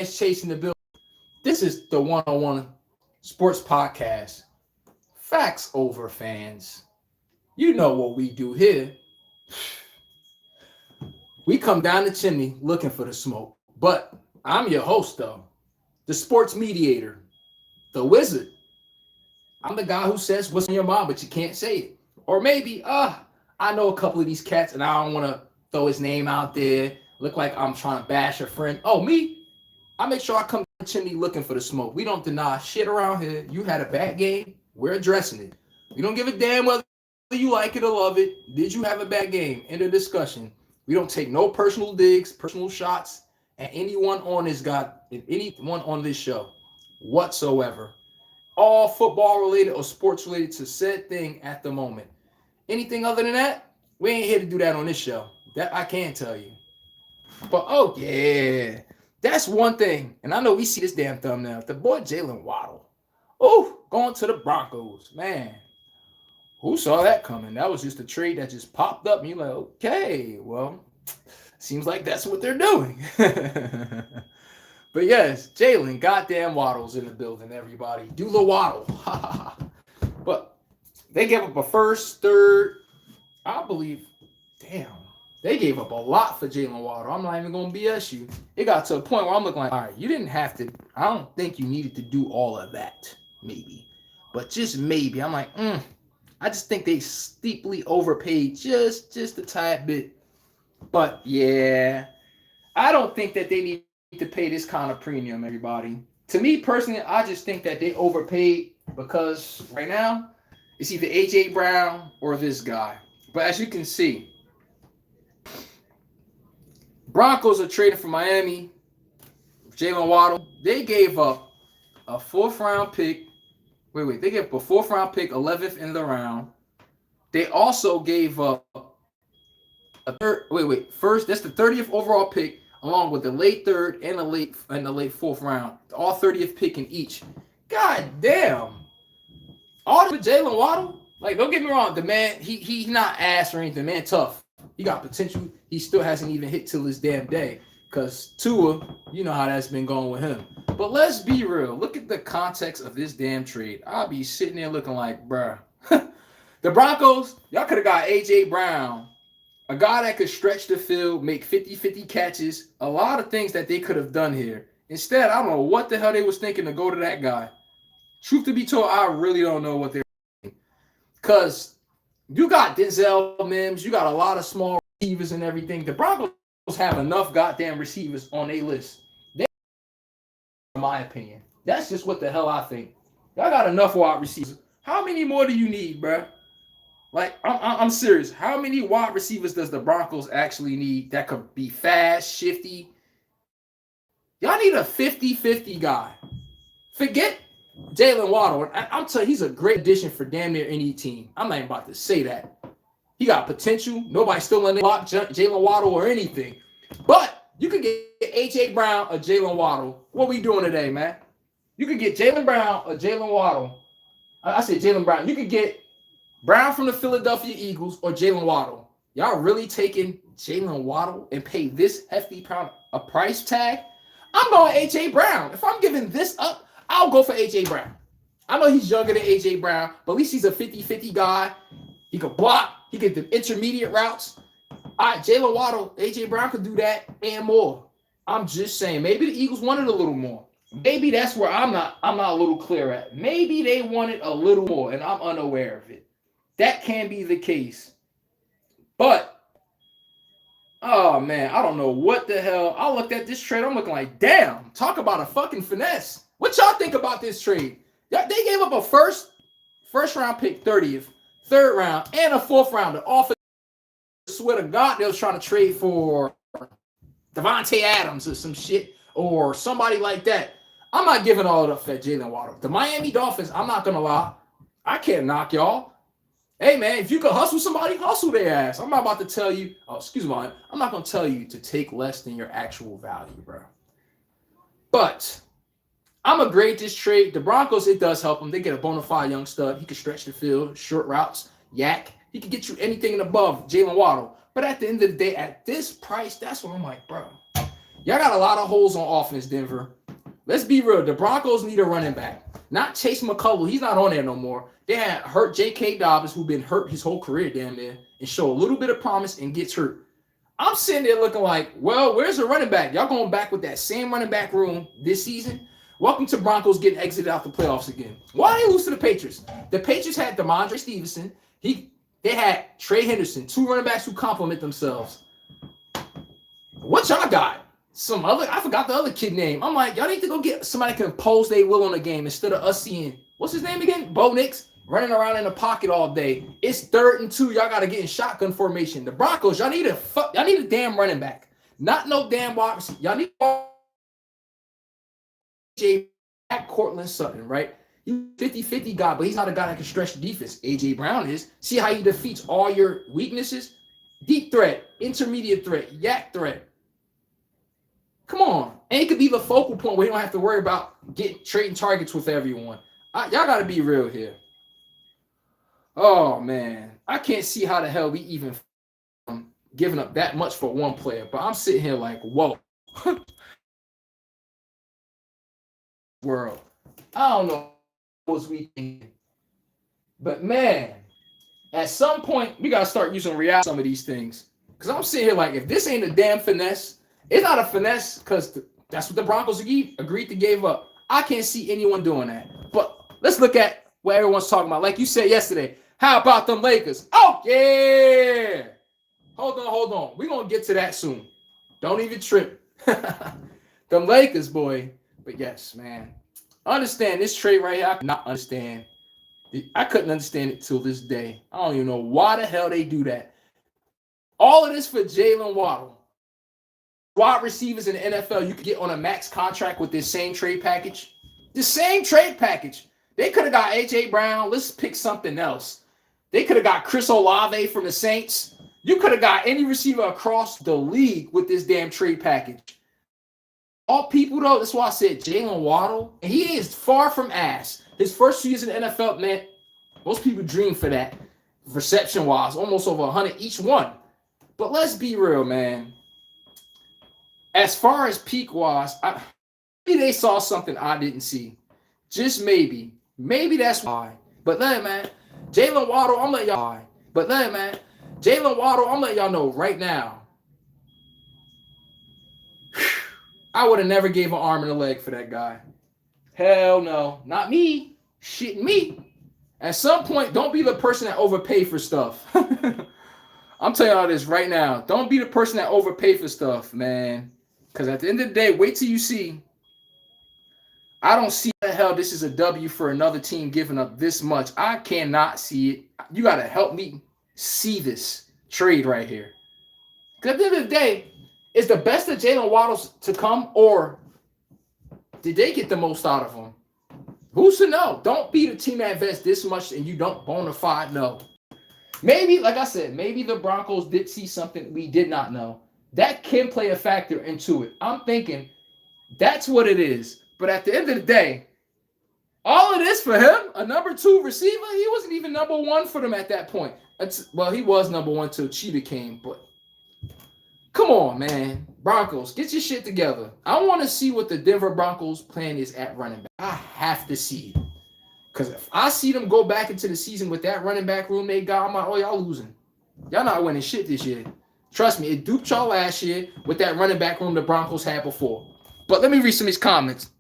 chasing the bill. This is the one-on-one sports podcast. Facts over fans. You know what we do here. We come down the chimney looking for the smoke. But I'm your host, though, the sports mediator, the wizard. I'm the guy who says what's on your mind, but you can't say it. Or maybe, I know a couple of these cats and I don't want to throw his name out there, look like I'm trying to bash a friend. Oh, me? I make sure I come to the chimney looking for the smoke. We don't deny shit around here. You had a bad game, we're addressing it. We don't give a damn whether you like it or love it. Did you have a bad game? End of discussion. We don't take no personal digs, personal shots at anyone on anyone on this show whatsoever. All football related or sports related to said thing at the moment. Anything other than that, we ain't here to do that on this show. That I can tell you. But oh yeah, that's one thing. And I know we see this damn thumbnail. The boy Jalen Waddle. Oh, going to the Broncos. Man, who saw that coming? That was just a trade that just popped up. And you're like, okay, well, seems like that's what they're doing. But yes, Jalen goddamn Waddle's in the building, everybody. Do the Waddle. But they gave up a first, third, I believe, damn. They gave up a lot for Jalen Waddle. I'm not even going to BS you. It got to a point where I'm looking like, all right, you didn't have to. I don't think you needed to do all of that, maybe. But just maybe. I'm like, I just think they steeply overpaid just a tad bit. But yeah, I don't think that they need to pay this kind of premium, everybody. To me personally, I just think that they overpaid because right now it's either AJ Brown or this guy. But as you can see, Broncos are trading for Miami. Jalen Waddle. They gave up a fourth round pick. They gave up a fourth round pick, 11th in the round. They also gave up a third. First, that's the 30th overall pick, along with the late third and the late fourth round. All 30th pick in each. God damn. All with Jalen Waddle? Like, don't get me wrong, the man, he's not ass or anything. Man, tough. He got potential. He still hasn't even hit till this damn day. Because Tua, you know how that's been going with him. But let's be real. Look at the context of this damn trade. I'll be sitting there looking like, bruh. The Broncos, y'all could have got AJ Brown, a guy that could stretch the field, make 50-50 catches, a lot of things that they could have done here. Instead, I don't know what the hell they was thinking to go to that guy. Truth to be told, I really don't know what they're thinking. Because you got Denzel Mims, you got a lot of small receivers and everything. The Broncos have enough goddamn receivers on their list. They, in my opinion. That's just what the hell I think. Y'all got enough wide receivers. How many more do you need, bruh? Like, I'm serious. How many wide receivers does the Broncos actually need that could be fast, shifty? Y'all need a 50-50 guy. Forget Jalen Waddle. I'm telling you, he's a great addition for damn near any team. I'm not even about to say that. He got potential. Nobody's still in the block Jalen Waddle or anything. But you could get AJ Brown or Jalen Waddle. What we doing today, man? You could get Jalen Brown or Jalen Waddle. I said Jalen Brown. You could get Brown from the Philadelphia Eagles or Jalen Waddle. Y'all really taking Jalen Waddle and pay this hefty a price tag? I'm going AJ Brown. If I'm giving this up, I'll go for AJ Brown. I know he's younger than AJ Brown, but at least he's a 50-50 guy. He could block. He could do intermediate routes. All right, Jalen Waddle, AJ Brown could do that and more. I'm just saying, maybe the Eagles wanted a little more. Maybe that's where I'm not a little clear at. Maybe they wanted a little more, and I'm unaware of it. That can be the case. But, oh, man, I don't know what the hell. I looked at this trade. I'm looking like, damn, talk about a fucking finesse. What y'all think about this trade? They gave up a first round pick, 30th, third round, and a fourth rounder. All for, swear to God, they was trying to trade for Devontae Adams or some shit or somebody like that. I'm not giving all it up for Jalen Waddle. The Miami Dolphins, I'm not going to lie. I can't knock y'all. Hey, man, if you could hustle somebody, hustle their ass. I'm not about to tell you, I'm not going to tell you to take less than your actual value, bro. But I'm going to grade this trade. The Broncos, it does help them. They get a bona fide young stud. He can stretch the field, short routes, yak. He can get you anything and above Jalen Waddle. But at the end of the day, at this price, that's what I'm like, bro. Y'all got a lot of holes on offense, Denver. Let's be real. The Broncos need a running back. Not Chase McCullough. He's not on there no more. They had hurt J.K. Dobbins, who's been hurt his whole career damn near, and show a little bit of promise and gets hurt. I'm sitting there looking like, well, where's the running back? Y'all going back with that same running back room this season? Welcome to Broncos getting exited out the playoffs again. Why did they lose to the Patriots? The Patriots had DeMondre Stevenson. They had Trey Henderson, 2 running backs who complement themselves. What y'all got? I forgot the other kid name. I'm like, y'all need to go get somebody who can impose their will on the game instead of us seeing, what's his name again? Bo Nix running around in the pocket all day. It's 3rd and 2. Y'all got to get in shotgun formation. The Broncos, y'all need a damn running back. Not no damn wide receiver. Y'all need Cortland Sutton, right? He's 50-50 guy, but he's not a guy that can stretch the defense. A.J. Brown is. See how he defeats all your weaknesses? Deep threat, intermediate threat, yak threat. Come on. And it could be the focal point where you don't have to worry about trading targets with everyone. Y'all got to be real here. Oh, man. I can't see how the hell we even giving up that much for one player. But I'm sitting here like, whoa. World. I don't know what was we thinking. But, man, at some point, we got to start using reality some of these things. Because I'm sitting here like, if this ain't a damn finesse, it's not a finesse because that's what the Broncos agreed to give up. I can't see anyone doing that. But let's look at what everyone's talking about. Like you said yesterday, how about them Lakers? Oh, yeah. Hold on. We're going to get to that soon. Don't even trip. Them Lakers, boy. But yes, man. Understand this trade right here. I cannot understand. I couldn't understand it till this day. I don't even know why the hell they do that. All of this for Jalen Waddle. Wide receivers in the NFL, you could get on a max contract with this same trade package. The same trade package. They could have got A.J. Brown. Let's pick something else. They could have got Chris Olave from the Saints. You could have got any receiver across the league with this damn trade package. All people, though, that's why I said Jalen Waddle. And he is far from ass. His first 2 years in the NFL, man, most people dream for that. Reception-wise, almost over 100 each one. But let's be real, man. As far as peak-wise, maybe they saw something I didn't see. Just maybe. Maybe that's why. But then, man, Jalen Waddle, I'm letting y'all. But then, man, Jalen Waddle, I'm letting y'all know right now. I would have never gave an arm and a leg for that guy. Hell no. Not me. Shit, me. At some point, don't be the person that overpay for stuff. I'm telling y'all this right now. Don't be the person that overpay for stuff, man. Because at the end of the day, wait till you see. I don't see the hell this is a W for another team giving up this much. I cannot see it. You got to help me see this trade right here. Because at the end of the day, is the best of Jalen Waddle's to come, or did they get the most out of him? Who's to know? Don't be the team that invests this much and you don't bona fide know. Maybe, like I said, maybe the Broncos did see something we did not know. That can play a factor into it. I'm thinking that's what it is. But at the end of the day, all of this for him, a number 2 receiver, he wasn't even number 1 for them at that point. Well, he was number 1 till Cheetah came, but come on, man. Broncos, get your shit together. I want to see what the Denver Broncos plan is at running back. I have to see it. Because if I see them go back into the season with that running back room they got, I'm like, oh, y'all losing. Y'all not winning shit this year. Trust me, it duped y'all last year with that running back room the Broncos had before. But let me read some of these comments.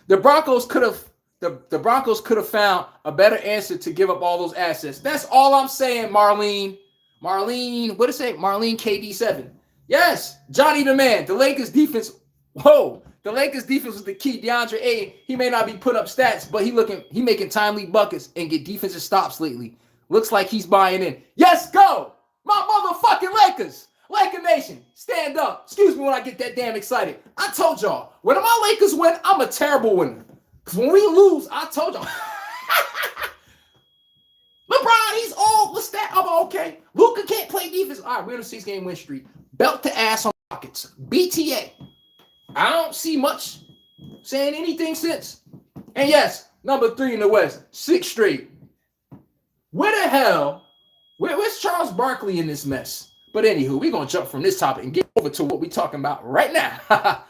The Broncos could have found a better answer to give up all those assets. That's all I'm saying, Marlene. Marlene, what did it say? Marlene KD7. Yes, Johnny the man. The Lakers defense. Whoa. The Lakers defense was the key. DeAndre Ayton, he may not be putting up stats, but he making timely buckets and get defensive stops lately. Looks like he's buying in. Yes, go! My motherfucking Lakers! Laker Nation, stand up. Excuse me when I get that damn excited. I told y'all, when my Lakers win, I'm a terrible winner. Because when we lose, I told y'all. LeBron, he's old. What's that? I'm okay. Luka can't play defense. All right, we're on a 6-game win streak. Belt to ass on Rockets. BTA. I don't see much saying anything since. And yes, number 3 in the West. 6 straight. Where the hell? Where's Charles Barkley in this mess? But anywho, we're going to jump from this topic and get over to what we're talking about right now.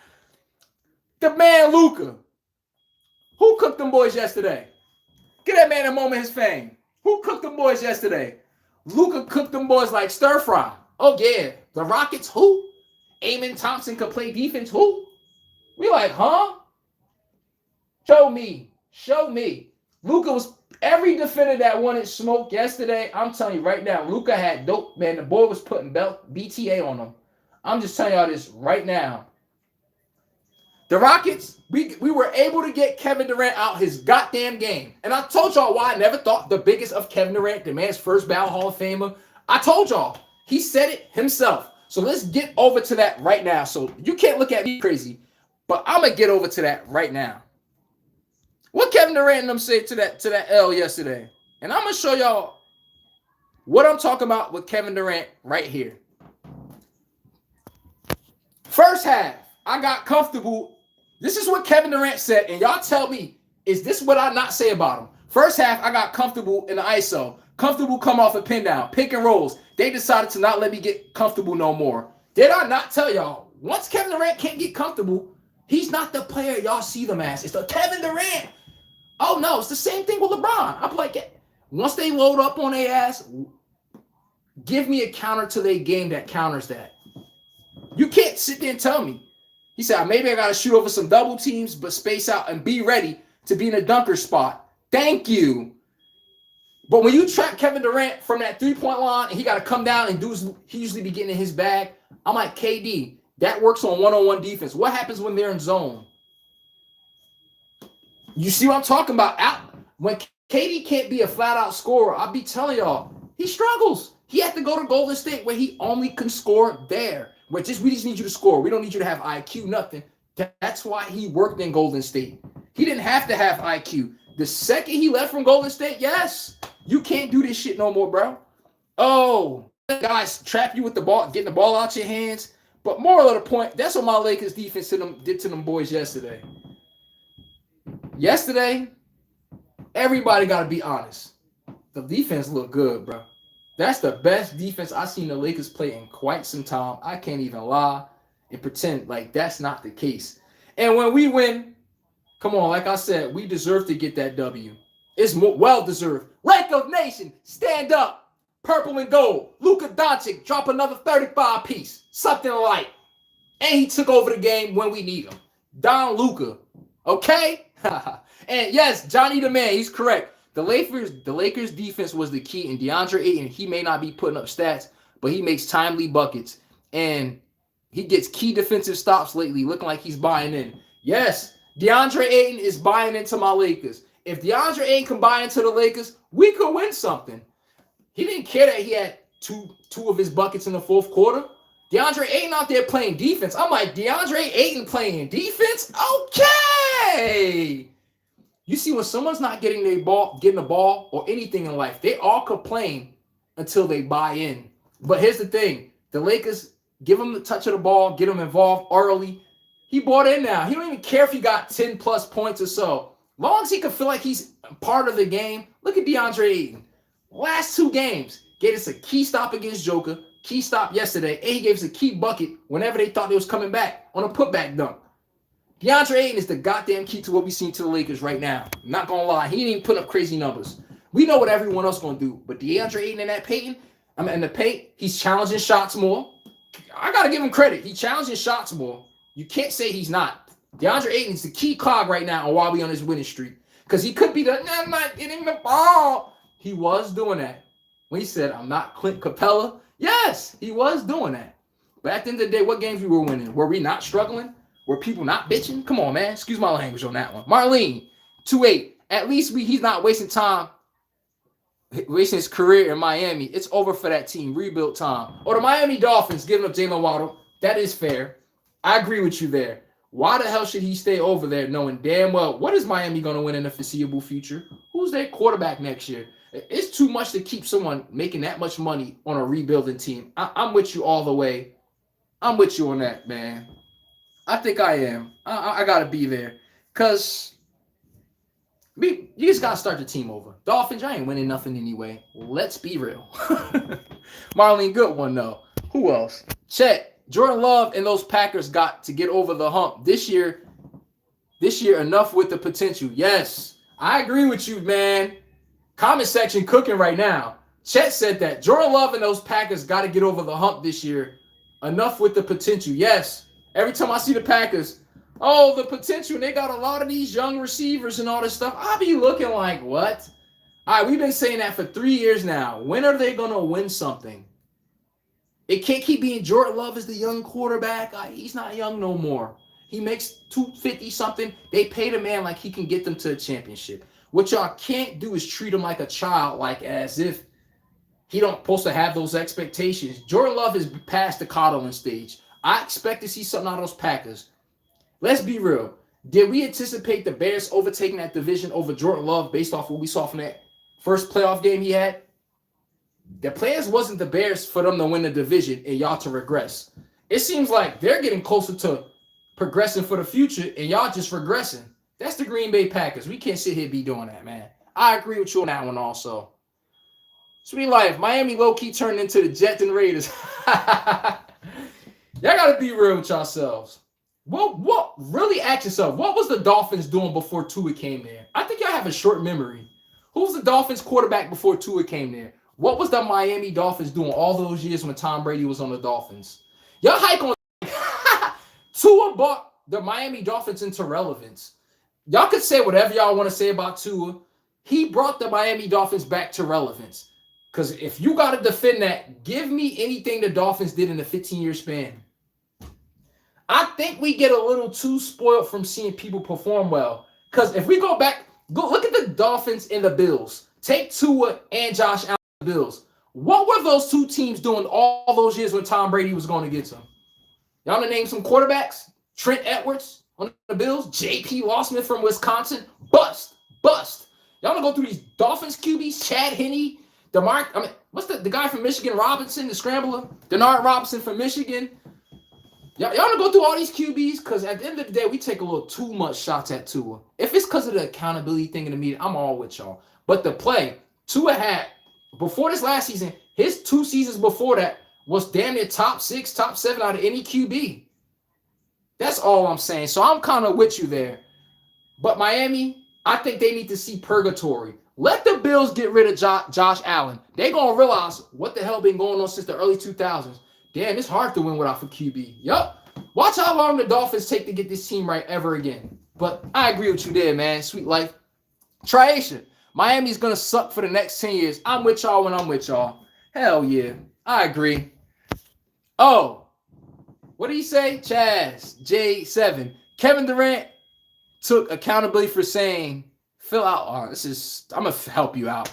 The man, Luka. Who cooked them boys yesterday? Give that man a moment of his fame. Who cooked them boys yesterday? Luka cooked them boys like stir fry. Oh, yeah. The Rockets, who? Amen Thompson could play defense, who? We like, huh? Show me. Show me. Luka was every defender that wanted smoke yesterday. I'm telling you right now, Luka had dope. Man, the boy was putting BTA on him. I'm just telling y'all this right now. The Rockets, we were able to get Kevin Durant out his goddamn game. And I told y'all why I never thought the biggest of Kevin Durant, the man's first ballot Hall of Famer. I told y'all. He said it himself. So let's get over to that right now. So you can't look at me crazy, but I'm going to get over to that right now. What Kevin Durant and them said to that L yesterday. And I'm going to show y'all what I'm talking about with Kevin Durant right here. First half, I got comfortable. This is what Kevin Durant said, and y'all tell me, is this what I not say about him? First half, I got comfortable in the ISO. Comfortable come off a pin down, pick and rolls. They decided to not let me get comfortable no more. Did I not tell y'all? Once Kevin Durant can't get comfortable, he's not the player y'all see them as. It's the Kevin Durant. Oh, no, it's the same thing with LeBron. I'm like, once they load up on their ass, give me a counter to their game that counters that. You can't sit there and tell me. He said, maybe I got to shoot over some double teams, but space out and be ready to be in a dunker spot. Thank you. But when you trap Kevin Durant from that three-point line and he got to come down and he usually be getting in his bag, I'm like, KD, that works on one-on-one defense. What happens when they're in zone? You see what I'm talking about? When KD can't be a flat-out scorer, I'll be telling y'all, he struggles. He had to go to Golden State where he only can score there. We just need you to score. We don't need you to have IQ, nothing. That's why he worked in Golden State. He didn't have to have IQ. The second he left from Golden State, yes, you can't do this shit no more, bro. Oh, guys trap you with the ball, getting the ball out your hands. But moral of the point, that's what my Lakers defense did to them boys yesterday. Yesterday, everybody got to be honest. The defense looked good, bro. That's the best defense I've seen the Lakers play in quite some time. I can't even lie and pretend like that's not the case. And when we win, come on, like I said, we deserve to get that W. It's well-deserved. Lakers Nation, stand up. Purple and gold. Luka Doncic, drop another 35 piece. Something like. And he took over the game when we need him. Don Luka. Okay? And yes, Johnny the man, he's correct. The Lakers defense was the key, and DeAndre Ayton, he may not be putting up stats, but he makes timely buckets, and he gets key defensive stops lately, looking like he's buying in. Yes, DeAndre Ayton is buying into my Lakers. If DeAndre Ayton can buy into the Lakers, we could win something. He didn't care that he had two of his buckets in the fourth quarter. DeAndre Ayton out there playing defense. I'm like, DeAndre Ayton playing defense? Okay. You see, when someone's not getting the ball or anything in life, they all complain until they buy in. But here's the thing. The Lakers give him the touch of the ball, get him involved early. He bought in now. He don't even care if he got 10-plus points or so. Long as he can feel like he's part of the game. Look at DeAndre Ayton. Last two games, gave us a key stop against Joker, key stop yesterday, and he gave us a key bucket whenever they thought they was coming back on a putback dunk. DeAndre Ayton is the goddamn key to what we seen to the Lakers right now. I'm not going to lie. He ain't even putting up crazy numbers. We know what everyone else going to do. But DeAndre Ayton in the paint, he's challenging shots more. I got to give him credit. He's challenging shots more. You can't say he's not. DeAndre Ayton is the key cog right now on why we on this winning streak. Because he could be I'm not getting the ball. He was doing that. When he said, I'm not Clint Capella. Yes, he was doing that. But at the end of the day, what games we were winning? Were we not struggling? Were people not bitching? Come on, man. Excuse my language on that one. Marlene, 2-8. At least he's not wasting time, wasting his career in Miami. It's over for that team. Rebuild time. Or the Miami Dolphins giving up Jalen Waddle. That is fair. I agree with you there. Why the hell should he stay over there knowing damn well what is Miami going to win in the foreseeable future? Who's their quarterback next year? It's too much to keep someone making that much money on a rebuilding team. I'm with you all the way. I'm with you on that, man. I think I am. I got to be there. Because you just got to start the team over. Dolphins, I ain't winning nothing anyway. Let's be real. Marlene, good one, though. Who else? Chet, Jordan Love and those Packers got to get over the hump this year. This year, enough with the potential. Yes, I agree with you, man. Comment section cooking right now. Chet said that Jordan Love and those Packers got to get over the hump this year. Enough with the potential. Yes, every time I see the Packers, oh, the potential. They got a lot of these young receivers and all this stuff. I be looking like, what? All right, we've been saying that for 3 years now. When are they going to win something? It can't keep being Jordan Love is the young quarterback. He's not young no more. He makes $250 something. They pay the man like he can get them to a championship. What y'all can't do is treat him like a child, like as if he don't supposed to have those expectations. Jordan Love is past the coddling stage. I expect to see something out of those Packers. Let's be real. Did we anticipate the Bears overtaking that division over Jordan Love based off what we saw from that first playoff game he had? The plans wasn't the Bears for them to win the division and y'all to regress. It seems like they're getting closer to progressing for the future and y'all just regressing. That's the Green Bay Packers. We can't sit here and be doing that, man. I agree with you on that one also. Sweet life. Miami low-key turned into the Jets and Raiders. Y'all got to be real with yourselves. What really ask yourself, what was the Dolphins doing before Tua came there? I think y'all have a short memory. Who was the Dolphins quarterback before Tua came there? What was the Miami Dolphins doing all those years when Tom Brady was on the Dolphins? Y'all hike on Tua brought the Miami Dolphins into relevance. Y'all could say whatever y'all want to say about Tua. He brought the Miami Dolphins back to relevance. Because if you got to defend that, give me anything the Dolphins did in the 15-year span. I think we get a little too spoiled from seeing people perform well. Because if we go back, go look at the Dolphins and the Bills. Take Tua and Josh Allen and the Bills. What were those two teams doing all those years when Tom Brady was going to get them? Y'all want to name some quarterbacks? Trent Edwards on the Bills. J.P. Lossman from Wisconsin. Bust. Y'all want to go through these Dolphins QBs? Chad Henne. What's the guy from Michigan? Robinson, the scrambler. Denard Robinson from Michigan. Y'all want to go through all these QBs? Because at the end of the day, we take a little too much shots at Tua. If it's because of the accountability thing in the media, I'm all with y'all. But the play, Tua had, before this last season, his 2 seasons before that was damn near top 6, top 7 out of any QB. That's all I'm saying. So I'm kind of with you there. But Miami, I think they need to see purgatory. Let the Bills get rid of Josh Allen. They're going to realize what the hell been going on since the early 2000s. Damn, it's hard to win without a QB. Yup. Watch how long the Dolphins take to get this team right ever again. But I agree with you there, man. Sweet life. Triation. Miami's going to suck for the next 10 years. I'm with y'all when I'm with y'all. Hell yeah. I agree. Oh, what did he say? Chaz, J7. Kevin Durant took accountability for saying, fill out. I'm going to help you out.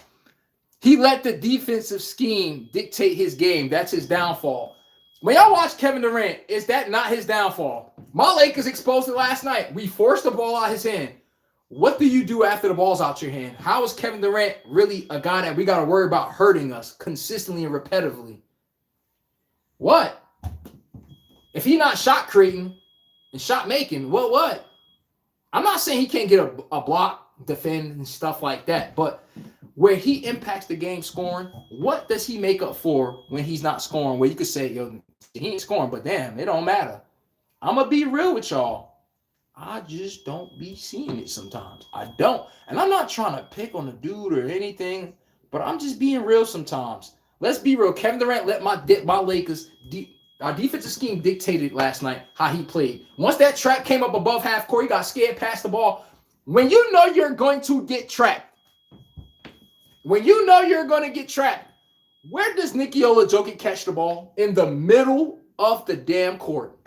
He let the defensive scheme dictate his game. That's his downfall. When y'all watch Kevin Durant, is that not his downfall? My Lakers exposed it last night. We forced the ball out of his hand. What do you do after the ball's out your hand? How is Kevin Durant really a guy that we got to worry about hurting us consistently and repetitively? What? If he's not shot creating and shot making, what? I'm not saying he can't get a block, defend, and stuff like that, but where he impacts the game scoring, what does he make up for when he's not scoring? Where you could say, yo, he ain't scoring, but damn, it don't matter. I'm going to be real with y'all. I just don't be seeing it sometimes. I don't. And I'm not trying to pick on the dude or anything, but I'm just being real sometimes. Let's be real. Kevin Durant let my Lakers, our defensive scheme dictated last night how he played. Once that trap came up above half court, he got scared, passed the ball. When you know you're going to get trapped, where does Nikola Jokic catch the ball? In the middle of the damn court.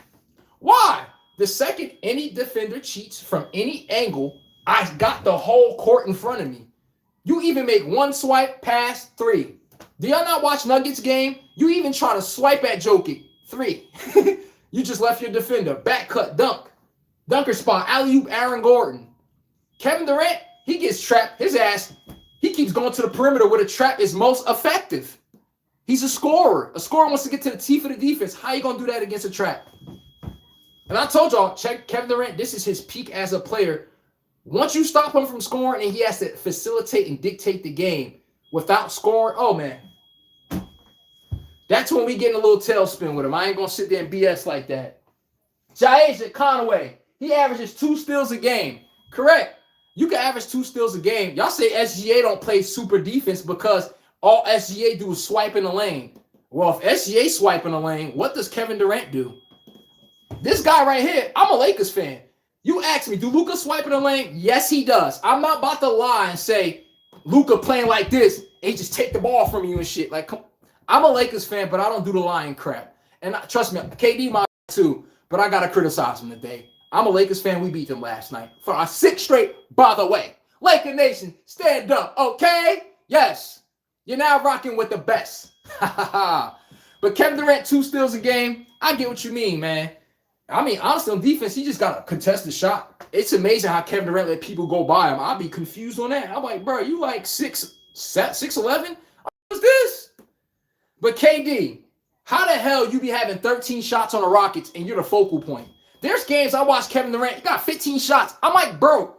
Why? The second any defender cheats from any angle, I got the whole court in front of me. You even make one swipe, pass, 3. Do y'all not watch Nuggets game? You even try to swipe at Jokic, 3. You just left your defender. Back cut, dunk. Dunker spot, alley-oop, Aaron Gordon. Kevin Durant, he gets trapped. His ass, he keeps going to the perimeter where the trap is most effective. He's a scorer. A scorer wants to get to the teeth of the defense. How you going to do that against a trap? And I told y'all, check Kevin Durant. This is his peak as a player. Once you stop him from scoring and he has to facilitate and dictate the game without scoring, oh, man. That's when we get in a little tailspin with him. I ain't going to sit there and BS like that. Jaisha Conway, he averages 2 steals a game. Correct. You can average 2 steals a game. Y'all say SGA don't play super defense because all SGA do is swipe in the lane. Well, if SGA swipe in the lane, what does Kevin Durant do? This guy right here, I'm a Lakers fan. You ask me, do Luka swipe in the lane? Yes, he does. I'm not about to lie and say Luka playing like this, and he just take the ball from you and shit. Like, I'm a Lakers fan, but I don't do the lying crap. And trust me, KD my too, but I got to criticize him today. I'm a Lakers fan. We beat them last night for our 6th straight, by the way. Laker Nation, stand up, okay? Yes, you're now rocking with the best. But Kevin Durant, 2 steals a game. I get what you mean, man. I mean, honestly, on defense, he just got a contested shot. It's amazing how Kevin Durant let people go by him. I'd be confused on that. I'm like, bro, you like 6'11"? What's this? But KD, how the hell you be having 13 shots on the Rockets and you're the focal point? There's games I watch Kevin Durant, he got 15 shots. I'm like, bro,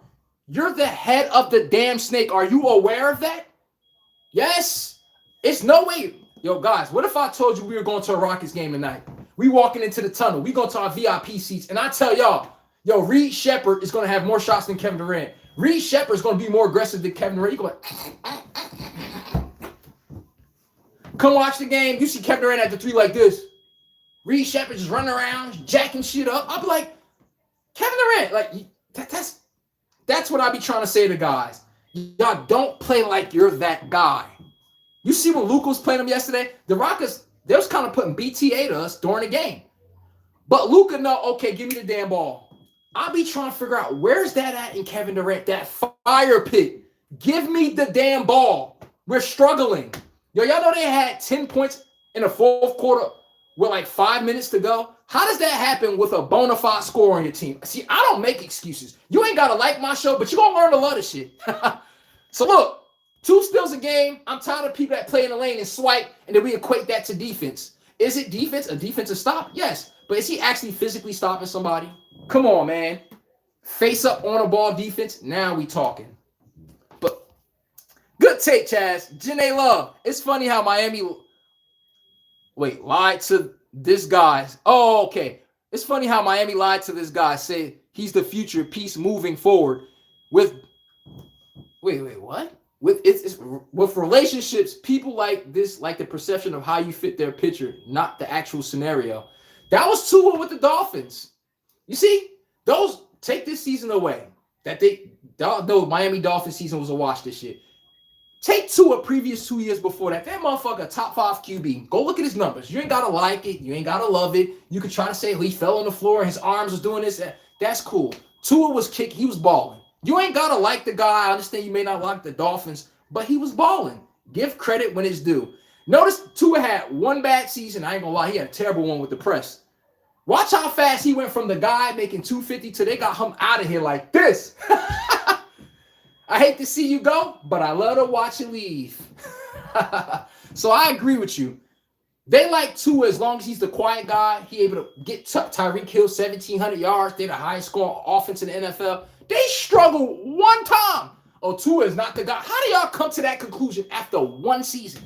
you're the head of the damn snake. Are you aware of that? Yes. It's no way. Yo, guys, what if I told you we were going to a Rockets game tonight? We walking into the tunnel. We go to our VIP seats. And I tell y'all, yo, Reed Shepherd is going to have more shots than Kevin Durant. Reed Shepherd is going to be more aggressive than Kevin Durant. You go like, come watch the game. You see Kevin Durant at the 3 like this. Reed Shepherd just running around, jacking shit up. I'll be like, Kevin Durant, like, that's what I be trying to say to guys. Y'all don't play like you're that guy. You see when Luka was playing them yesterday? The Rockets, they was kind of putting BTA to us during the game. But Luka, no, okay, give me the damn ball. I'll be trying to figure out where's that at in Kevin Durant, that fire pit. Give me the damn ball. We're struggling. Yo, y'all know they had 10 points in the 4th quarter with like 5 minutes to go? How does that happen with a bona fide scorer on your team? See, I don't make excuses. You ain't got to like my show, but you're going to learn to love this shit. So look, 2 steals a game. I'm tired of people that play in the lane and swipe, and then we equate that to defense. Is it defense? A defensive stop? Yes. But is he actually physically stopping somebody? Come on, man. Face up on a ball defense. Now we talking. But good take, Chaz. Janae Love. It's funny how Miami lied to this guy. Oh, okay. It's funny how Miami lied to this guy. Say he's the future piece moving forward with. Wait, what? With relationships, people like this, like the perception of how you fit their picture, not the actual scenario. That was Tua with the Dolphins. You see, those take this season away. No, Miami Dolphins season was a wash this year. Take Tua previous 2 years before that. That motherfucker, top 5 QB. Go look at his numbers. You ain't gotta like it. You ain't gotta love it. You could try to say he fell on the floor, his arms was doing this. That's cool. Tua was kicking. He was balling. You ain't got to like the guy. I understand you may not like the Dolphins, but he was balling. Give credit when it's due. Notice Tua had 1 bad season. I ain't going to lie. He had a terrible one with the press. Watch how fast he went from the guy making $250 to they got him out of here like this. I hate to see you go, but I love to watch you leave. So I agree with you. They like Tua as long as he's the quiet guy. He able to get Tyreek Hill 1,700 yards. They're the highest scoring offense in the NFL. They struggled 1 time. Oh, Tua is not the guy. How do y'all come to that conclusion after 1 season?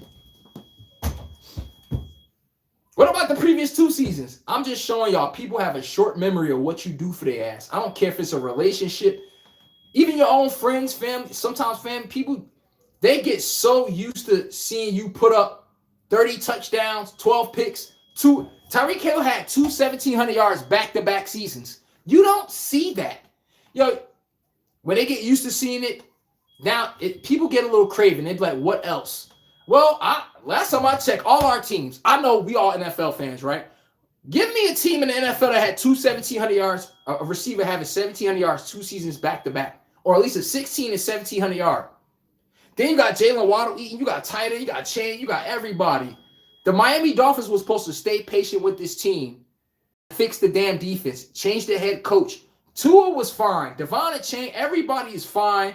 What about the previous 2 seasons? I'm just showing y'all people have a short memory of what you do for their ass. I don't care if it's a relationship. Even your own friends, family, sometimes family, people, they get so used to seeing you put up 30 touchdowns, 12 picks. Tyreek Hill had 2 1,700 yards back-to-back seasons. You don't see that. Yo, when they get used to seeing it, now people get a little craving. They be like, what else? Well, last time I checked, all our teams, I know we all NFL fans, right? Give me a team in the NFL that had 2 1,700 yards, a receiver having 1,700 yards 2 seasons back-to-back, or at least a 16 and 1,700 yard. Then you got Jalen Waddle eating, you got Tight end, you got Chain, you got everybody. The Miami Dolphins was supposed to stay patient with this team, fix the damn defense, change the head coach. Tua was fine. Devon and Chain, everybody is fine.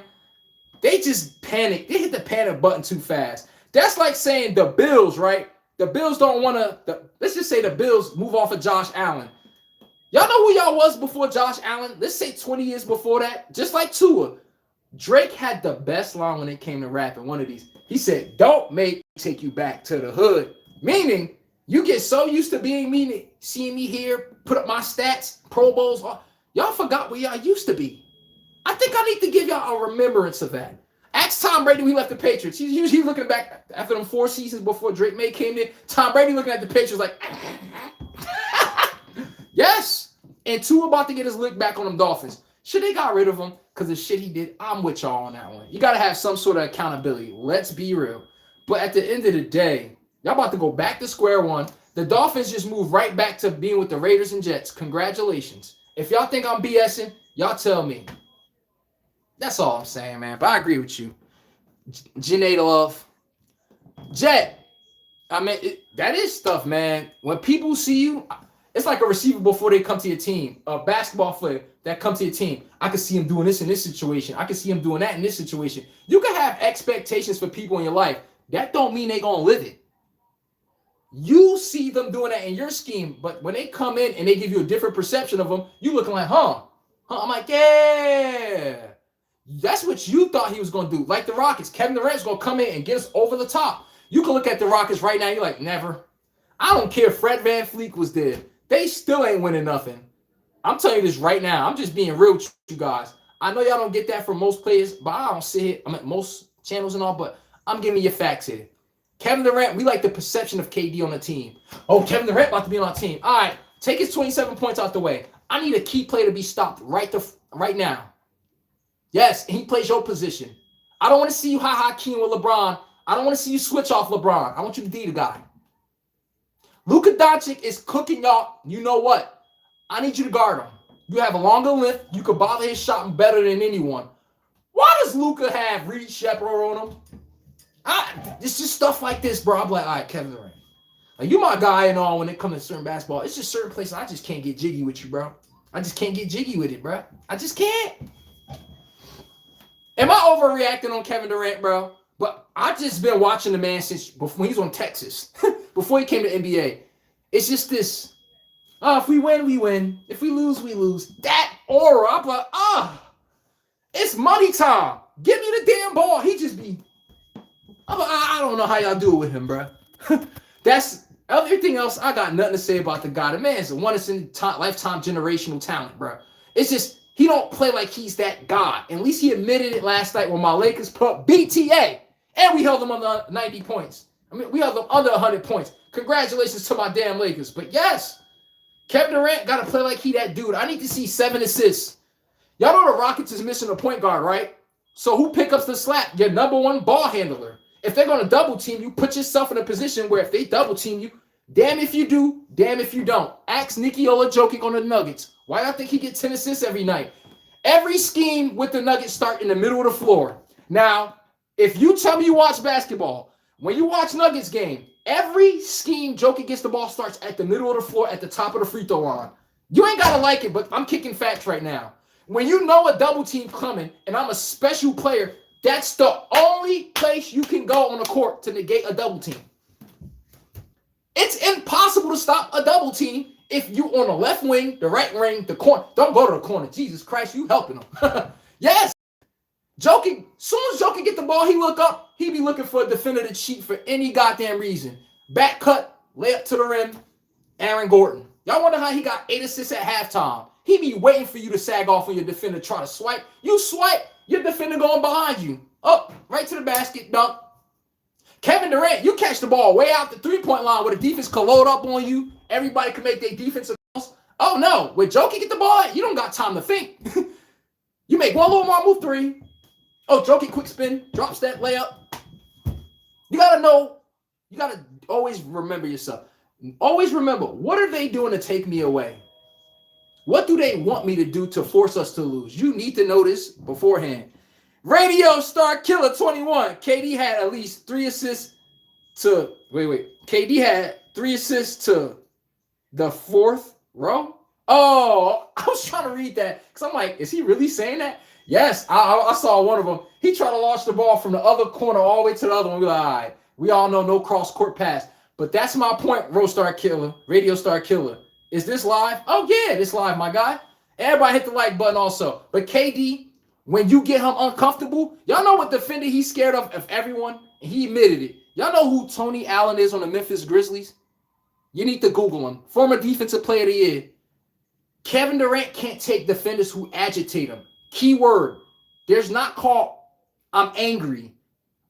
They just panicked. They hit the panic button too fast. That's like saying the Bills, right? The Bills don't want to, let's just say the Bills move off of Josh Allen. Y'all know who y'all was before Josh Allen? Let's say 20 years before that. Just like Tua. Drake had the best line when it came to rapping. One of these. He said, don't make me take you back to the hood. Meaning, You get so used to being me, seeing me here, put up my stats, Pro Bowls. Y'all forgot where y'all used to be. I think I need to give y'all a remembrance of that. Ask Tom Brady when he left the Patriots. He's usually looking back after them 4 seasons before Drake May came in. Tom Brady looking at the Patriots like, yes. And two about to get his lick back on them Dolphins. Should they got rid of him because of shit he did? I'm with y'all on that one. You got to have some sort of accountability. Let's be real. But at the end of the day, y'all about to go back to square one. The Dolphins just moved right back to being with the Raiders and Jets. Congratulations. If y'all think I'm BSing, y'all tell me. That's all I'm saying, man. But I agree with you. Janae Love. Jet. I mean, that is stuff, man. When people see you, it's like a receiver before they come to your team. A basketball player that comes to your team. I can see him doing this in this situation. I can see him doing that in this situation. You can have expectations for people in your life. That don't mean they gonna live it. You see them doing that in your scheme, but when they come in and they give you a different perception of them, you looking like, huh? I'm like, yeah. That's what you thought he was going to do. Like the Rockets. Kevin Durant's going to come in and get us over the top. You can look at the Rockets right now. You're like, never. I don't care if Fred VanVleet was there. They still ain't winning nothing. I'm telling you this right now. I'm just being real with you guys. I know y'all don't get that from most players, but I don't see it. I'm at most channels and all, but I'm giving you facts here. Kevin Durant, we like the perception of KD on the team. Oh, Kevin Durant about to be on our team. All right, take his 27 points out the way. I need a key player to be stopped right now. Yes, he plays your position. I don't want to see you Hakeem with LeBron. I don't want to see you switch off LeBron. I want you to be the guy. Luka Doncic is cooking y'all. You know what? I need you to guard him. You have a longer length. You can bother his shot better than anyone. Why does Luka have Reed Shepard on him? It's just stuff like this, bro. I'm like, all right, Kevin Durant. Like, you my guy and all when it comes to certain basketball. It's just certain places I just can't get jiggy with you, bro. I just can't get jiggy with it, bro. I just can't. Am I overreacting on Kevin Durant, bro? But I've just been watching the man since before he was on Texas, before he came to NBA. It's just this, if we win, we win. If we lose, we lose. That aura, I'm like, it's money time. Give me the damn ball. He just be, I don't know how y'all do it with him, bro. That's everything else. I got nothing to say about the guy. The man's a lifetime generational talent, bro. It's just, he don't play like he's that guy. At least he admitted it last night when my Lakers put up BTA. And we held them under 90 points. I mean, we held them under 100 points. Congratulations to my damn Lakers. But yes, Kevin Durant got to play like he that dude. I need to see 7 assists. Y'all know the Rockets is missing a point guard, right? So who picks up the slack? Your number one ball handler. If they're going to double team you, put yourself in a position where if they double team you, damn if you do, damn if you don't. Ask Nikola Jokic on the Nuggets. Why do I think he gets 10 assists every night? Every scheme with the Nuggets start in the middle of the floor. Now, if you tell me you watch basketball, when you watch Nuggets game, every scheme Jokic gets the ball starts at the middle of the floor at the top of the free throw line. You ain't got to like it, but I'm kicking facts right now. When you know a double team coming and I'm a special player, that's the only place you can go on the court to negate a double team. It's impossible to stop a double team if you on the left wing, the right wing, the corner. Don't go to the corner. Jesus Christ, you helping them. Yes. Jokic, soon as Jokic get the ball, he look up. He be looking for a defender to cheat for any goddamn reason. Back cut, layup to the rim, Aaron Gordon. Y'all wonder how he got 8 assists at halftime. He be waiting for you to sag off when your defender try to swipe. You swipe, your defender going behind you. Up, right to the basket, dunk. Kevin Durant, you catch the ball way out the three-point line where the defense can load up on you. Everybody can make their defensive calls. Oh, no. When Jokic get the ball, you don't got time to think. You make one little more move three. Oh, Jokic quick spin, drop step, layup. You got to know, you got to always remember yourself. Always remember, what are they doing to take me away? What do they want me to do to force us to lose? You need to know this beforehand. Radio Star Killer 21. KD had at least 3 assists to, KD had 3 assists to the 4th row. Oh, I was trying to read that because I'm like, is he really saying that? Yes, I saw one of them. He tried to launch the ball from the other corner all the way to the other one. We're like, all right, we all know no cross-court pass. But that's my point, Radio Star Killer. Is this live? Oh, yeah, this live, my guy. Everybody hit the like button also. But KD, when you get him uncomfortable, y'all know what defender he's scared of everyone? And he admitted it. Y'all know who Tony Allen is on the Memphis Grizzlies? You need to Google him. Former Defensive Player of the Year. Kevin Durant can't take defenders who agitate him. Keyword. There's not called I'm angry.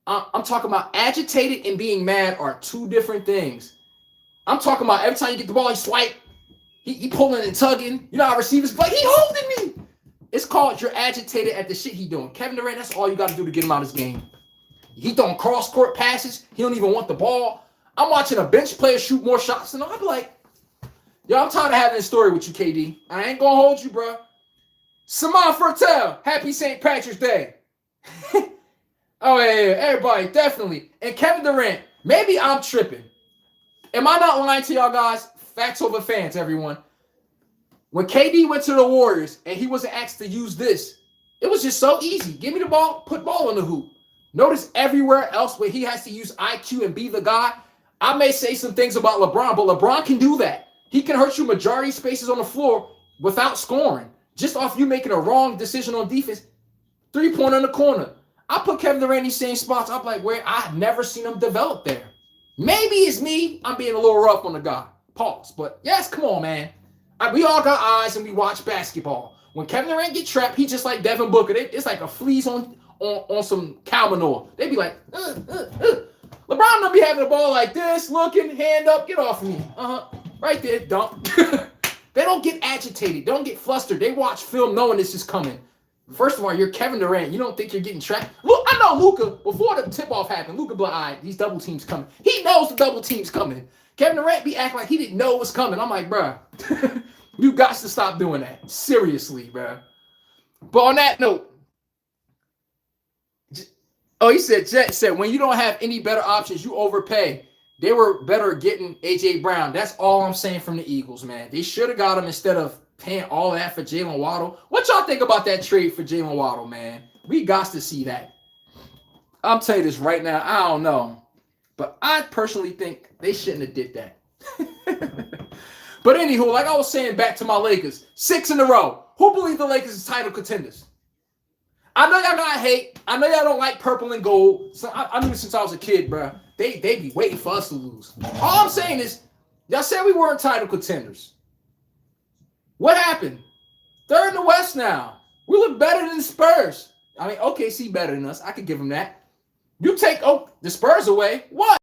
I'm talking about agitated and being mad are two different things. I'm talking about every time you get the ball, he swipe. He pulling and tugging. You know how receivers like, he holding me. It's called you're agitated at the shit he doing. Kevin Durant, that's all you got to do to get him out of his game. He throwing cross-court passes. He don't even want the ball. I'm watching a bench player shoot more shots than I'm like, yo, I'm tired of having this story with you, KD. I ain't going to hold you, bro. Simon Fertel, happy St. Patrick's Day. Oh, yeah, everybody, definitely. And Kevin Durant, maybe I'm tripping. Am I not lying to y'all guys? Facts over fans, everyone. When KD went to the Warriors and he wasn't asked to use this, it was just so easy. Give me the ball, put ball in the hoop. Notice everywhere else where he has to use IQ and be the guy, I may say some things about LeBron, but LeBron can do that. He can hurt you majority spaces on the floor without scoring. Just off you making a wrong decision on defense, 3-pointer in the corner. I put Kevin Durant in these same spots. I'm like, where I've never seen him develop there. Maybe it's me. I'm being a little rough on the guy. Pause. But yes, come on, man. We all got eyes and we watch basketball. When Kevin Durant get trapped, he just like Devin Booker. It's like a fleas on some cow manure. They be like, LeBron don't be having the ball like this, looking, hand up, get off of me. Right there, dump. They don't get agitated. They don't get flustered. They watch film knowing this is coming. First of all, you're Kevin Durant. You don't think you're getting trapped. Look, I know Luka, before the tip-off happened, Luka be like, all right, these double teams coming. He knows the double team's coming. Kevin Durant be acting like he didn't know it was coming. I'm like, bruh, you got to stop doing that. Seriously, bruh. But on that note, he said, Jet said, when you don't have any better options, you overpay. They were better getting A.J. Brown. That's all I'm saying from the Eagles, man. They should have got him instead of paying all that for Jalen Waddle. What y'all think about that trade for Jalen Waddle, man? We got to see that. I'm telling you this right now. I don't know. But I personally think they shouldn't have did that. But anywho, like I was saying, back to my Lakers. 6 in a row. Who believe the Lakers is title contenders? I know y'all got hate. I know y'all don't like purple and gold. So I knew this since I was a kid, bro. They be waiting for us to lose. All I'm saying is, y'all said we weren't title contenders. What happened? They're in the West now. We look better than the Spurs. I mean, OKC better than us. I could give them that. You take the Spurs away, what?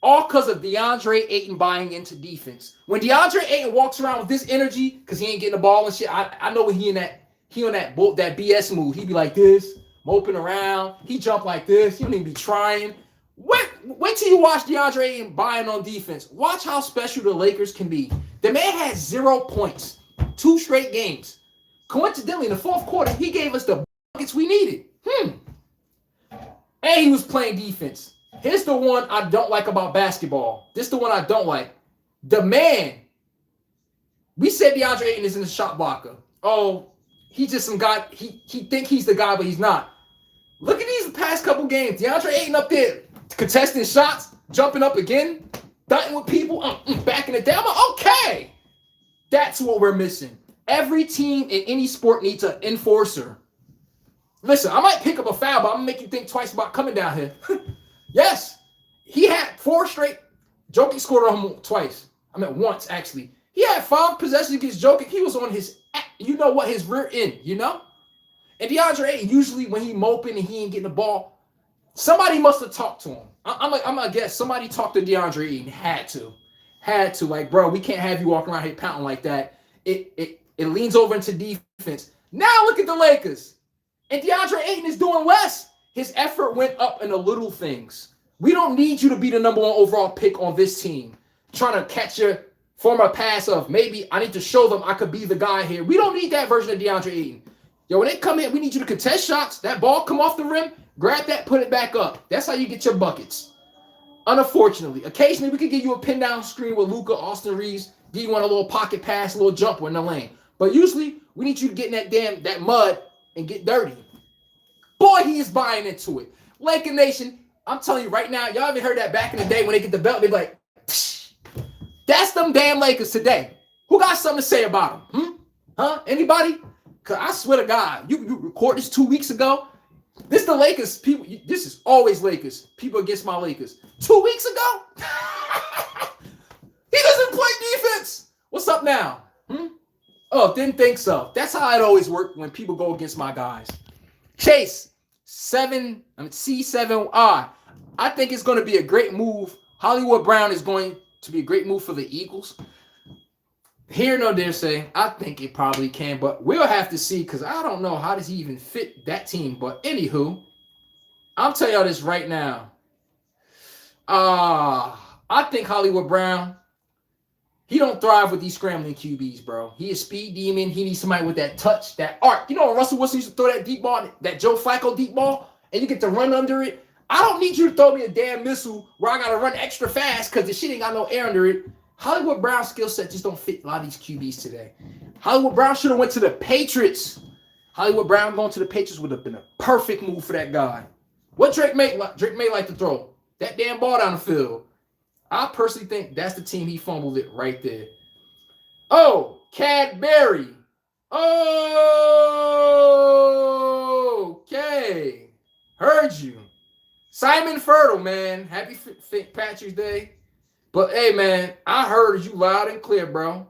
All because of DeAndre Ayton buying into defense. When DeAndre Ayton walks around with this energy, because he ain't getting the ball and shit, I know when he on that BS move. He be like this, moping around. He jump like this. He don't even be trying. Wait till you watch DeAndre Ayton buying on defense. Watch how special the Lakers can be. The man had 0 points, 2 straight games. Coincidentally, in the fourth quarter, he gave us the buckets we needed. And he was playing defense. Here's the one I don't like about basketball. This is the one I don't like. The man. We said DeAndre Ayton is in the shot blocker. Oh, he's just some guy. He think he's the guy, but he's not. Look at these past couple games. DeAndre Ayton up there contesting shots, jumping up again, dunking with people, backing it down. Okay. That's what we're missing. Every team in any sport needs an enforcer. Listen, I might pick up a foul, but I'm going to make you think twice about coming down here. Yes. He had 4 straight. Jokic scored on him twice. I mean, once, actually. He had 5 possessions against Jokic. He was on his, his rear end, And DeAndre Ayton, usually when he moping and he ain't getting the ball, somebody must have talked to him. I'm going to guess somebody talked to DeAndre Ayton. Had to. Like, bro, we can't have you walking around here pouting like that. It leans over into defense. Now look at the Lakers. And DeAndre Ayton is doing less. His effort went up in the little things. We don't need you to be the number 1 overall pick on this team. Trying to catch your former pass of maybe I need to show them I could be the guy here. We don't need that version of DeAndre Ayton. Yo, when they come in, we need you to contest shots. That ball come off the rim, grab that, put it back up. That's how you get your buckets. Unfortunately, occasionally we could give you a pin down screen with Luka, Austin Reeves, give you one a little pocket pass, a little jumper in the lane. But usually we need you to get in that mud and get dirty. Boy, he is buying into it. Laker Nation, I'm telling you right now, y'all haven't heard that back in the day when they get the belt, they be like, psh, that's them damn Lakers today. Who got something to say about them? Huh? Anybody? Because I swear to God, you record this 2 weeks ago. This the Lakers. People, this is always Lakers. People against my Lakers. 2 weeks ago? He What's up now? Oh, didn't think so. That's how it always worked when people go against my guys. Chase, C7I. I think it's going to be a great move. Hollywood Brown is going to be a great move for the Eagles. Here, no dare say, I think it probably can, but we'll have to see because I don't know how does he even fit that team. But anywho, I'll tell y'all this right now. I think Hollywood Brown, he don't thrive with these scrambling QBs, bro. He is speed demon. He needs somebody with that touch, that art. You know when Russell Wilson used to throw that deep ball, that Joe Flacco deep ball, and you get to run under it? I don't need you to throw me a damn missile where I got to run extra fast because the shit ain't got no air under it. Hollywood Brown's skill set just don't fit a lot of these QBs today. Hollywood Brown should have went to the Patriots. Hollywood Brown going to the Patriots would have been a perfect move for that guy. What Drake May like to throw? That damn ball down the field. I personally think that's the team he fumbled it right there. Oh, Cadbury. Oh, okay. Heard you. Simon Fertile, man. Happy St. Patrick's Day. But, hey, man, I heard you loud and clear, bro.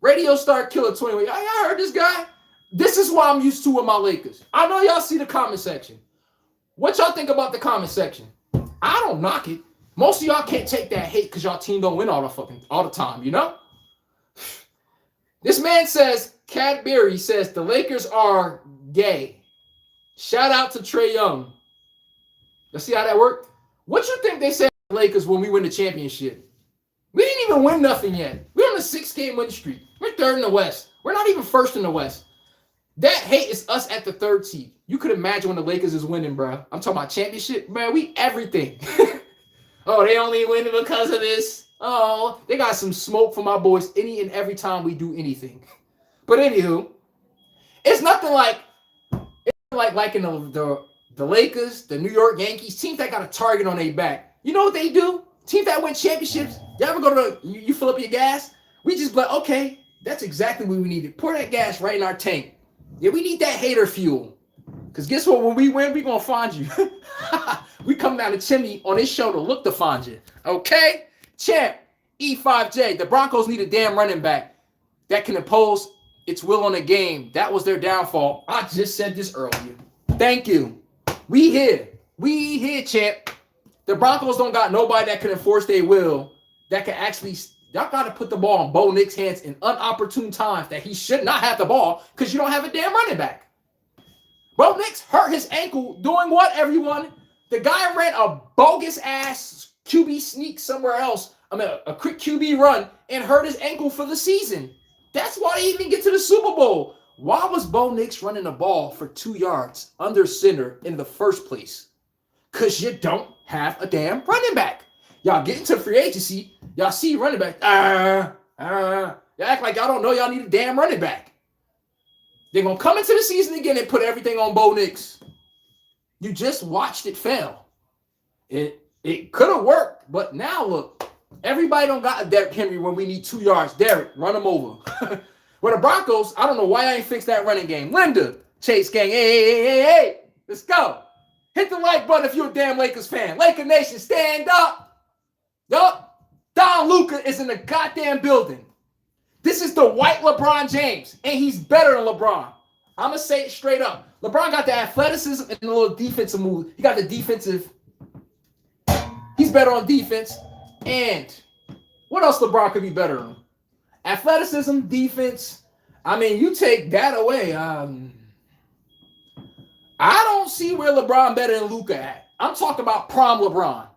Radio Star Killer 21. Y'all heard this guy? This is what I'm used to with my Lakers. I know y'all see the comment section. What y'all think about the comment section? I don't knock it. Most of y'all can't take that hate because y'all team don't win all the time, you know? This man says, Cadbury says the Lakers are gay. Shout out to Trae Young. Let's see how that worked. What you think they said to the Lakers when we win the championship? We didn't even win nothing yet. We're on a 6-game win streak. We're third in the West. We're not even first in the West. That hate is us at the third seed. You could imagine when the Lakers is winning, bro. I'm talking about championship. Man, we everything. Oh, they only winning because of this. Oh, they got some smoke for my boys any and every time we do anything. But anywho, it's nothing like in the Lakers, the New York Yankees, teams that got a target on their back. You know what they do? Teams that win championships, you ever go to you fill up your gas? We just like, okay, that's exactly what we needed. Pour that gas right in our tank. Yeah, we need that hater fuel. Because guess what? When we win, we're going to find you. We come down the chimney on this show to look to find you. Okay? Champ, E5J. The Broncos need a damn running back that can impose its will on the game. That was their downfall. I just said this earlier. Thank you. We here. We here, champ. The Broncos don't got nobody that can enforce their will, that can actually, y'all got to put the ball in Bo Nix's hands in unopportune times that he should not have the ball because you don't have a damn running back. Bo Nix hurt his ankle doing what, everyone? The guy ran a bogus-ass QB sneak somewhere else. I mean, a quick QB run and hurt his ankle for the season. That's why they even get to the Super Bowl. Why was Bo Nix running the ball for 2 yards under center in the first place? Because you don't have a damn running back. Y'all get into free agency. Y'all see running back. Y'all act like y'all don't know y'all need a damn running back. They're going to come into the season again and put everything on Bo Nix. You just watched it fail. It could have worked, but now look. Everybody don't got a Derrick Henry when we need 2 yards. Derrick, run him over. With the Broncos, I don't know why I ain't fixed that running game. Linda, Chase Gang, hey. Let's go. Hit the like button if you're a damn Lakers fan. Laker Nation, stand up. Yup. Don Luca is in the goddamn building. This is the white LeBron James, and he's better than LeBron. I'm going to say it straight up. LeBron got the athleticism and a little defensive move. He got the defensive. He's better on defense. And what else LeBron could be better on? Athleticism, defense. I mean, you take that away. I don't see where LeBron better than Luka at. I'm talking about prime LeBron.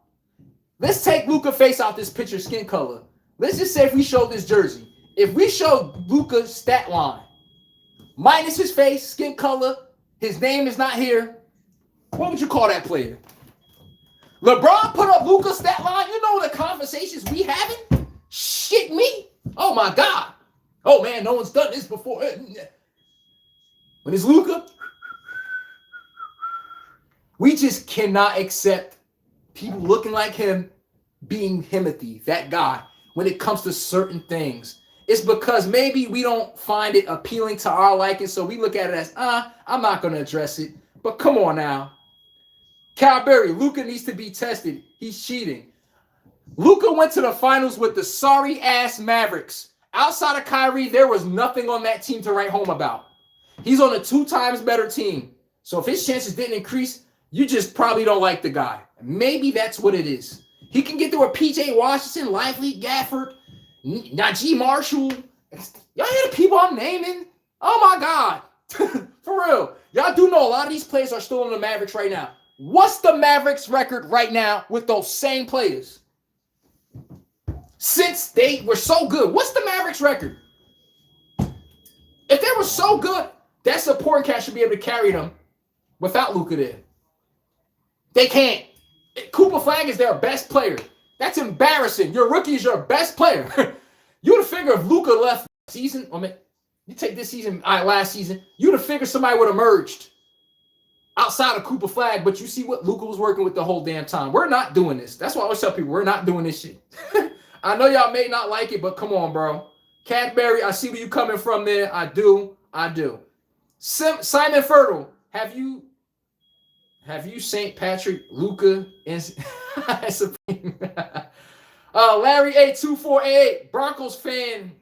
Let's take Luka face out this picture skin color. Let's just say if we show this jersey. If we show Luka's stat line, minus his face, skin color, his name is not here, what would you call that player? LeBron put up Luka's stat line. You know the conversations we having? Shit me. Oh, my God. Oh, man, no one's done this before. When it's Luka, we just cannot accept people looking like him being Timothy, that guy, when it comes to certain things. It's because maybe we don't find it appealing to our liking, so we look at it as, I'm not going to address it. But come on now. Calberry, Luka needs to be tested. He's cheating. Luka went to the finals with the sorry-ass Mavericks Outside of Kyrie, there was nothing on that team to write home about. He's on a 2 times better team. So if his chances didn't increase, you just probably don't like the guy. Maybe that's what it is. He can get through a P.J. Washington, Lively, Gafford, Najee Marshall. Y'all hear the people I'm naming? Oh, my God. For real. Y'all do know a lot of these players are still in the Mavericks right now. What's the Mavericks record right now with those same players? Since they were so good, what's the Mavericks record? If they were so good, that supporting cast should be able to carry them without Luka there. They can't. Cooper Flag is their best player. That's embarrassing. Your rookie is your best player. You would have figured if Luka left season, I mean, you take this season, last season, you would have figured somebody would have merged outside of Cooper Flag, but you see what Luka was working with the whole damn time. We're not doing this. That's why I always tell people, we're not doing this shit. I know y'all may not like it, but come on, bro. Cadbury, I see where you coming from there. I do. Simon Fertile, have you St. Patrick, Luka, and Supreme? Larry A2488, Broncos fan,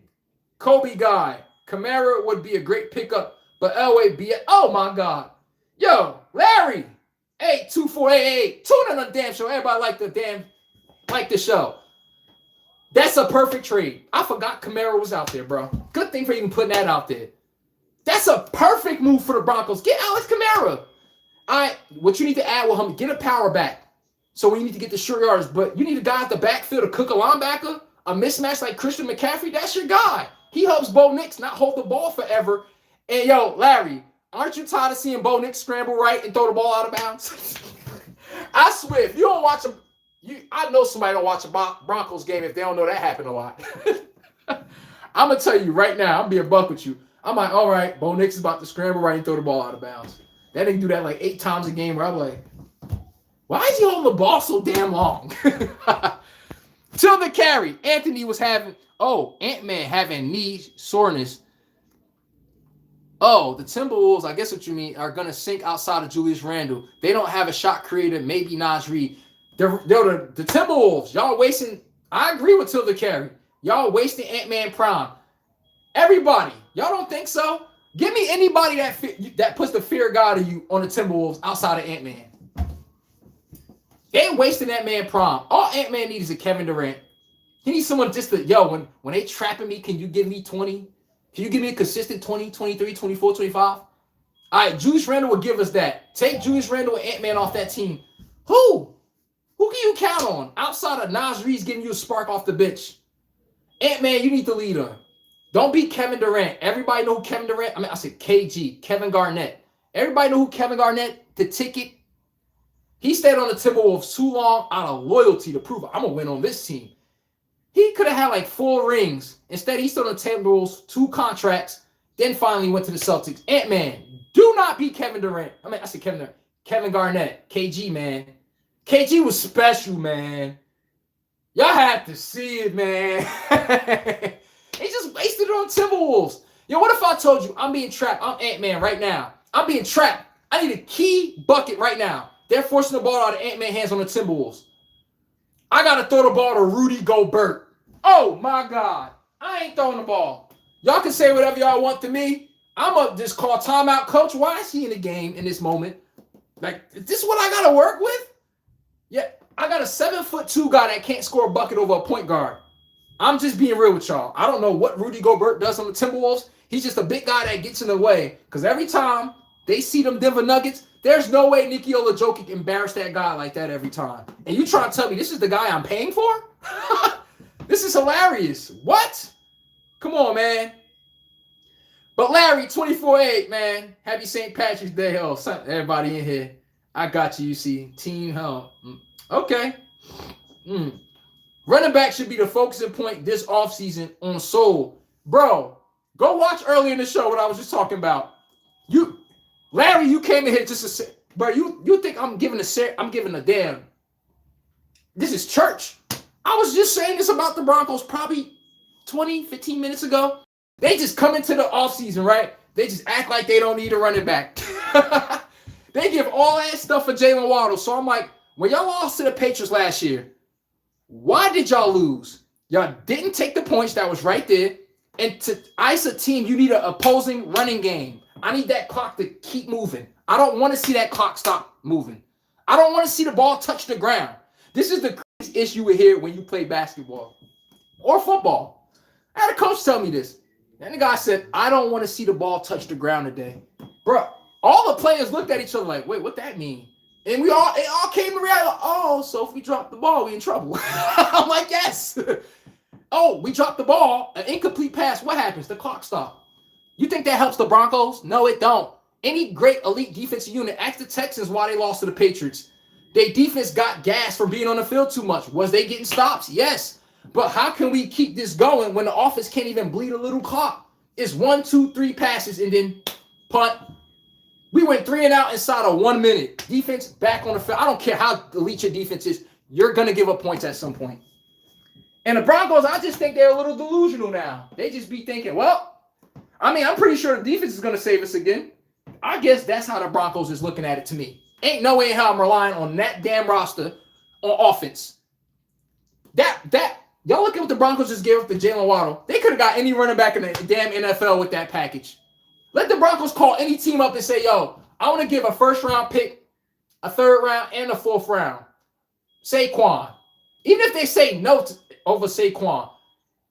Kobe guy. Kamara would be a great pickup, but Elway be oh my God. Yo, Larry A2488, tune in on the damn show. Everybody like the show. That's a perfect trade. I forgot Kamara was out there, bro. Good thing for even putting that out there. That's a perfect move for the Broncos. Get Alex Kamara. What you need to add with him, get a power back. So we need to get the short yards, but you need a guy at the backfield to cook a linebacker, a mismatch like Christian McCaffrey. That's your guy. He helps Bo Nix not hold the ball forever. And yo, Larry, aren't you tired of seeing Bo Nix scramble right and throw the ball out of bounds? I swear, if you don't watch him, I know somebody don't watch a Broncos game if they don't know that happened a lot. I'm going to tell you right now, I'm being buck with you. I'm like, all right, Bo Nix is about to scramble right and throw the ball out of bounds. That nigga do that like 8 times a game where I'm like, why is he holding the ball so damn long? Till the carry, Anthony was having, Ant-Man having knee soreness. Oh, the Timberwolves, I guess what you mean, are going to sink outside of Julius Randle. They don't have a shot creator, maybe Naj Reid. They're the Timberwolves. Y'all wasting, I agree with Till the carry. Y'all wasting Ant-Man prime. Everybody, y'all don't think so? Give me anybody that puts the fear of God in you on the Timberwolves outside of Ant-Man. They ain't wasting that man prime. All Ant-Man needs is a Kevin Durant. He needs someone just to, when they trapping me, can you give me 20? Can you give me a consistent 20, 23, 24, 25? All right, Julius Randle will give us that. Take Julius Randle and Ant-Man off that team. Who can you count on outside of Naj Reid's giving you a spark off the bench? Ant-Man, you need the leader. Don't be Kevin Durant. Everybody know who Kevin Durant, I said KG, Kevin Garnett. Everybody know who Kevin Garnett, the ticket. He stayed on the Timberwolves too long out of loyalty to prove I'm going to win on this team. He could have had like 4 rings. Instead, he stayed on the Timberwolves, 2 contracts, then finally went to the Celtics. Ant-Man, do not be Kevin Durant. I said Kevin Durant. Kevin Garnett, KG, man. KG was special, man. Y'all have to see it, man. He just wasted it on Timberwolves. Yo, what if I told you I'm being trapped? I'm Ant-Man right now. I'm being trapped. I need a key bucket right now. They're forcing the ball out of Ant-Man hands on the Timberwolves. I got to throw the ball to Rudy Gobert. Oh, my God. I ain't throwing the ball. Y'all can say whatever y'all want to me. I'm going to just call timeout. Coach, why is he in the game in this moment? Like, is this what I got to work with? Yeah, I got a 7'2" guy that can't score a bucket over a point guard. I'm just being real with y'all. I don't know what Rudy Gobert does on the Timberwolves. He's just a big guy that gets in the way. Because every time they see them Denver Nuggets, there's no way Nikola Jokic embarrassed that guy like that every time. And you trying to tell me this is the guy I'm paying for? This is hilarious. What? Come on, man. But Larry, 24-8, man. Happy St. Patrick's Day. Oh, everybody in here. I got you, you see. Team hell. Okay. Running back should be the focusing point this offseason on Soul. Bro, go watch earlier in the show what I was just talking about. Larry, you came in here just to say, bro, you think I'm giving a damn. This is church. I was just saying this about the Broncos probably 20, 15 minutes ago. They just come into the offseason, right? They just act like they don't need a running back. They give all that stuff for Jalen Waddle. So I'm like, when y'all lost to the Patriots last year, why did y'all lose? Y'all didn't take the points that was right there. And to ice a team, you need an opposing running game. I need that clock to keep moving. I don't want to see that clock stop moving. I don't want to see the ball touch the ground. This is the crazy issue we hear when you play basketball or football. I had a coach tell me this. And the guy said, I don't want to see the ball touch the ground today. Bro, all the players looked at each other like, wait, what that mean? And it all came to reality. Like, oh, so if we drop the ball, we in trouble. I'm like, yes. Oh, we dropped the ball, an incomplete pass. What happens? The clock stops. You think that helps the Broncos? No, it don't. Any great elite defensive unit, ask the Texans why they lost to the Patriots. Their defense got gas from being on the field too much. Was they getting stops? Yes. But how can we keep this going when the offense can't even bleed a little clock? It's 1, 2, 3 passes and then punt. We went 3 and out inside of 1 minute. Defense back on the field. I don't care how elite your defense is. You're going to give up points at some point. And the Broncos, I just think they're a little delusional now. They just be thinking, well, I mean, I'm pretty sure the defense is going to save us again. I guess that's how the Broncos is looking at it to me. Ain't no way in hell I'm relying on that damn roster on offense. Y'all look at what the Broncos just gave up to Jalen Waddle. They could have got any running back in the damn NFL with that package. Let the Broncos call any team up and say, yo, I want to give a first-round pick, a third round, and a fourth round. Saquon. Even if they say no over Saquon,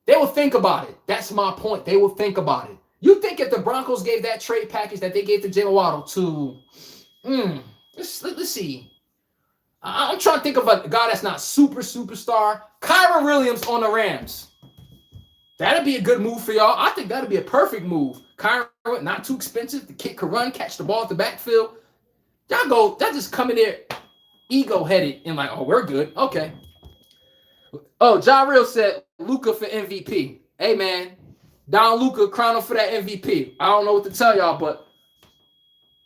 they will think about it. That's my point. They will think about it. You think if the Broncos gave that trade package that they gave to Jalen Waddle to, let's see. I'm trying to think of a guy that's not superstar. Kyron Williams on the Rams. That'd be a good move for y'all. I think that'd be a perfect move. Kyron, not too expensive. The kid could run, catch the ball at the backfield. Y'all just come in there ego-headed and like, oh, we're good. Okay. Oh, Ja Real said Luka for MVP. Hey, man. Don Luka crown him for that MVP. I don't know what to tell y'all, but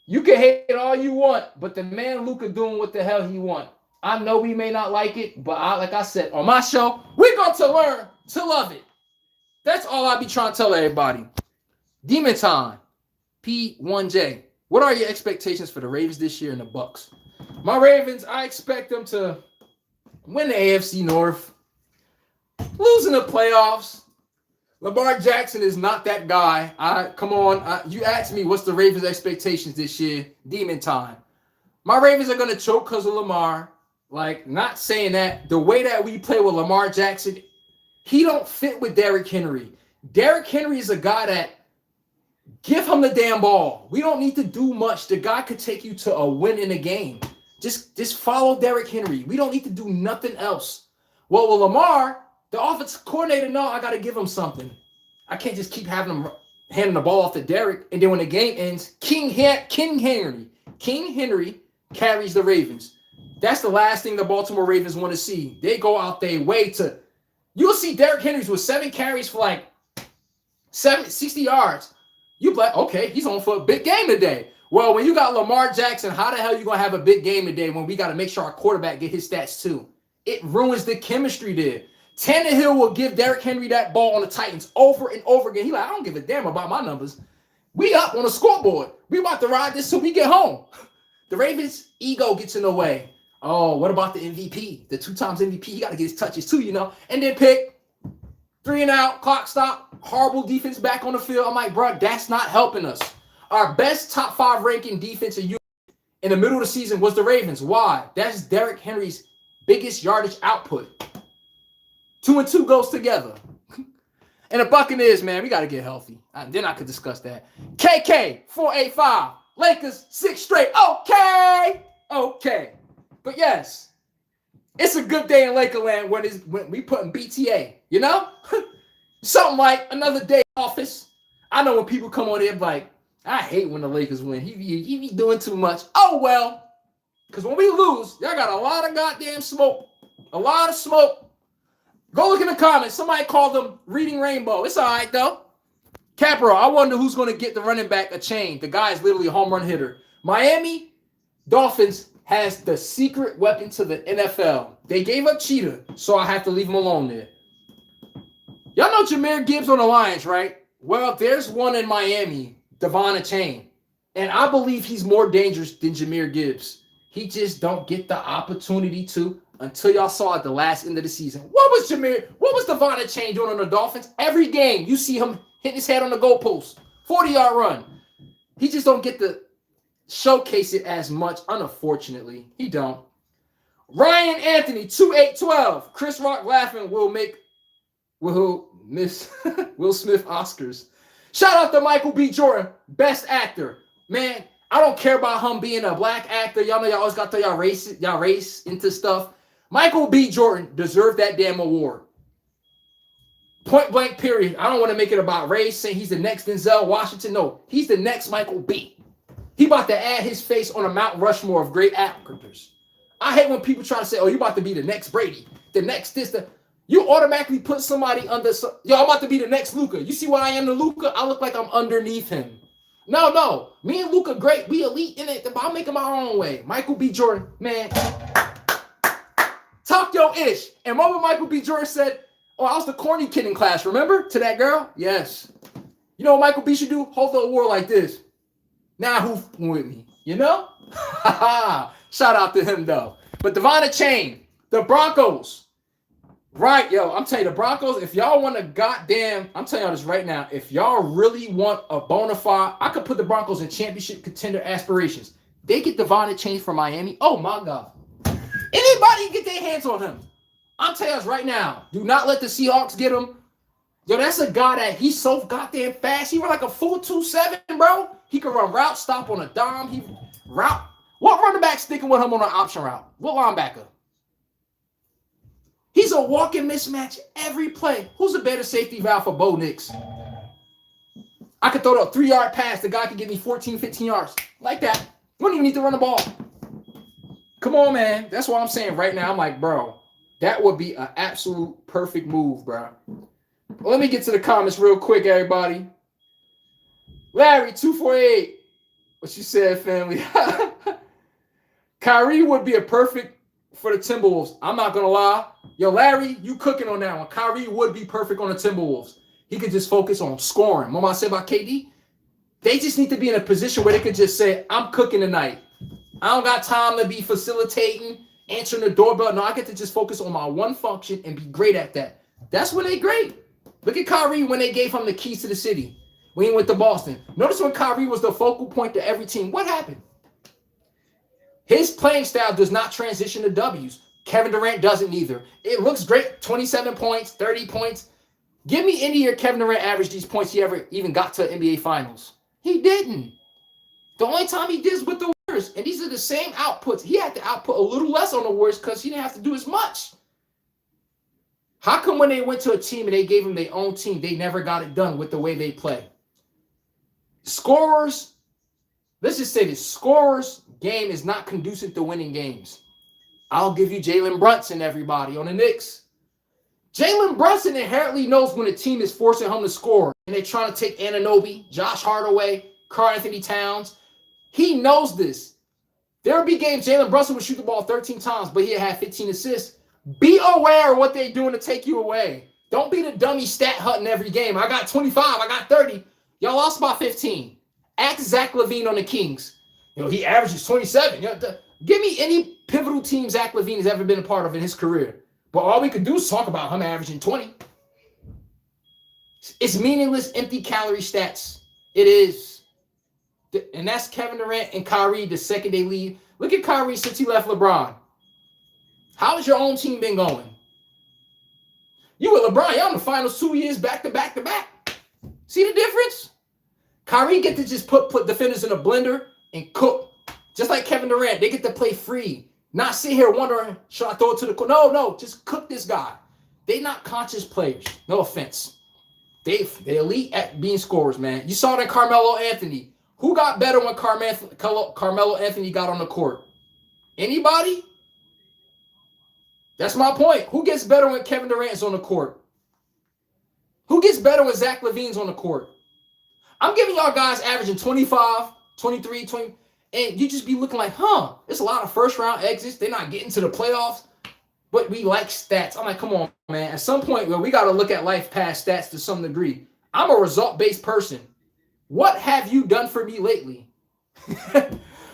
you can hate all you want, but the man Luka doing what the hell he want. I know we may not like it, but like I said, on my show, we're going to learn to love it. That's all I be trying to tell everybody. Demon Time, P1J. What are your expectations for the Ravens this year and the Bucks? My Ravens, I expect them to win the AFC North, lose in the playoffs. Lamar Jackson is not that guy. Come on. You asked me what's the Ravens' expectations this year. Demon Time. My Ravens are going to choke because of Lamar. Like, not saying that. The way that we play with Lamar Jackson, he don't fit with Derrick Henry. Derrick Henry is a guy that give him the damn ball. We don't need to do much. The guy could take you to a win in a game. Just follow Derrick Henry. We don't need to do nothing else. Well, with Lamar, the offensive coordinator, no, I got to give him something. I can't just keep having him handing the ball off to Derrick. And then when the game ends, King Henry carries the Ravens. That's the last thing the Baltimore Ravens want to see. They go out their way to – you'll see Derrick Henry's with 7 carries for like 60 yards. You like, okay, he's on for a big game today. Well, when you got Lamar Jackson, how the hell are you going to have a big game today when we got to make sure our quarterback get his stats too? It ruins the chemistry there. Tannehill will give Derrick Henry that ball on the Titans over and over again. He like, I don't give a damn about my numbers. We up on the scoreboard. We about to ride this till we get home. The Ravens' ego gets in the way. Oh, what about the MVP? The 2 times MVP, he got to get his touches too, you know. And then pick 3 and out, clock stop, horrible defense back on the field. I'm like, bro, that's not helping us. Our best top 5 ranking defensive unit in the middle of the season was the Ravens. Why? That's Derrick Henry's biggest yardage output. 2 and 2 goes together. And the Buccaneers, man, we got to get healthy. Then I could discuss that. KK, 485. Lakers, 6 straight. Okay. But yes, it's a good day in Lakerland when we put in BTA, you know? Something like another day in office. I know when people come on there like, I hate when the Lakers win. He be doing too much. Oh, well. Because when we lose, y'all got a lot of goddamn smoke. A lot of smoke. Go look in the comments. Somebody called them Reading Rainbow. It's all right, though. Capro, I wonder who's going to get the running back a chain. The guy is literally a home run hitter. Miami Dolphins has the secret weapon to the NFL. They gave up Cheetah, so I have to leave him alone there. Y'all know Jahmyr Gibbs on the Lions, right? Well, there's one in Miami, Devon Chain. And I believe he's more dangerous than Jahmyr Gibbs. He just don't get the opportunity to until y'all saw at the last end of the season. What was Devon Chain doing on the Dolphins? Every game, you see him hitting his head on the goalpost. 40-yard run. He just don't get to showcase it as much, unfortunately. He don't. Ryan Anthony, 2-8-12. Chris Rock laughing will miss Will Smith Oscars. Shout out to Michael B. Jordan, best actor. Man, I don't care about him being a black actor. Y'all know y'all always got to throw y'all race into stuff. Michael B. Jordan deserved that damn award. Point blank, period. I don't want to make it about race, saying he's the next Denzel Washington. No, he's the next Michael B. He about to add his face on a Mount Rushmore of great actors. I hate when people try to say, oh, you about to be the next Brady, the next this, you automatically put somebody under, yo, I'm about to be the next Luka. You see what I am to Luka? I look like I'm underneath him. No. Me and Luka, great. We elite in it, but I'm making my own way. Michael B. Jordan, man. Talk your ish. And what Michael B. Jordan said, oh, I was the corny kid in class, remember? To that girl? Yes. You know what Michael B. should do? Hold the award like this. Now who's with me? You know? Shout out to him, though. But Devon Chain, the Broncos. Right, yo, I'm telling you, the Broncos, if y'all want to goddamn, I'm telling y'all this right now, if y'all really want a bona fide, I could put the Broncos in championship contender aspirations. They get Devon Chain from Miami. Oh, my God. Anybody get their hands on him. I'm telling you this right now. Do not let the Seahawks get him. Yo, that's a guy that he's so goddamn fast. He run like a full 2.7, bro. He can run route, stop on a dime. What running back sticking with him on an option route? What linebacker? He's a walking mismatch every play. Who's a better safety valve for Bo Nix? I could throw a 3-yard pass. The guy could give me 14, 15 yards. Like that. We don't even need to run the ball. Come on, man. That's what I'm saying right now. I'm like, bro, that would be an absolute perfect move, bro. Well, let me get to the comments real quick, everybody. Larry, 248. What you said, family? Kyrie would be a perfect for the Timberwolves. I'm not going to lie. Yo, Larry, you cooking on that one. Kyrie would be perfect on the Timberwolves. He could just focus on scoring. What I said about KD? They just need to be in a position where they could just say, I'm cooking tonight. I don't got time to be facilitating, answering the doorbell. No, I get to just focus on my one function and be great at that. That's when they great. Look at Kyrie when they gave him the keys to the city. When he went to Boston. Notice when Kyrie was the focal point to every team. What happened? His playing style does not transition to W's. Kevin Durant doesn't either. It looks great. 27 points, 30 points. Give me any year Kevin Durant averaged these points he ever even got to NBA Finals. He didn't. The only time he did is with the Warriors. And these are the same outputs. He had to output a little less on the Warriors because he didn't have to do as much. How come when they went to a team and they gave him their own team, they never got it done with the way they play? Scorers, let's just say this. Scorers game is not conducive to winning games. I'll give you Jalen Brunson, everybody, on the Knicks. Jalen Brunson inherently knows when a team is forcing him to score and they're trying to take Anunoby, Josh Hardaway, Karl Anthony Towns. He knows this. There would be games Jalen Brunson would shoot the ball 13 times, but he'd have 15 assists. Be aware of what they're doing to take you away. Don't be the dummy stat hunting every game. I got 25. I got 30. Y'all lost by 15. Ask Zach LaVine on the Kings. You know, he averages 27. Give me any pivotal team Zach LaVine has ever been a part of in his career. But all we could do is talk about him averaging 20. It's meaningless, empty calorie stats. It is. And that's Kevin Durant and Kyrie the second they leave. Look at Kyrie since he left LeBron. How has your own team been going? You with LeBron, y'all in the finals 2 years back to back to back. See the difference? Kyrie get to just put defenders in a blender and cook. Just like Kevin Durant, they get to play free. Not sit here wondering, should I throw it to the corner? No, just cook this guy. They not conscious players. No offense. They elite at being scorers, man. You saw that Carmelo Anthony. Who got better when Carmelo Anthony got on the court? Anybody? That's my point. Who gets better when Kevin Durant's on the court? Who gets better when Zach LaVine's on the court? I'm giving y'all guys averaging 25, 23, 20, and you just be looking like, there's a lot of first-round exits. They're not getting to the playoffs, but we like stats. I'm like, come on, man. At some point, we got to look at life past stats to some degree. I'm a result-based person. What have you done for me lately?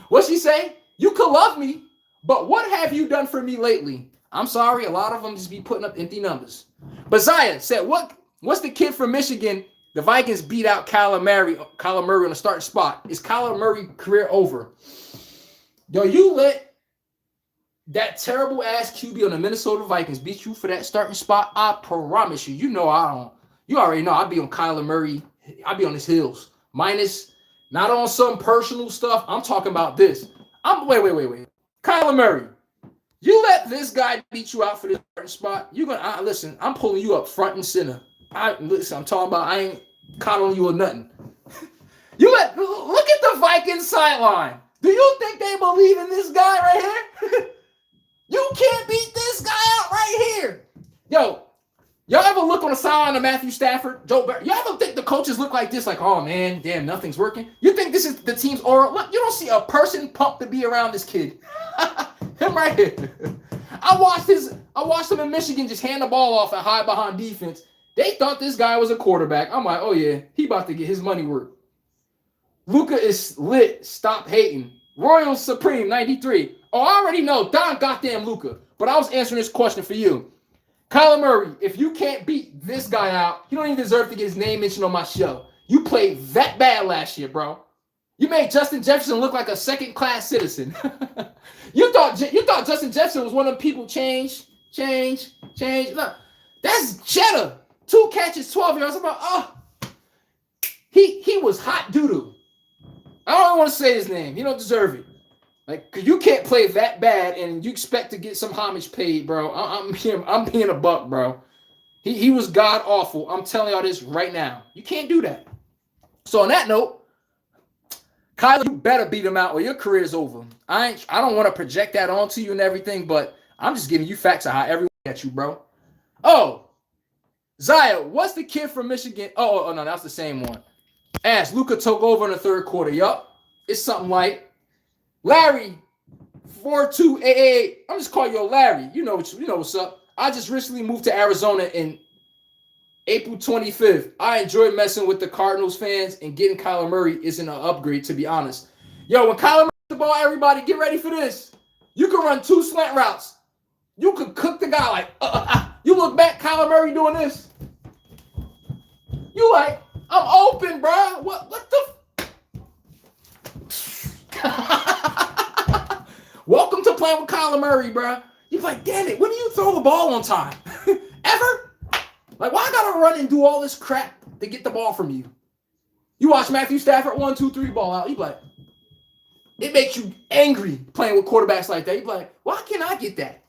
What'd she say? You could love me, but what have you done for me lately? I'm sorry, a lot of them just be putting up empty numbers. But Zaya said, what's the kid from Michigan The Vikings beat out Kyler Murray on the starting spot. Is Kyler Murray career over? Yo, you let that terrible ass QB on the Minnesota Vikings beat you for that starting spot? I promise you. You know I don't. You already know I'd be on Kyler Murray. I'd be on his heels. Minus, not on some personal stuff. I'm talking about this. Wait. Kyler Murray, you let this guy beat you out for this starting spot. You're gonna listen. I'm pulling you up front and center. I'm talking about. I ain't coddling you or nothing. Look at the Vikings sideline. Do you think they believe in this guy right here? You can't beat this guy out right here. Yo, y'all ever look on the sideline of Matthew Stafford, Joe Burrow? Y'all ever think the coaches look like this? Like, oh man, damn, nothing's working. You think this is the team's aura? Look, you don't see a person pumped to be around this kid. Him right here. I watched him in Michigan just hand the ball off and hide behind defense. They thought this guy was a quarterback. I'm like, oh yeah, he about to get his money worth. Luka is lit. Stop hating. Royal Supreme 93. Oh, I already know. Don goddamn Luka. But I was answering this question for you. Kyler Murray, if you can't beat this guy out, you don't even deserve to get his name mentioned on my show. You played that bad last year, bro. You made Justin Jefferson look like a second-class citizen. You thought Justin Jefferson was one of them people change. Look, that's cheddar. 2 catches, 12 yards. I'm like, he was hot doo-doo. I don't want to say his name. He don't deserve it. Like, cause you can't play that bad and you expect to get some homage paid, bro. I'm being a buck, bro. He was god awful. I'm telling y'all this right now. You can't do that. So on that note, Kyler, you better beat him out or your career is over. I don't want to project that onto you and everything, but I'm just giving you facts of how everyone at you, bro. Oh, Zaya, what's the kid from Michigan? Oh no, that's the same one. Ask Luka took over in the third quarter. Yup, it's something like Larry 4288. I'm just calling you Larry. You know what's up. I just recently moved to Arizona in April 25th. I enjoyed messing with the Cardinals fans, and getting Kyler Murray isn't an upgrade, to be honest. Yo, when Kyler Murray the ball, everybody get ready for this. You can run 2 slant routes. You could cook the guy like, you look back, Kyler Murray doing this. You like, I'm open, bro. What the? Welcome to playing with Kyler Murray, bro. You're like, damn it, when do you throw the ball on time? Ever? Like, why I gotta run and do all this crap to get the ball from you? You watch Matthew Stafford 1, 2, 3 ball out. You like, it makes you angry playing with quarterbacks like that. You like, why can't I get that?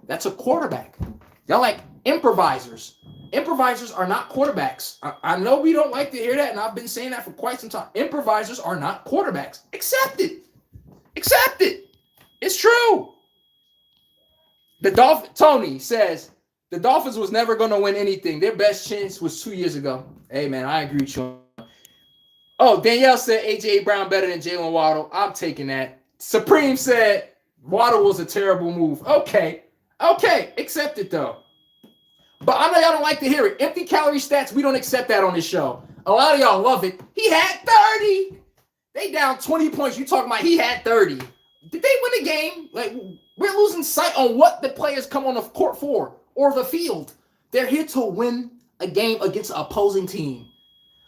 That's a quarterback. Y'all like improvisers. Improvisers are not quarterbacks. I know we don't like to hear that, and I've been saying that for quite some time. Improvisers are not quarterbacks. Accept it. Accept it. It's true. Tony says, the Dolphins was never going to win anything. Their best chance was 2 years ago. Hey, man, I agree with you. Oh, Danielle said A.J. Brown better than Jalen Waddle. I'm taking that. Supreme said Waddle was a terrible move. Okay, accept it, though. But I know y'all don't like to hear it. Empty calorie stats, we don't accept that on this show. A lot of y'all love it. He had 30. They down 20 points. You talking about he had 30. Did they win a game? Like, we're losing sight on what the players come on the court for or the field. They're here to win a game against an opposing team.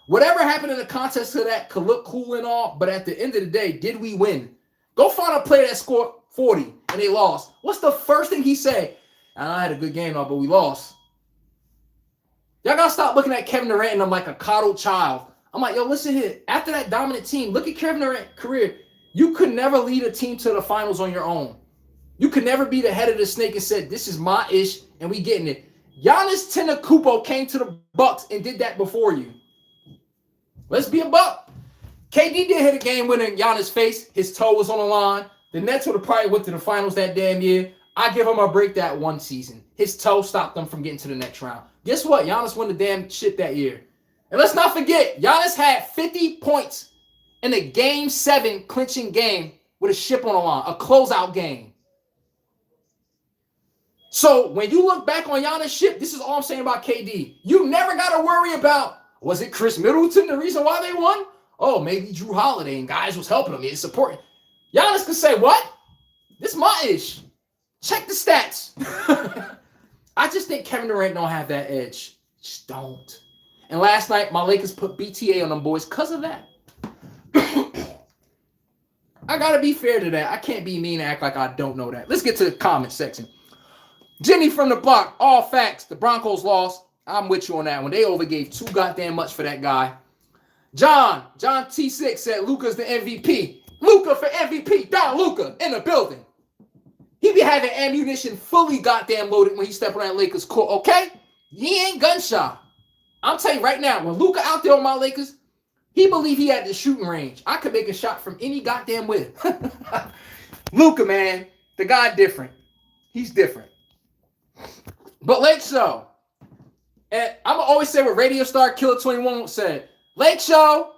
Whatever happened in the contest to that could look cool and all, but at the end of the day, did we win? Go find a player that scored 40 and they lost. What's the first thing he say? I had a good game, but we lost. Y'all gotta stop looking at Kevin Durant and I'm like a coddled child. I'm like, yo, listen here. After that dominant team, look at Kevin Durant's career. You could never lead a team to the finals on your own. You could never be the head of the snake and said, this is my ish and we getting it. Giannis Antetokounmpo came to the Bucks and did that before you. Let's be a buck. KD did hit a game winner in Giannis' face. His toe was on the line. The Nets would have probably went to the finals that damn year. I give him a break that one season. His toe stopped them from getting to the next round. Guess what? Giannis won the damn shit that year. And let's not forget, Giannis had 50 points in a Game 7 clinching game with a ship on the line, a closeout game. So when you look back on Giannis' ship, this is all I'm saying about KD. You never got to worry about, was it Chris Middleton the reason why they won? Oh, maybe Drew Holiday and guys was helping him. He's supporting. Giannis could say, what? This is my ish. Check the stats. I just think Kevin Durant don't have that edge. Just don't. And last night, my Lakers put BTA on them boys because of that. I got to be fair to that. I can't be mean and act like I don't know that. Let's get to the comment section. Jenny from the block, all facts. The Broncos lost. I'm with you on that one. They overgave too goddamn much for that guy. John T6 said Luka's the MVP. Luka for MVP. Don Luka in the building. He be having ammunition fully goddamn loaded when he step around Lakers court, okay? He ain't gun shy. I'm telling you right now, when Luka out there on my Lakers, he believed he had the shooting range. I could make a shot from any goddamn way. Luka, man, the guy different. He's different. But Lake Show, and I'm going to always say what Radio Star Killer 21 said. Lake Show,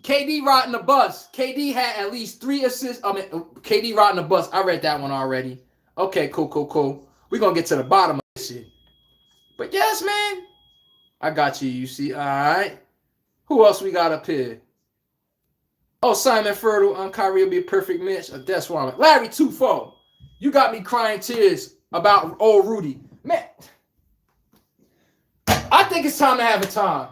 KD riding the bus. KD had at least 3 assists. KD riding the bus. I read that one already. Okay, cool. We're going to get to the bottom of this shit. But yes, man. I got you, UC. All right. Who else we got up here? Oh, Simon Fertile. Kyrie will be a perfect match. That's why I'm at. Larry 2-4. You got me crying tears about old Rudy. Man, I think it's time to have a time.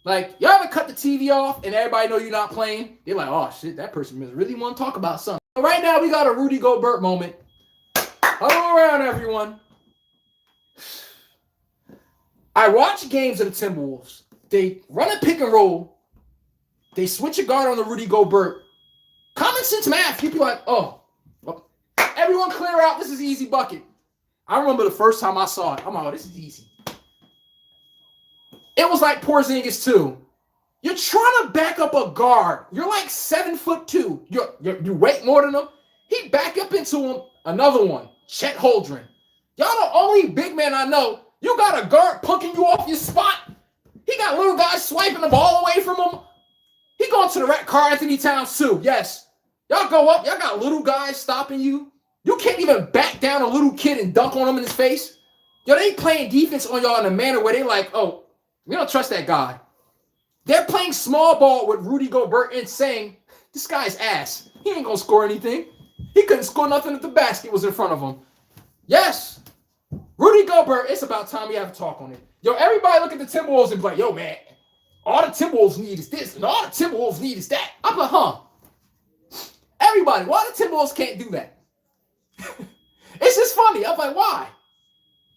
Like, y'all ever cut the TV off and everybody know you're not playing? They're like, oh, shit, that person really want to talk about something. Right now, we got a Rudy Gobert moment. Hello around, everyone. I watch games of the Timberwolves. They run a pick and roll. They switch a guard on the Rudy Gobert. Common sense math. People are like, oh, well, everyone clear out. This is easy bucket. I remember the first time I saw it. I'm like, oh, this is easy. It was like Porzingis too. You're trying to back up a guard. You're like 7'2". You weight more than him. He back up into him. Another one, Chet Holdren. Y'all the only big man I know. You got a guard punking you off your spot. He got little guys swiping the ball away from him. He going to the Carl Anthony Towns too. Yes. Y'all go up. Y'all got little guys stopping you. You can't even back down a little kid and dunk on him in his face. Yo, they playing defense on y'all in a manner where they like, oh, we don't trust that guy. They're playing small ball with Rudy Gobert and saying, this guy's ass. He ain't going to score anything. He couldn't score nothing if the basket was in front of him. Yes. Rudy Gobert, it's about time we have a talk on it. Yo, everybody look at the Timberwolves and be like, yo, man, all the Timberwolves need is this, and all the Timberwolves need is that. I'm like, huh. Everybody, why the Timberwolves can't do that? It's just funny. I'm like, why?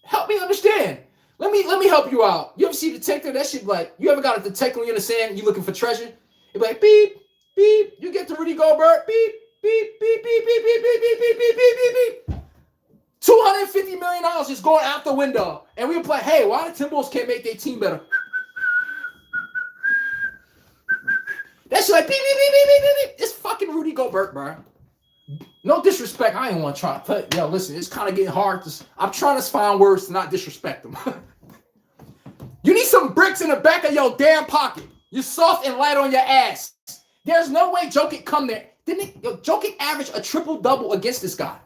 Help me understand. Let me help you out. You ever see a detector? That shit like, you ever got a detector when you're in the sand, you looking for treasure? It's like, beep, beep. You get to Rudy Gobert, beep, beep, beep, beep, beep, beep, beep, beep, beep, beep, beep, beep, beep. $250 million just going out the window. And we were like, hey, why the Timberwolves can't make their team better? That shit like, beep, beep, beep, beep, beep, beep. It's fucking Rudy Gobert, bro. No disrespect. I ain't want to try to play. Yo, listen, it's kind of getting hard. I'm trying to find words to not disrespect them. You need some bricks in the back of your damn pocket. You're soft and light on your ass. There's no way Jokic come there. Jokic averaged a triple-double against this guy.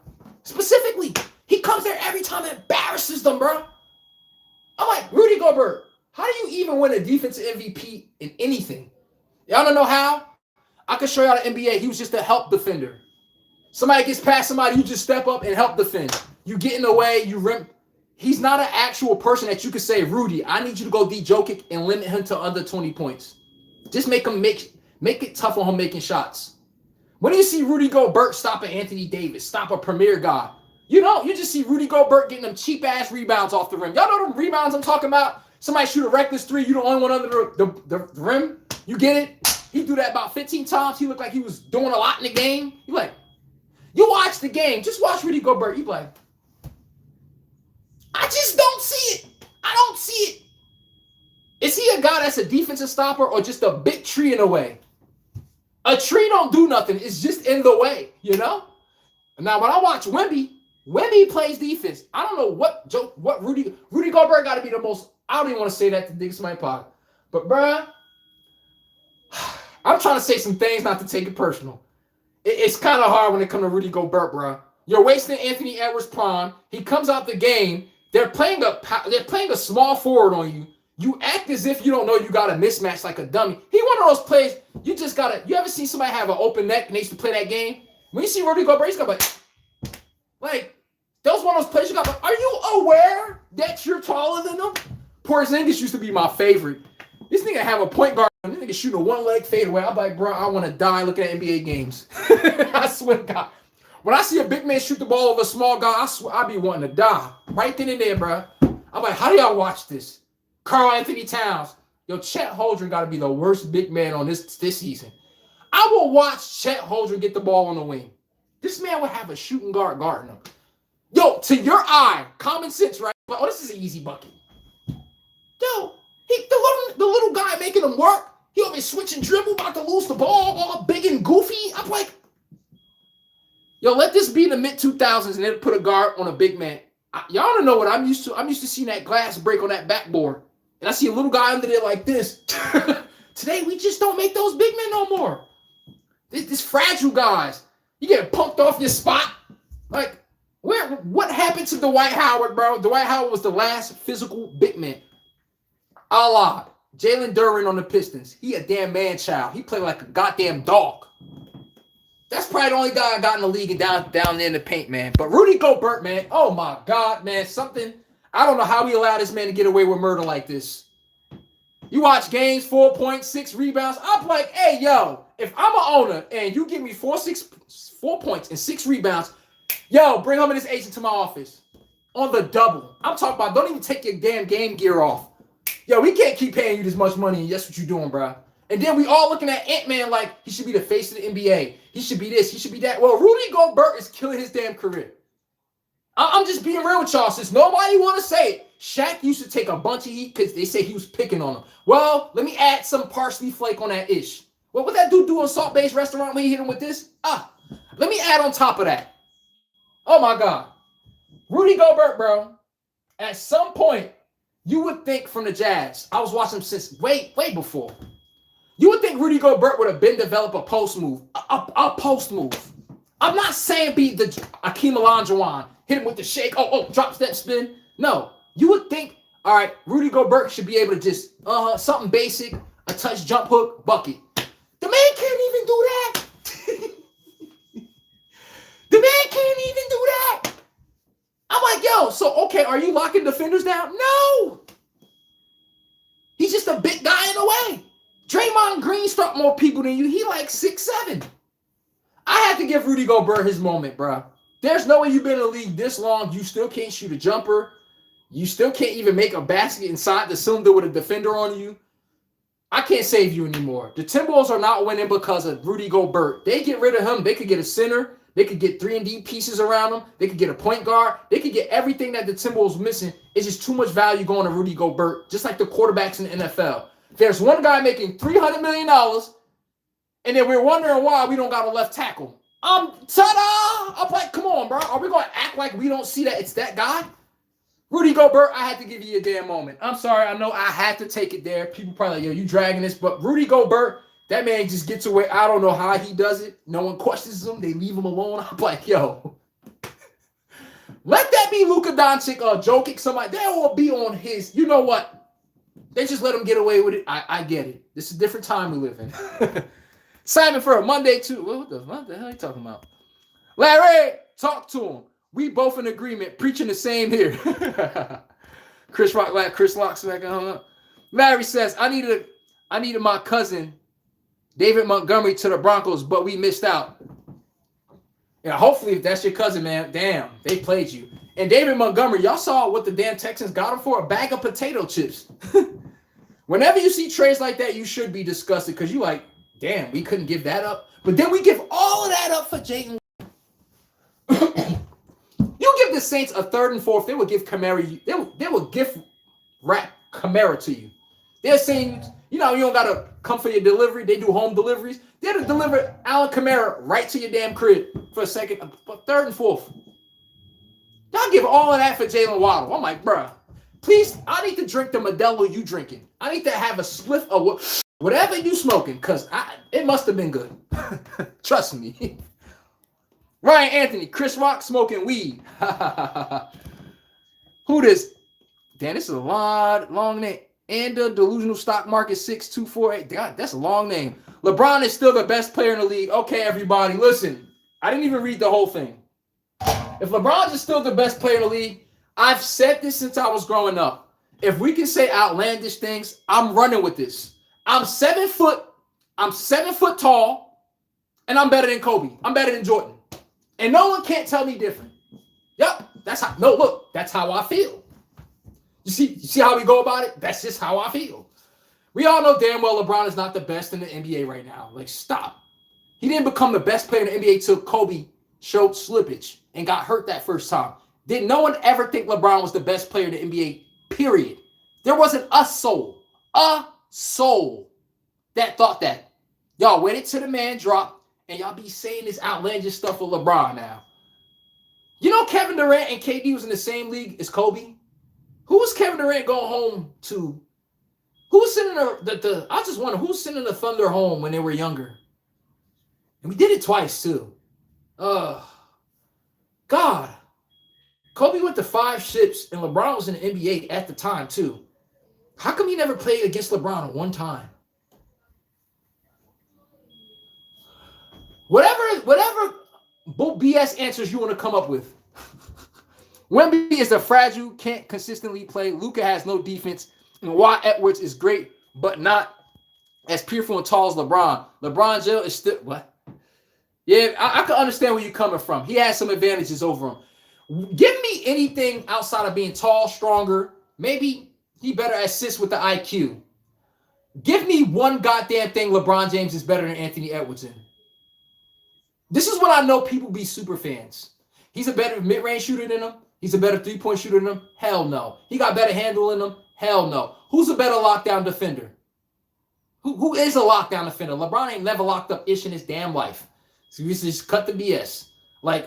Specifically, he comes there every time and embarrasses them, bro. I'm like, Rudy Gobert, how do you even win a defensive MVP in anything? Y'all don't know how? I can show y'all the NBA. He was just a help defender. Somebody gets past somebody, you just step up and help defend. You get in the way, you rim. He's not an actual person that you could say, Rudy, I need you to go D Jokic and limit him to under 20 points. Just make it tough on him making shots. When do you see Rudy Gobert stopping Anthony Davis, stop a premier guy? You just see Rudy Gobert getting them cheap-ass rebounds off the rim. Y'all know them rebounds I'm talking about? Somebody shoot a reckless three, you the only one under the rim. You get it? He do that about 15 times. He looked like he was doing a lot in the game. You like, you watch the game. Just watch Rudy Gobert. You be like, I just don't see it. I don't see it. Is he a guy that's a defensive stopper or just a big tree in the way? A tree don't do nothing. It's just in the way, you know? Now, when I watch Wemby plays defense. I don't know what Rudy Gobert got to be the most. I don't even want to say that to dig my pocket. But, bruh, I'm trying to say some things not to take it personal. It's kind of hard when it comes to Rudy Gobert, bruh. You're wasting Anthony Edwards' prime. He comes out the game. They're playing a small forward on you. You act as if you don't know you got a mismatch like a dummy. He one of those plays, you just got to, you ever see somebody have an open neck and they used to play that game? When you see Rudy Gobert, he's got like, that was one of those plays you got, are you aware that you're taller than them? Porzingis used to be my favorite. This nigga have a point guard. This nigga shooting a one-leg fadeaway. I'm like, bro, I want to die looking at NBA games. I swear to God. When I see a big man shoot the ball over a small guy, I swear I be wanting to die. Right then and there, bro. I'm like, how do y'all watch this? Karl Anthony Towns. Yo, Chet Holmgren got to be the worst big man on this season. I will watch Chet Holmgren get the ball on the wing. This man would have a shooting guard guarding him. Yo, to your eye, common sense, right? But, oh, this is an easy bucket. Yo, the little guy making him work. He over switching dribble, about to lose the ball, all big and goofy. I'm like, yo, let this be the mid-2000s and then put a guard on a big man. Y'all don't know what I'm used to. I'm used to seeing that glass break on that backboard. And I see a little guy under there like this. Today, we just don't make those big men no more. This fragile guys. You get pumped off your spot. Like, what happened to Dwight Howard, bro? Dwight Howard was the last physical big man. Allah, Jalen Duren on the Pistons. He a damn man-child. He played like a goddamn dog. That's probably the only guy I got in the league and down there in the paint, man. But Rudy Gobert, man, oh my God, man, something. I don't know how we allow this man to get away with murder like this. You watch games, 4 points, 6 rebounds. I'm like, hey, yo, if I'm an owner and you give me 4 points and 6 rebounds, yo, bring him and his agent to my office on the double. I'm talking about don't even take your damn game gear off. Yo, we can't keep paying you this much money, and that's what you're doing, bro. And then we all looking at Ant-Man like he should be the face of the NBA. He should be this. He should be that. Well, Rudy Gobert is killing his damn career. I'm just being real with y'all. Since nobody want to say it, Shaq used to take a bunch of heat because they say he was picking on him. Well, let me add some parsley flake on that ish. Well, what that dude do on Salt Bay's restaurant when he hit him with this? Let me add on top of that. Oh, my God. Rudy Gobert, bro, at some point, you would think from the Jazz, I was watching him since way before. You would think Rudy Gobert would have been develop a post move. A post move. I'm not saying be the Akeem Olajuwon, hit him with the shake, drop step spin. No. You would think, all right, Rudy Gobert should be able to just, something basic, a touch jump hook, bucket. The man can't even do that. The man can't even do that. I'm like, yo, so, okay, are you locking defenders down? No. He's just a big guy in the way. Draymond Green struck more people than you. He like 6'7". I had to give Rudy Gobert his moment, bro. There's no way you've been in the league this long. You still can't shoot a jumper. You still can't even make a basket inside the cylinder with a defender on you. I can't save you anymore. The Timberwolves are not winning because of Rudy Gobert. They get rid of him. They could get a center. They could get 3-and-D pieces around him. They could get a point guard. They could get everything that the Timberwolves missing. It's just too much value going to Rudy Gobert, just like the quarterbacks in the NFL. There's one guy making $300 million, and then we're wondering why we don't got a left tackle. Ta-da! I'm like, come on, bro. Are we going to act like we don't see that it's that guy? Rudy Gobert, I had to give you a damn moment. I'm sorry. I know I had to take it there. People probably like, yo, you dragging this. But Rudy Gobert, that man just gets away. I don't know how he does it. No one questions him. They leave him alone. I'm like, yo. Let that be Luka Doncic or Jokic. Somebody. That will be on his. You know what? They just let him get away with it. I get it. This is a different time we live in. Simon for a Monday, too. What the hell are you talking about? Larry, talk to him. We both in agreement, preaching the same here. Chris Rock's back hung up. Larry says, I needed my cousin, David Montgomery, to the Broncos, but we missed out. Yeah, hopefully if that's your cousin, man, damn, they played you. And David Montgomery, y'all saw what the damn Texans got him for? A bag of potato chips. Whenever you see trades like that, you should be disgusted because you like, damn, we couldn't give that up. But then we give all of that up for Jayden. You give the Saints a 3rd and 4th, they would give Kamara, they would gift wrap Kamara to you. They're saying, you don't got to come for your delivery. They do home deliveries. They'll deliver Alvin Kamara right to your damn crib for a 3rd and 4th. Y'all give all of that for Jalen Waddle. I'm like, bruh, please, I need to drink the Modelo you drinking. I need to have a spliff of whatever you smoking, because it must have been good. Trust me. Ryan Anthony, Chris Rock smoking weed. Who this? Damn, this is a long name. And the delusional stock market 6248. God, that's a long name. LeBron is still the best player in the league. Okay, everybody, listen. I didn't even read the whole thing. If LeBron is still the best player in the league, I've said this since I was growing up. if we can say outlandish things, I'm running with this. I'm 7 foot. I'm 7 foot tall, and I'm better than Kobe. I'm better than Jordan, and no one can't tell me different. Yep, that's how. No, look, that's how I feel. You see how we go about it? That's just how I feel. We all know damn well LeBron is not the best in the NBA right now. Like, stop. He didn't become the best player in the NBA till Kobe showed slippage and got hurt that first time. Did no one ever think LeBron was the best player in the NBA? Period. There wasn't a soul that thought that. Y'all waited till the man dropped, and y'all be saying this outlandish stuff with LeBron now. You know Kevin Durant and KD was in the same league as Kobe? Who was Kevin Durant going home to? Who was sending I just wonder, who was sending the Thunder home when they were younger? And we did it twice, too. God. Kobe went to 5 ships, and LeBron was in the NBA at the time, too. How come he never played against LeBron one time? Whatever BS answers you want to come up with. Wemby is a fragile, can't consistently play. Luka has no defense. And Watt Edwards is great, but not as fearful and tall as LeBron. LeBron Jail is still, what? Yeah, I can understand where you're coming from. He has some advantages over him. Give me anything outside of being tall, stronger. Maybe he better assist with the IQ. Give me one goddamn thing LeBron James is better than Anthony Edwards in. This is what I know people be super fans. He's a better mid-range shooter than him. He's a better three-point shooter than him. Hell no. He got better handle in him. Hell no. Who's a better lockdown defender? Who is a lockdown defender? LeBron ain't never locked up ish in his damn life. So we just cut the BS. Like,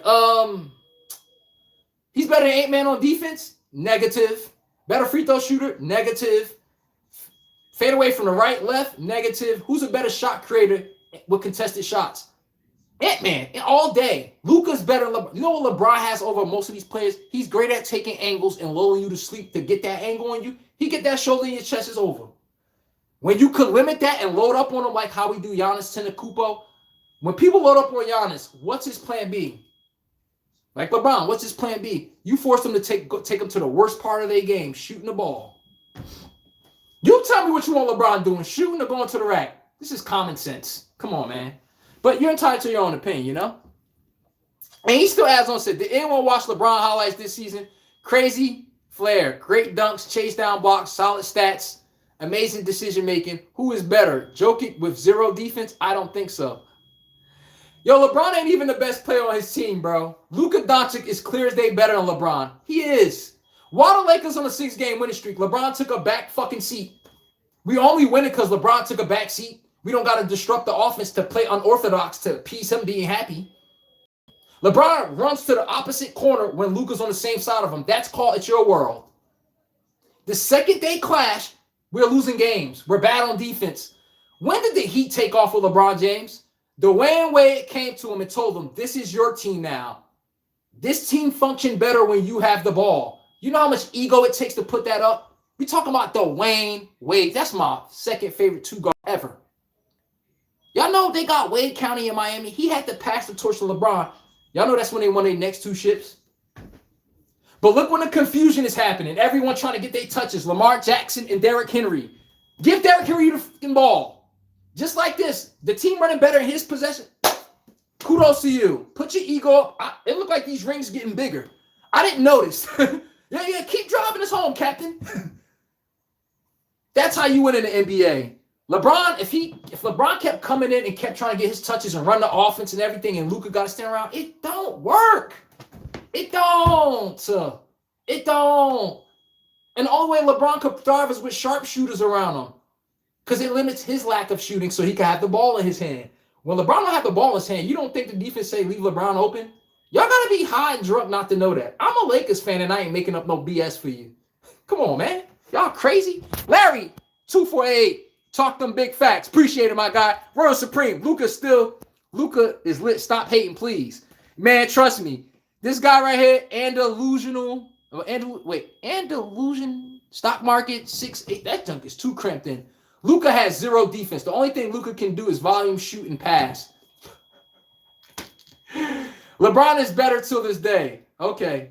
he's better than 8-man on defense? Negative. Better free throw shooter? Negative. Fade away from the right, left? Negative. Who's a better shot creator with contested shots? Ant-Man, all day. Luka's better than LeBron. You know what LeBron has over most of these players? He's great at taking angles and lulling you to sleep to get that angle on you. He get that shoulder in your chest, is over. When you could limit that and load up on him like how we do Giannis Antetokounmpo, when people load up on Giannis, what's his plan B? Like LeBron, what's his plan B? You force them to take them to the worst part of their game, shooting the ball. You tell me what you want LeBron doing, shooting or going to the rack. This is common sense. Come on, man. But you're entitled to your own opinion, you know? And he still adds on, said, did anyone watch LeBron highlights this season? Crazy flair, great dunks, chase down blocks, solid stats, amazing decision-making. Who is better? Jokic with 0 defense? I don't think so. Yo, LeBron ain't even the best player on his team, bro. Luka Doncic is clear as day better than LeBron. He is. While the Lakers on a 6-game winning streak, LeBron took a back fucking seat. We only win it because LeBron took a back seat. We don't got to disrupt the offense to play unorthodox to appease him being happy. LeBron runs to the opposite corner when Luka's on the same side of him. That's called It's Your World. The second they clash, we're losing games. We're bad on defense. When did the Heat take off with LeBron James? Dwayne Wade came to him and told him, this is your team now. This team functions better when you have the ball. You know how much ego it takes to put that up? We talking about Dwayne Wade. That's my second favorite 2-guard ever. Y'all know they got Wade County in Miami. He had to pass the torch to LeBron. Y'all know that's when they won their next 2 ships. But look when the confusion is happening. Everyone trying to get their touches. Lamar Jackson and Derrick Henry. Give Derrick Henry the fucking ball. Just like this. The team running better in his possession. Kudos to you. Put your ego up. It looked like these rings getting bigger. I didn't notice. yeah, keep driving us home, Captain. That's how you win in the NBA. LeBron, if LeBron kept coming in and kept trying to get his touches and run the offense and everything, and Luka got to stand around, it don't work. It don't. And the only way LeBron could thrive is with sharpshooters around him, because it limits his lack of shooting so he can have the ball in his hand. When LeBron don't have the ball in his hand, you don't think the defense say leave LeBron open? Y'all got to be high and drunk not to know that. I'm a Lakers fan, and I ain't making up no BS for you. Come on, man. Y'all crazy? Larry, 248. Talk them big facts. Appreciate it, my guy. Royal Supreme. Luka is lit. Stop hating, please. Man, trust me. This guy right here, Andalusion stock market 6-8. That junk is too cramped in. Luka has 0 defense. The only thing Luka can do is volume, shoot, and pass. LeBron is better till this day. Okay.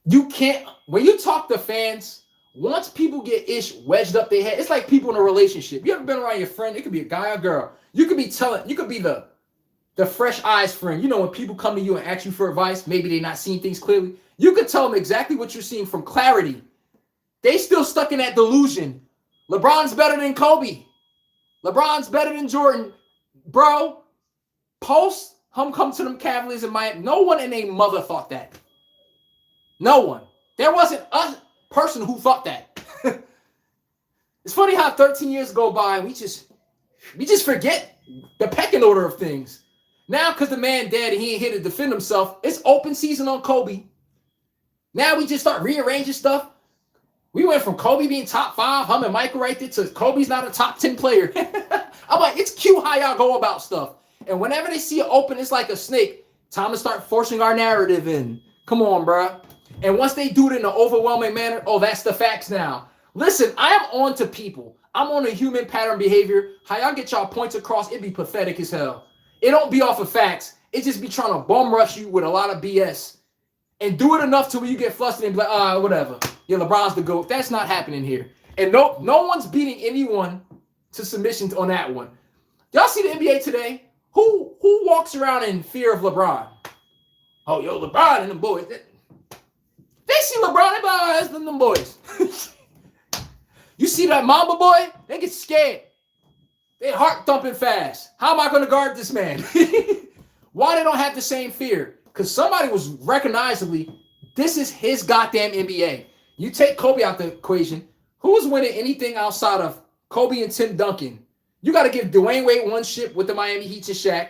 You can't, when you talk to fans, once people get ish wedged up their head, it's like people in a relationship. You ever been around your friend? It could be a guy or girl. You could be the fresh eyes friend. You know, when people come to you and ask you for advice, maybe they're not seeing things clearly. You could tell them exactly what you're seeing from clarity. They still stuck in that delusion. LeBron's better than Kobe. LeBron's better than Jordan. Bro, post him come to them Cavaliers in Miami. No one in their mother thought that. No one. There wasn't a person who thought that. It's funny how 13 years go by and we just forget the pecking order of things. Now, because the man dead and he ain't here to defend himself, it's open season on Kobe. Now we just start rearranging stuff. We went from Kobe being top 5, him and Michael right there, to Kobe's not a top 10 player. I'm like, it's cute how y'all go about stuff. And whenever they see it open, it's like a snake. Time to start forcing our narrative in. Come on, bro. And once they do it in an overwhelming manner, oh, that's the facts now. Listen, I am on to people. I'm on a human pattern behavior. How y'all get y'all points across, it be pathetic as hell. It don't be off of facts. It just be trying to bum rush you with a lot of BS. And do it enough to where you get flustered and be like, whatever. Yeah, LeBron's the GOAT. That's not happening here. And no one's beating anyone to submission on that one. Y'all see the NBA today? Who walks around in fear of LeBron? Oh, yo, LeBron and them boys. They see LeBron, they like, oh, them boys. You see that Mamba boy? They get scared. They heart thumping fast. How am I going to guard this man? Why they don't have the same fear? Because somebody was recognizably, this is his goddamn NBA. You take Kobe out the equation, who's winning anything outside of Kobe and Tim Duncan? You got to give Dwayne Wade one ship with the Miami Heat to Shaq.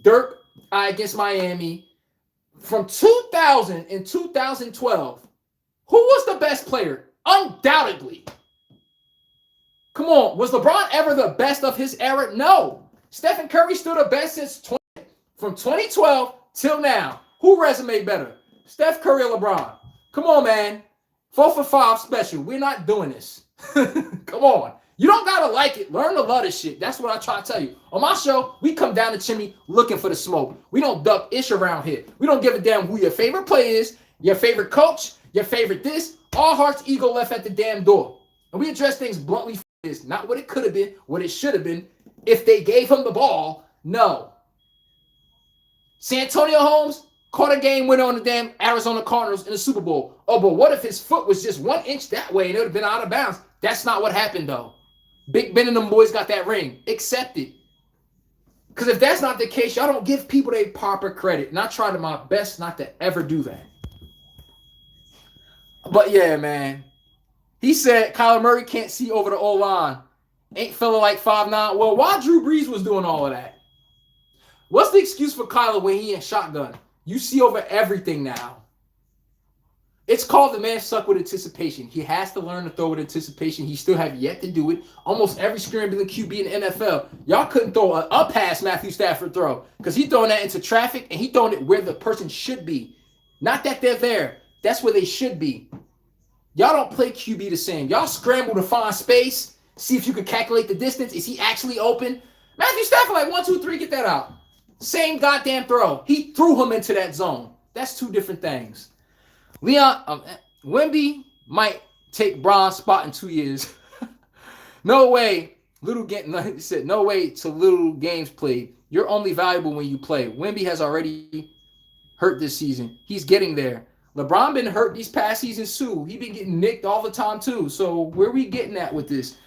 Dirk against Miami. From 2000 and 2012, who was the best player? Undoubtedly. Come on, was LeBron ever the best of his era? No. Stephen Curry still the best from 2012 till now. Who resume better? Steph Curry or LeBron? Come on, man. 4 for 5 special. We're not doing this. Come on. You don't got to like it. Learn to love this shit. That's what I try to tell you. On my show, we come down the chimney looking for the smoke. We don't duck ish around here. We don't give a damn who your favorite player is, your favorite coach, your favorite this. All hearts, ego left at the damn door. And we address things bluntly. Is not what it could have been, what it should have been. If they gave him the ball, no. San Antonio Holmes caught a game winner on the damn Arizona Cardinals in the Super Bowl. Oh, but what if his foot was just 1 inch that way and it would have been out of bounds? That's not what happened, though. Big Ben and them boys got that ring. Accept it. Because if that's not the case, y'all don't give people their proper credit. And I try to my best not to ever do that. But yeah, man. He said Kyler Murray can't see over the O-line. Ain't feeling like 5'9". Well, why Drew Brees was doing all of that? What's the excuse for Kyler when he in shotgun? You see over everything now. It's called the man suck with anticipation. He has to learn to throw with anticipation. He still have yet to do it. Almost every scrambling QB in the NFL. Y'all couldn't throw a pass Matthew Stafford throw because he throwing that into traffic and he throwing it where the person should be. Not that they're there. That's where they should be. Y'all don't play QB the same. Y'all scramble to find space, see if you can calculate the distance. Is he actually open? Matthew Stafford like 1, 2, 3, get that out. Same goddamn throw. He threw him into that zone. That's two different things. Wemby might take Bron's spot in 2 years. No way. He said, no way to little games played. You're only valuable when you play. Wemby has already hurt this season. He's getting there. LeBron been hurt these past seasons too. He been getting nicked all the time too. So where we getting at with this?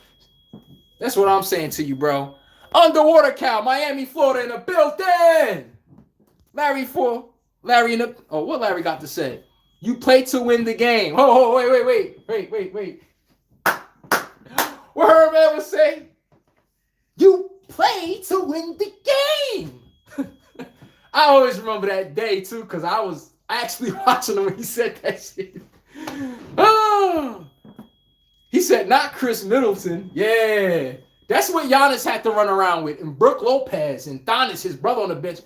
That's what I'm saying to you, bro. Underwater Cow, Miami, Florida in the building. Larry in the. Oh, what Larry got to say? You play to win the game. Oh, wait. What Herb ever say? You play to win the game. I always remember that day too, because I was actually watching him when he said that shit. Oh. He said, not Chris Middleton. Yeah. That's what Giannis had to run around with. And Brooke Lopez and Donis, his brother on the bench.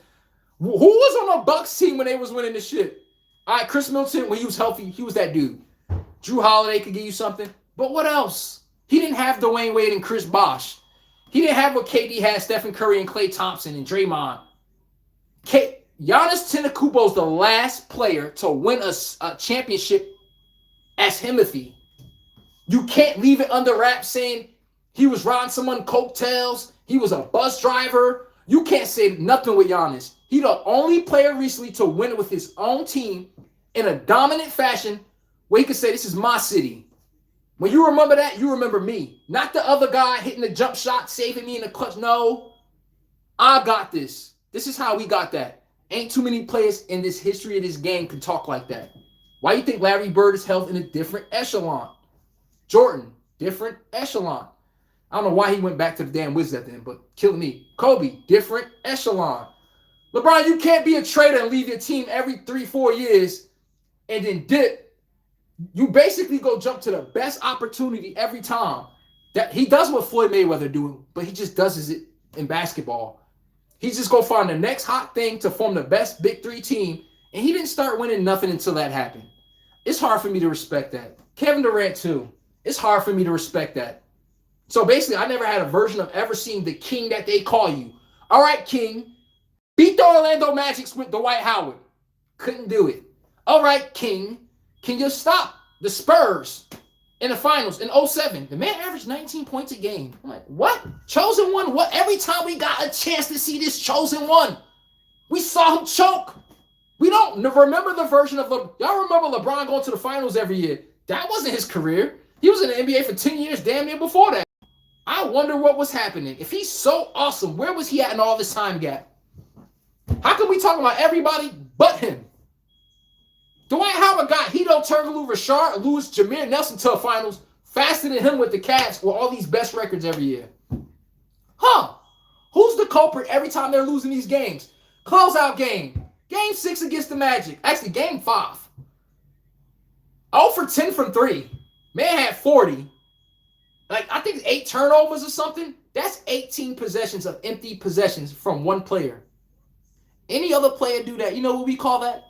Who was on the Bucks team when they was winning the shit? All right, Chris Middleton, when he was healthy, he was that dude. Drew Holiday could give you something. But what else? He didn't have Dwayne Wade and Chris Bosh. He didn't have what KD had, Stephen Curry and Klay Thompson and Draymond. Giannis Antetokounmpo is the last player to win a championship as Himothy. You can't leave it under wraps saying he was riding someone coattails. He was a bus driver. You can't say nothing with Giannis. He's the only player recently to win it with his own team in a dominant fashion where he could say, this is my city. When you remember that, you remember me. Not the other guy hitting the jump shot, saving me in the clutch. No, I got this. This is how we got that. Ain't too many players in this history of this game can talk like that. Why do you think Larry Bird is held in a different echelon? Jordan, different echelon. I don't know why he went back to the damn Wizards at the end, but killing me. Kobe, different echelon. LeBron, you can't be a trader and leave your team every 3-4 years and then dip. You basically go jump to the best opportunity every time. That he does what Floyd Mayweather doing, but he just does it in basketball. He just go find the next hot thing to form the best Big Three team, and he didn't start winning nothing until that happened. It's hard for me to respect that. Kevin Durant too. It's hard for me to respect that. So basically, I never had a version of ever seeing the king that they call you. All right, king. Beat the Orlando Magic with Dwight Howard. Couldn't do it. All right, king. Can you stop the Spurs in the finals in 2007? The man averaged 19 points a game. I'm like, what? Chosen one? What? Every time we got a chance to see this chosen one, we saw him choke. We don't remember the version of y'all remember LeBron going to the finals every year. That wasn't his career. He was in the NBA for 10 years, damn near before that. I wonder what was happening. If he's so awesome, where was he at in all this time gap? How can we talk about everybody but him? Dwight Howard got Hito Turkoglu, Rashard Lewis, Jameer Nelson to the finals faster than him with the Cavs with all these best records every year. Huh? Who's the culprit every time they're losing these games? Closeout game. Game 6 against the Magic. Actually, game 5. 0 for 10 from 3. Man had 40. Like, I think 8 turnovers or something. That's 18 possessions of empty possessions from one player. Any other player do that? You know what we call that?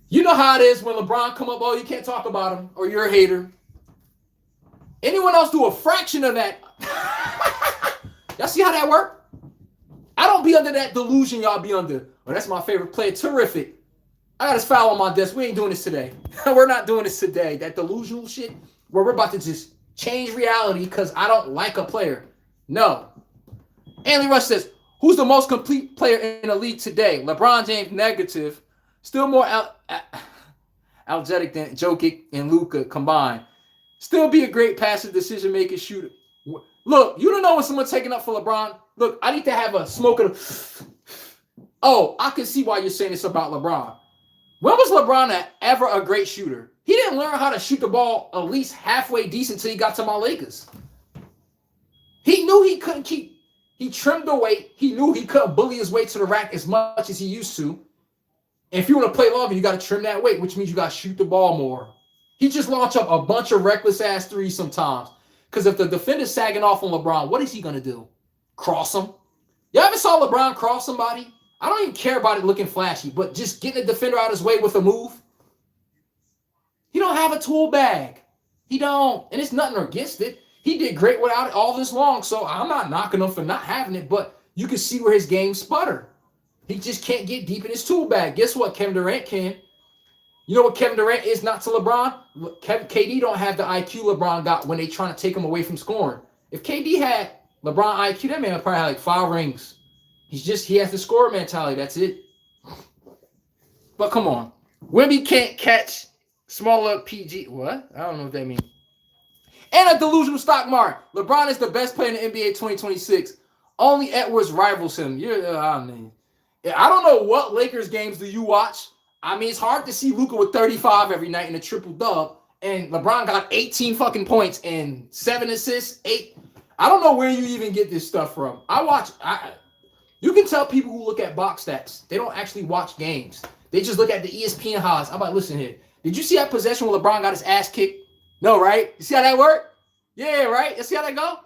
You know how it is when LeBron come up, oh, you can't talk about him, or you're a hater. Anyone else do a fraction of that? Y'all see how that work? I don't be under that delusion y'all be under. Oh, that's my favorite player. Terrific. I got his foul on my desk. We ain't doing this today. We're not doing this today. That delusional shit where we're about to just change reality because I don't like a player. No. Anthony Rush says, who's the most complete player in the league today? LeBron James, negative. Still more athletic than Jokic and Luka combined. Still be a great passive decision-making shooter. Look, you don't know when someone's taking up for LeBron. Look, I need to have a smoke of. Oh, I can see why you're saying this about LeBron. When was LeBron ever a great shooter? He didn't learn how to shoot the ball at least halfway decent until he got to my Lakers. He knew he couldn't keep. He trimmed the weight. He knew he couldn't bully his way to the rack as much as he used to. And if you want to play longer, you got to trim that weight, which means you got to shoot the ball more. He just launched up a bunch of reckless-ass threes sometimes. Because if the defender's sagging off on LeBron, what is he going to do? Cross him? You ever saw LeBron cross somebody? I don't even care about it looking flashy, but just getting the defender out of his way with a move. He don't have a tool bag. He don't. And it's nothing against it. He did great without it all this long, so I'm not knocking him for not having it, but you can see where his game sputter. He just can't get deep in his tool bag. Guess what? Kevin Durant can. You know what Kevin Durant is not to LeBron? KD don't have the IQ LeBron got when they trying to take him away from scoring. If KD had LeBron IQ, that man would probably have like 5 rings. He has the scorer mentality. That's it. But come on. Wemby can't catch smaller PG. What? I don't know what that means. And a delusional stock mark. LeBron is the best player in the NBA 2026. Only Edwards rivals him. I don't know what Lakers games do you watch. I mean, it's hard to see Luka with 35 every night in a triple-dub. And LeBron got 18 fucking points and 7 assists, 8. I don't know where you even get this stuff from. You can tell people who look at box stats. They don't actually watch games. They just look at the ESPN highlights. I'm like, listen here. Did you see that possession where LeBron got his ass kicked? No, right? You see how that worked? Yeah, right? You see how that go?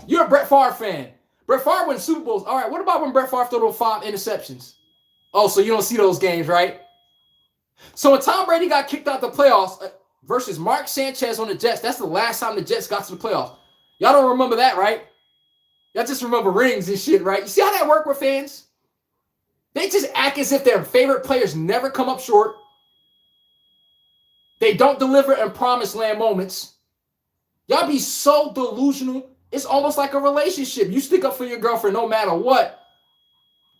You're a Brett Favre fan. Brett Favre wins Super Bowls. All right, what about when Brett Favre threw those 5 interceptions? Oh, so you don't see those games, right? So when Tom Brady got kicked out the playoffs versus Mark Sanchez on the Jets, that's the last time the Jets got to the playoffs. Y'all don't remember that, right? Y'all just remember rings and shit, right? You see how that work with fans? They just act as if their favorite players never come up short. They don't deliver in promised land moments. Y'all be so delusional. It's almost like a relationship. You stick up for your girlfriend no matter what.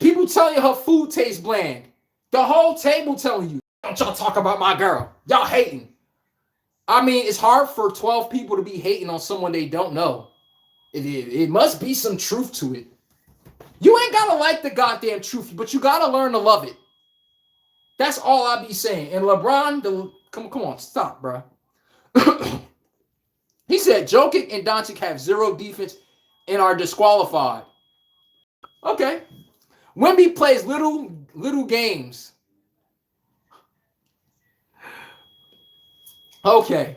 People tell you her food tastes bland. The whole table telling you, don't y'all talk about my girl. Y'all hating. I mean, it's hard for 12 people to be hating on someone they don't know. It must be some truth to it. You ain't got to like the goddamn truth, but you got to learn to love it. That's all I be saying. And LeBron, come on, stop, bro. He said Jokic and Doncic have zero defense and are disqualified. Okay. Wemby plays little games. Okay.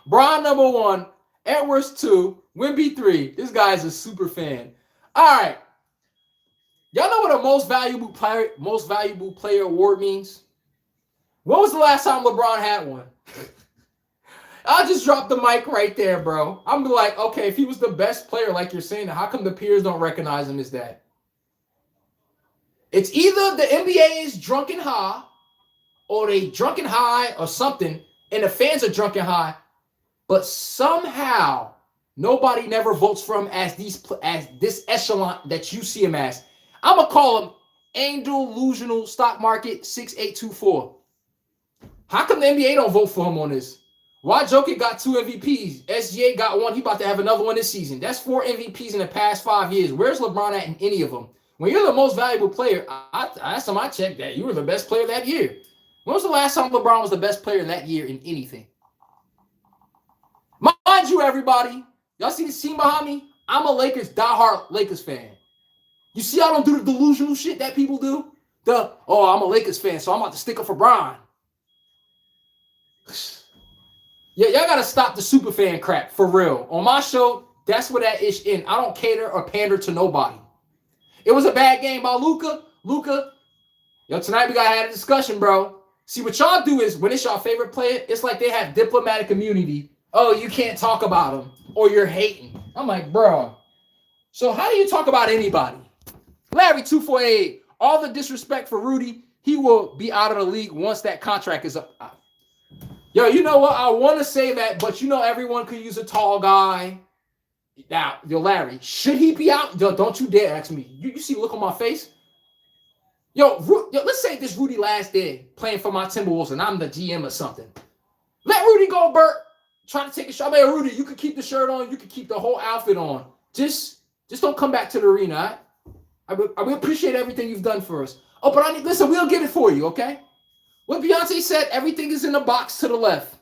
Bron number 1, Edwards 2, Wemby 3. This guy's a super fan. All right. Y'all know what a most valuable player award means? When was the last time LeBron had one? I'll just drop the mic right there, bro. I'm like, okay, if he was the best player like you're saying, how come the peers don't recognize him as that? It's either the NBA is drunken high or they drunken high or something, and the fans are drunken high, but somehow nobody never votes for him as this echelon that you see him as. I'm going to call him Angel Illusional Stock Market 6824. How come the NBA don't vote for him on this? Why Jokic got 2 MVPs? SGA got 1. He about to have another one this season. That's 4 MVPs in the past 5 years. Where's LeBron at in any of them? When you're the most valuable player, last time I checked that, you were the best player that year. When was the last time LeBron was the best player that year in anything? Mind you, everybody, y'all see the scene behind me? I'm a diehard Lakers fan. You see I don't do the delusional shit that people do? I'm a Lakers fan, so I'm about to stick up for Bron. Yeah, y'all got to stop the super fan crap, for real. On my show, that's where that ish in. I don't cater or pander to nobody. It was a bad game by Luka. Tonight we got to have a discussion, bro. See, what y'all do is, when it's your favorite player, it's like they have diplomatic immunity. Oh, you can't talk about them, or you're hating. I'm like, bro. So how do you talk about anybody? Larry 248, all the disrespect for Rudy, he will be out of the league once that contract is up. Yo, you know what? I want to say that, but you know everyone could use a tall guy. Now, Larry, should he be out? Yo, don't you dare ask me. You see, look on my face. Yo, let's say this Rudy last day playing for my Timberwolves and I'm the GM or something. Let Rudy go, Bert. Try to take a shot. Man, Rudy, you can keep the shirt on. You can keep the whole outfit on. Just don't come back to the arena. I will appreciate everything you've done for us. Oh, but listen, we'll get it for you, okay? What Beyonce said, everything is in the box to the left.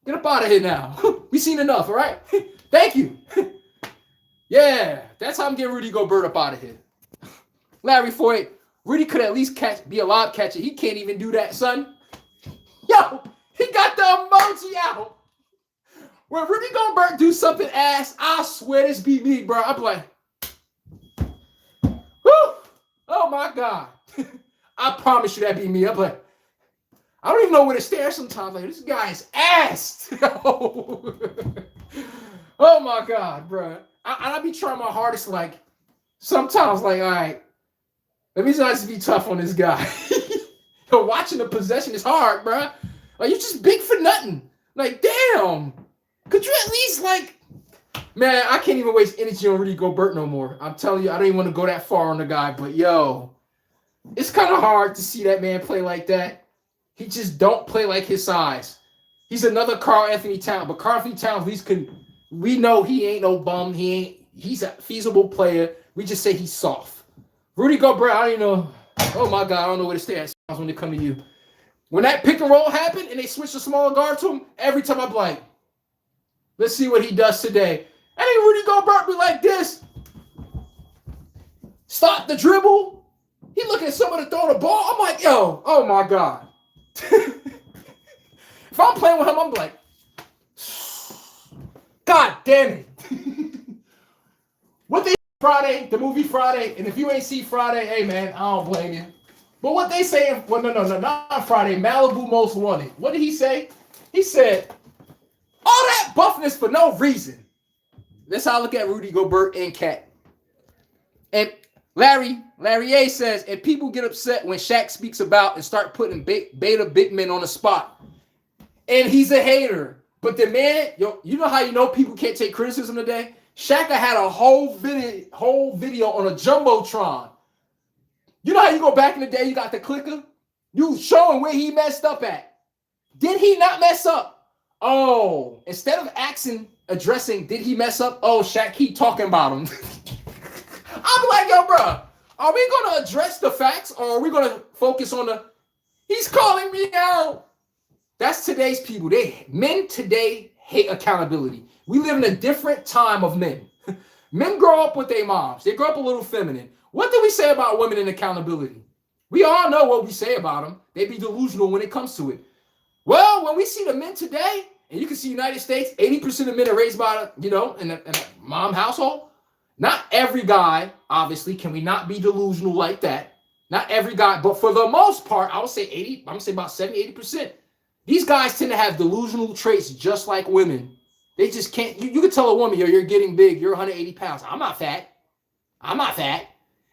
Get up out of here now. We seen enough, all right? Thank you. Yeah, that's how I'm getting Rudy Gobert up out of here. Larry Foy, Rudy could at least be a lob catcher. He can't even do that, son. Yo, he got the emoji out. When Rudy Gobert do something ass, I swear this beat me, bro. I'm like, whew, oh my God. I promise you that beat me. I'm like, I don't even know where to stare sometimes. Like, this guy is ass. Oh my God, bro. I be trying my hardest, like, sometimes, like, all right, let me just be tough on this guy. Yo, watching the possession is hard, bro. Like, you're just big for nothing. Like, damn. Could you at least, like, man, I can't even waste energy on Rudy Gobert no more. I'm telling you, I don't even want to go that far on the guy. But, yo, it's kind of hard to see that man play like that. He just don't play like his size. He's another Karl Anthony Towns. But Karl Anthony Towns, at least we know he ain't no bum. He's a feasible player. We just say he's soft. Rudy Gobert, I don't even know. Oh, my God, I don't know where to stay at when they come to you. When that pick and roll happened and they switched the smaller guard to him, every time I'm like, let's see what he does today. And then Rudy Gobert be like this. Stop the dribble. He looking at someone to throw the ball. I'm like, yo, oh, my God. If I'm playing with him, I'm like, God damn it. What they Friday, the movie Friday, and if you ain't see Friday, hey, man, I don't blame you. But what they saying, well, no, not Friday, Malibu Most Wanted. What did he say? He said, all that buffness for no reason. That's how I look at Rudy Gobert and Cat. And Larry A says, and people get upset when Shaq speaks about and start putting beta big men on the spot. And he's a hater. But the man, you know how you know people can't take criticism today? Shaq had a whole video on a Jumbotron. You know how you go back in the day, you got the clicker? You showing where he messed up at. Did he not mess up? Oh, instead of addressing, did he mess up? Oh, Shaq keep talking about him. I'm like, yo, bro, are we going to address the facts or are we going to focus on he's calling me out? That's today's people. Men today hate accountability. We live in a different time of men. Men grow up with their moms. They grow up a little feminine. What do we say about women in accountability? We all know what we say about them. They be delusional when it comes to it. Well, when we see the men today, and you can see United States, 80% of men are raised by, in a mom household. Not every guy, obviously, can we not be delusional like that? Not every guy, but for the most part, I would say 80, I'm going to say about 70, 80%. These guys tend to have delusional traits just like women. They just can't, you can tell a woman, yo, you're getting big, you're 180 pounds. I'm not fat. I'm not fat.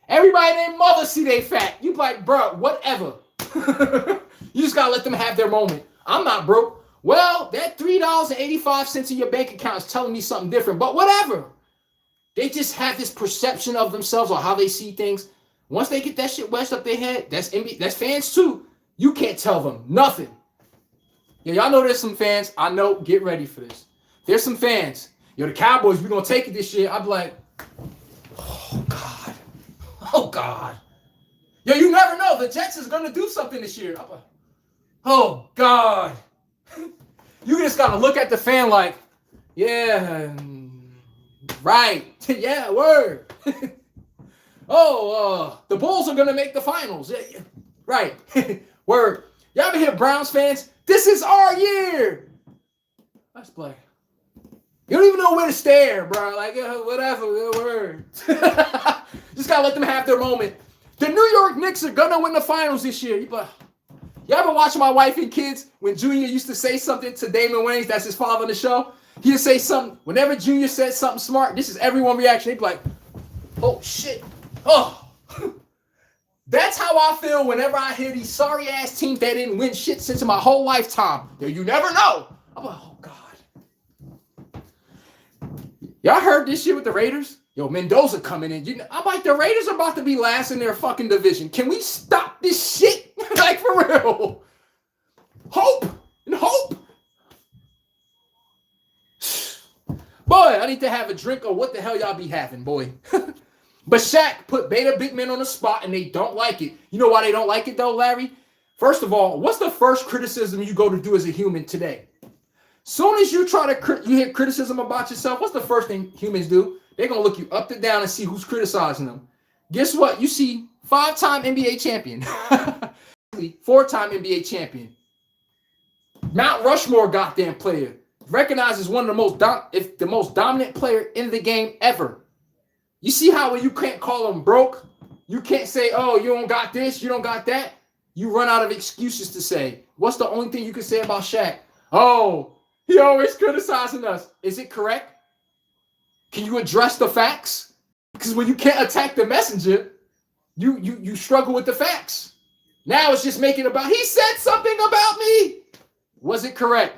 Everybody and their mother see they fat. You like, bro, whatever. You just got to let them have their moment. I'm not broke. Well, that $3.85 in your bank account is telling me something different, but whatever. They just have this perception of themselves or how they see things. Once they get that shit wedged up their head, that's fans too. You can't tell them nothing. Yeah, y'all know there's some fans. I know, get ready for this. There's some fans. Yo, the Cowboys, we're going to take it this year. I'd be like, oh, God. Oh, God. Yo, you never know. The Jets is going to do something this year. I'm like, oh, God. You just got to look at the fan like, yeah, right. Yeah, word. The Bulls are going to make the finals. Yeah. Right. Word. Y'all ever hear Browns fans? This is our year. Let's play. You don't even know where to stare, bro. Like, whatever. Word. Just got to let them have their moment. The New York Knicks are going to win the finals this year. Y'all ever watch My Wife and Kids when Junior used to say something to Damon Wayans, that's his father on the show? He'd say something. Whenever Junior said something smart, this is everyone's reaction. They'd be like, oh, shit. Oh. That's how I feel whenever I hear these sorry-ass teams that didn't win shit since my whole lifetime. You never know. I'm like, oh, God. Y'all heard this shit with the Raiders? Yo, Mendoza coming in. I'm like, the Raiders are about to be last in their fucking division. Can we stop this shit? Like, for real. Hope. And hope. Boy, I need to have a drink of what the hell y'all be having, boy. But Shaq put beta big men on the spot, and they don't like it. You know why they don't like it, though, Larry? First of all, what's the first criticism you go to do as a human today? Soon as you you hear criticism about yourself, what's the first thing humans do? They're going to look you up and down and see who's criticizing them. Guess what? You see 5-time NBA champion. 4-time NBA champion. Mount Rushmore goddamn player. Recognized as one of the most dominant player in the game ever. You see how when you can't call them broke, you can't say, oh, you don't got this, you don't got that. You run out of excuses to say. What's the only thing you can say about Shaq? Oh, he always criticizing us. Is it correct? Can you address the facts? Because when you can't attack the messenger, you struggle with the facts. Now it's just making about, he said something about me. Was it correct?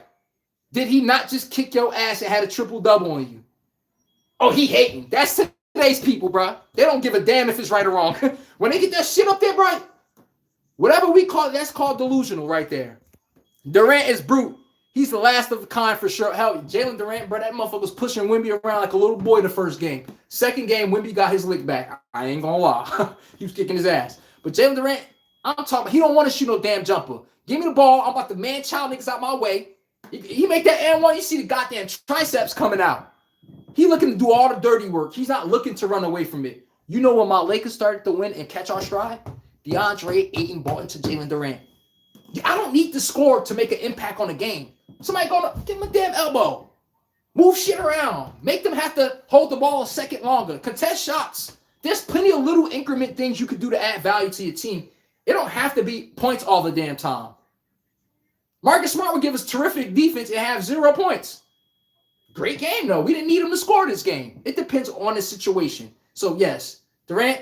Did he not just kick your ass and had a triple-double on you? Oh, he hating. That's today's people, bro. They don't give a damn if it's right or wrong. When they get that shit up there, bro, whatever we call it, that's called delusional right there. Durant is brute. He's the last of the kind for sure. Hell, Jalen Durant, bro, that motherfucker was pushing Wemby around like a little boy the first game. Second game, Wemby got his lick back. I ain't gonna lie. He was kicking his ass. But Jalen Durant, I'm talking, he don't want to shoot no damn jumper. Give me the ball. I'm about to man-child niggas out my way. He make that and one, you see the goddamn triceps coming out. He looking to do all the dirty work. He's not looking to run away from it. You know when my Lakers started to win and catch our stride? DeAndre Ayton bought into Jalen Durant. I don't need to score to make an impact on the game. Somebody go give him a damn elbow. Move shit around. Make them have to hold the ball a second longer. Contest shots. There's plenty of little increment things you could do to add value to your team. It don't have to be points all the damn time. Marcus Smart would give us terrific defense and have 0 points. Great game, though. We didn't need him to score this game. It depends on the situation. So, yes, Durant,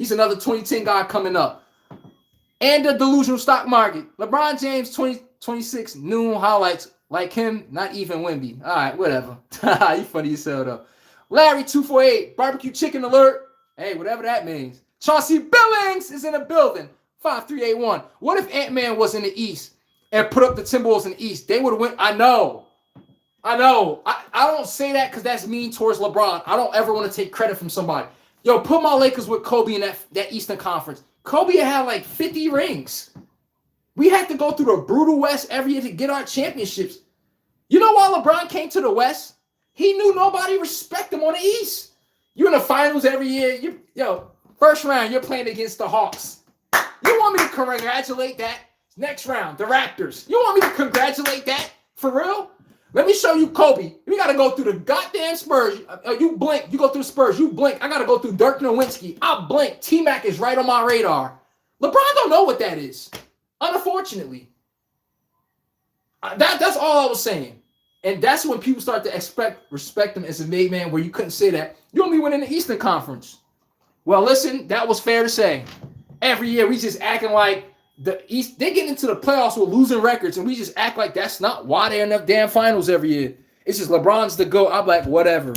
He's another 2010 guy coming up. And the delusional stock market. LeBron James, 2026 noon highlights. Like him, not even Wemby. All right, whatever. You funny as hell, though. Larry, 248, barbecue chicken alert. Hey, whatever that means. Chauncey Billings is in the building. 5381. What if Ant-Man was in the East and put up the Timberwolves in the East? They would have went. I know. I don't say that because that's mean towards LeBron. I don't ever want to take credit from somebody. Yo, put my Lakers with Kobe in that Eastern Conference. Kobe had like 50 rings. We had to go through the brutal West every year to get our championships. You know why LeBron came to the West? He knew nobody respect him on the East. You're in the finals every year. First round, you're playing against the Hawks. You want me to congratulate that? Next round, the Raptors. You want me to congratulate that? For real? Let me show you Kobe. We got to go through the goddamn Spurs. You blink. You go through Spurs. You blink. I got to go through Dirk Nowitzki. I blink. T-Mac is right on my radar. LeBron don't know what that is. Unfortunately. That's all I was saying. And that's when people start to respect him as a made man, where you couldn't say that. You only win in the Eastern Conference. Well, listen, that was fair to say. Every year we just acting like the East, they get into the playoffs with losing records, and we just act like that's not why they're in the damn finals every year. It's just LeBron's the GOAT. I'm like, whatever.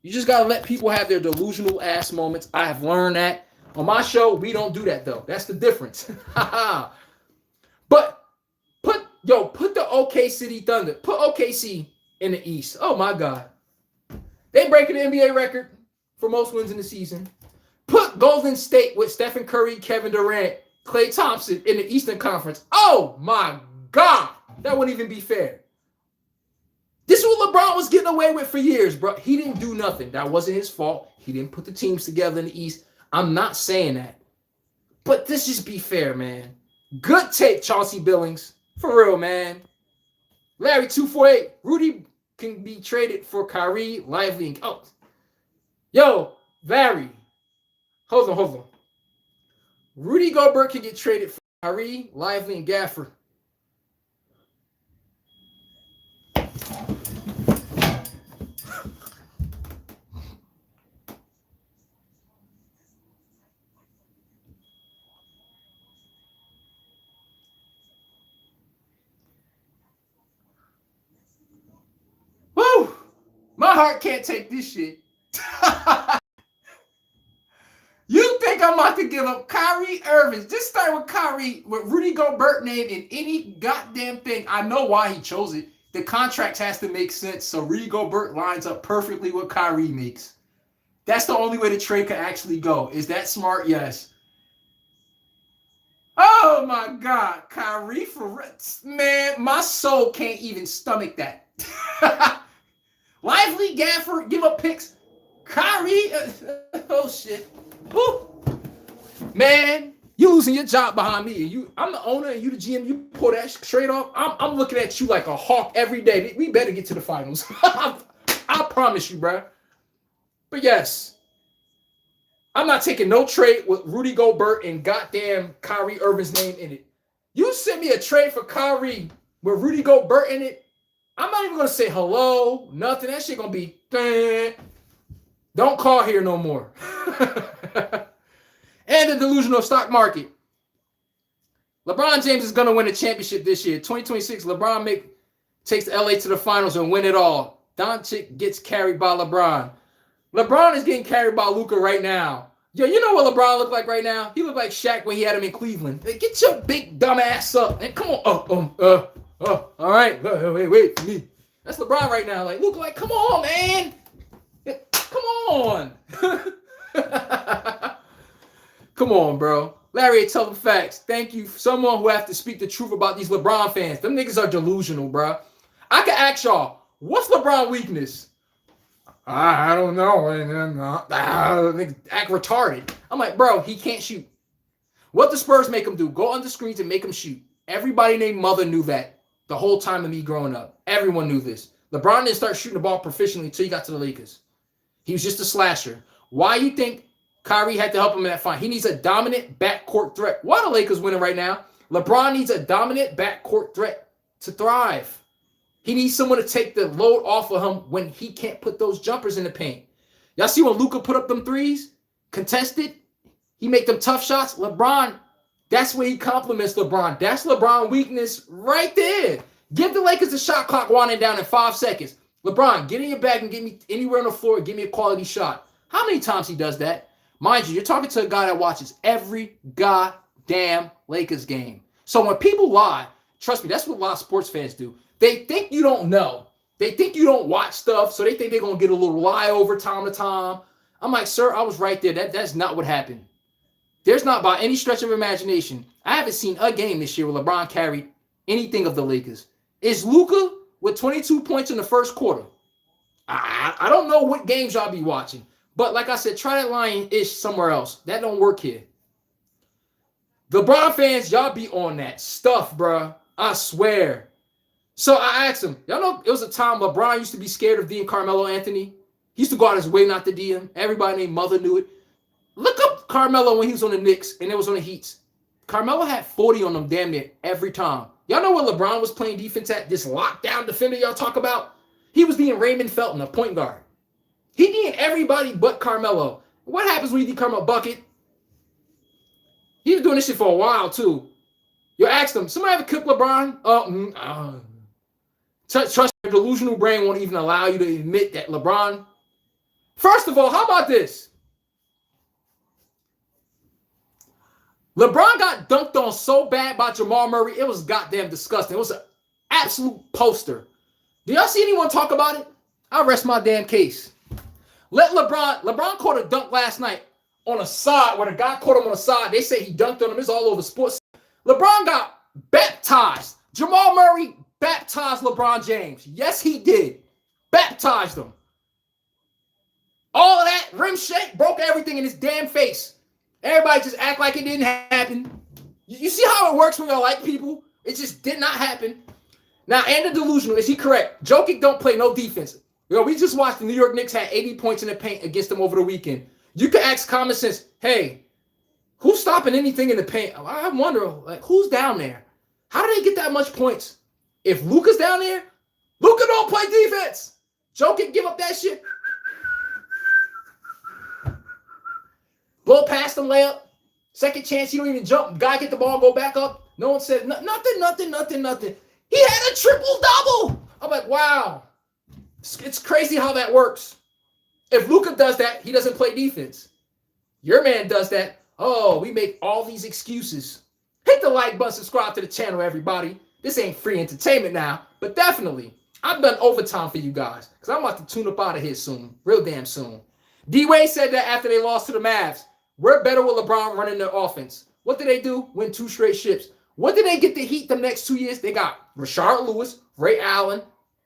You just got to let people have their delusional ass moments. I have learned that. On my show, we don't do that, though. That's the difference. But put the OK City Thunder. Put OKC in the East. Oh, my God. They breaking the NBA record for most wins in the season. Put Golden State with Stephen Curry, Kevin Durant, Klay Thompson in the Eastern Conference. Oh, my God. That wouldn't even be fair. This is what LeBron was getting away with for years, bro. He didn't do nothing. That wasn't his fault. He didn't put the teams together in the East. I'm not saying that. But let's just be fair, man. Good take, Chauncey Billings. For real, man. Larry, 248. Rudy can be traded for Kyrie, Lively, and... Oh. Yo, Larry. Hold on. Rudy Gobert can get traded for Kyrie, Lively, and Gafford. Woo! My heart can't take this shit. You think I'm about to give up Kyrie Irving? Just start with Kyrie, with Rudy Gobert name in any goddamn thing. I know why he chose it. The contract has to make sense, so Rudy Gobert lines up perfectly what Kyrie makes. That's the only way the trade could actually go. Is that smart? Yes. Oh my God, Kyrie for man, my soul can't even stomach that. Lively, Gafford, give up picks. Kyrie, oh shit. Woo. Man, you losing your job behind me. I'm the owner and you the GM. You pull that trade off. I'm looking at you like a hawk every day. We better get to the finals. I promise you, bro. But yes, I'm not taking no trade with Rudy Gobert and goddamn Kyrie Irving's name in it. You send me a trade for Kyrie with Rudy Gobert in it, I'm not even going to say hello, nothing. That shit going to be, don't call here no more. And the delusional stock market. LeBron James is going to win a championship this year. 2026, LeBron takes LA to the finals and win it all. Doncic gets carried by LeBron. LeBron is getting carried by Luka right now. Yo, you know what LeBron looked like right now? He looked like Shaq when he had him in Cleveland. Hey, get your big dumb ass up. And come on. All right. Wait for me. That's LeBron right now. Like, Luka, like, come on, man. Come on. Come on, bro. Larry, tell them facts. Thank you. Someone who has to speak the truth about these LeBron fans. Them niggas are delusional, bro. I can ask y'all, what's LeBron's weakness? I don't know. Act retarded. I'm like, bro, he can't shoot. What the Spurs make him do? Go under screens and make him shoot. Everybody named Mother knew that the whole time of me growing up. Everyone knew this. LeBron didn't start shooting the ball proficiently until he got to the Lakers. He was just a slasher. Why you think Kyrie had to help him in that fight? He needs a dominant backcourt threat. Why the Lakers winning right now? LeBron needs a dominant backcourt threat to thrive. He needs someone to take the load off of him when he can't put those jumpers in the paint. Y'all see when Luka put up them threes? Contested? He make them tough shots. LeBron, that's where he compliments LeBron. That's LeBron weakness right there. Give the Lakers the shot clock winding down in 5 seconds. LeBron, get in your bag and get me anywhere on the floor. Give me a quality shot. How many times he does that? Mind you, you're talking to a guy that watches every goddamn Lakers game. So when people lie, trust me, that's what a lot of sports fans do. They think you don't know. They think you don't watch stuff, so they think they're going to get a little lie over time to time. I'm like, sir, I was right there. That's not what happened. There's not, by any stretch of imagination, I haven't seen a game this year where LeBron carried anything of the Lakers. Is Luka with 22 points in the first quarter? I don't know what games y'all be watching. But like I said, try that line-ish somewhere else. That don't work here. LeBron fans, y'all be on that stuff, bruh. I swear. So I asked him, y'all know it was a time LeBron used to be scared of DM Carmelo Anthony. He used to go out his way not to DM. Everybody named Mother knew it. Look up Carmelo when he was on the Knicks and it was on the Heats. Carmelo had 40 on them damn near every time. Y'all know where LeBron was playing defense at? This lockdown defender y'all talk about? He was being Raymond Felton, a point guard. He being everybody but Carmelo. What happens when you become a bucket? He was doing this shit for a while, too. You asked him, somebody ever cook LeBron? Trust your delusional brain won't even allow you to admit that LeBron. First of all, how about this? LeBron got dunked on so bad by Jamal Murray, it was goddamn disgusting. It was an absolute poster. Do y'all see anyone talk about it? I'll rest my damn case. Let LeBron caught a dunk last night on a side where the guy caught him on the side. They say he dunked on him. It's all over sports. LeBron got baptized. Jamal Murray baptized LeBron James. Yes, he did. Baptized him. All of that rim shake broke everything in his damn face. Everybody just act like it didn't happen. You see how it works when y'all like people? It just did not happen. Now, and the delusional, is he correct? Jokic don't play no defense. We just watched the New York Knicks had 80 points in the paint against them over the weekend. You could ask common sense, hey, who's stopping anything in the paint? I wonder, like, who's down there? How do they get that much points? If Luka's down there, Luka don't play defense. Jokic give up that shit. Blow past him, layup. Second chance, he don't even jump. Guy get the ball, go back up. No one said nothing. He had a triple-double. I'm like, wow. It's crazy how that works. If Luka does that, he doesn't play defense. Your man does that. Oh, we make all these excuses. Hit the like button, subscribe to the channel, everybody. This ain't free entertainment now, but definitely, I've done overtime for you guys because I'm about to tune up out of here soon, real damn soon. D-Wade said that after they lost to the Mavs. We're better with LeBron running their offense. What did they do? Win 2 straight ships. What did they get the Heat the next 2 years? They got Rashard Lewis, Ray Allen.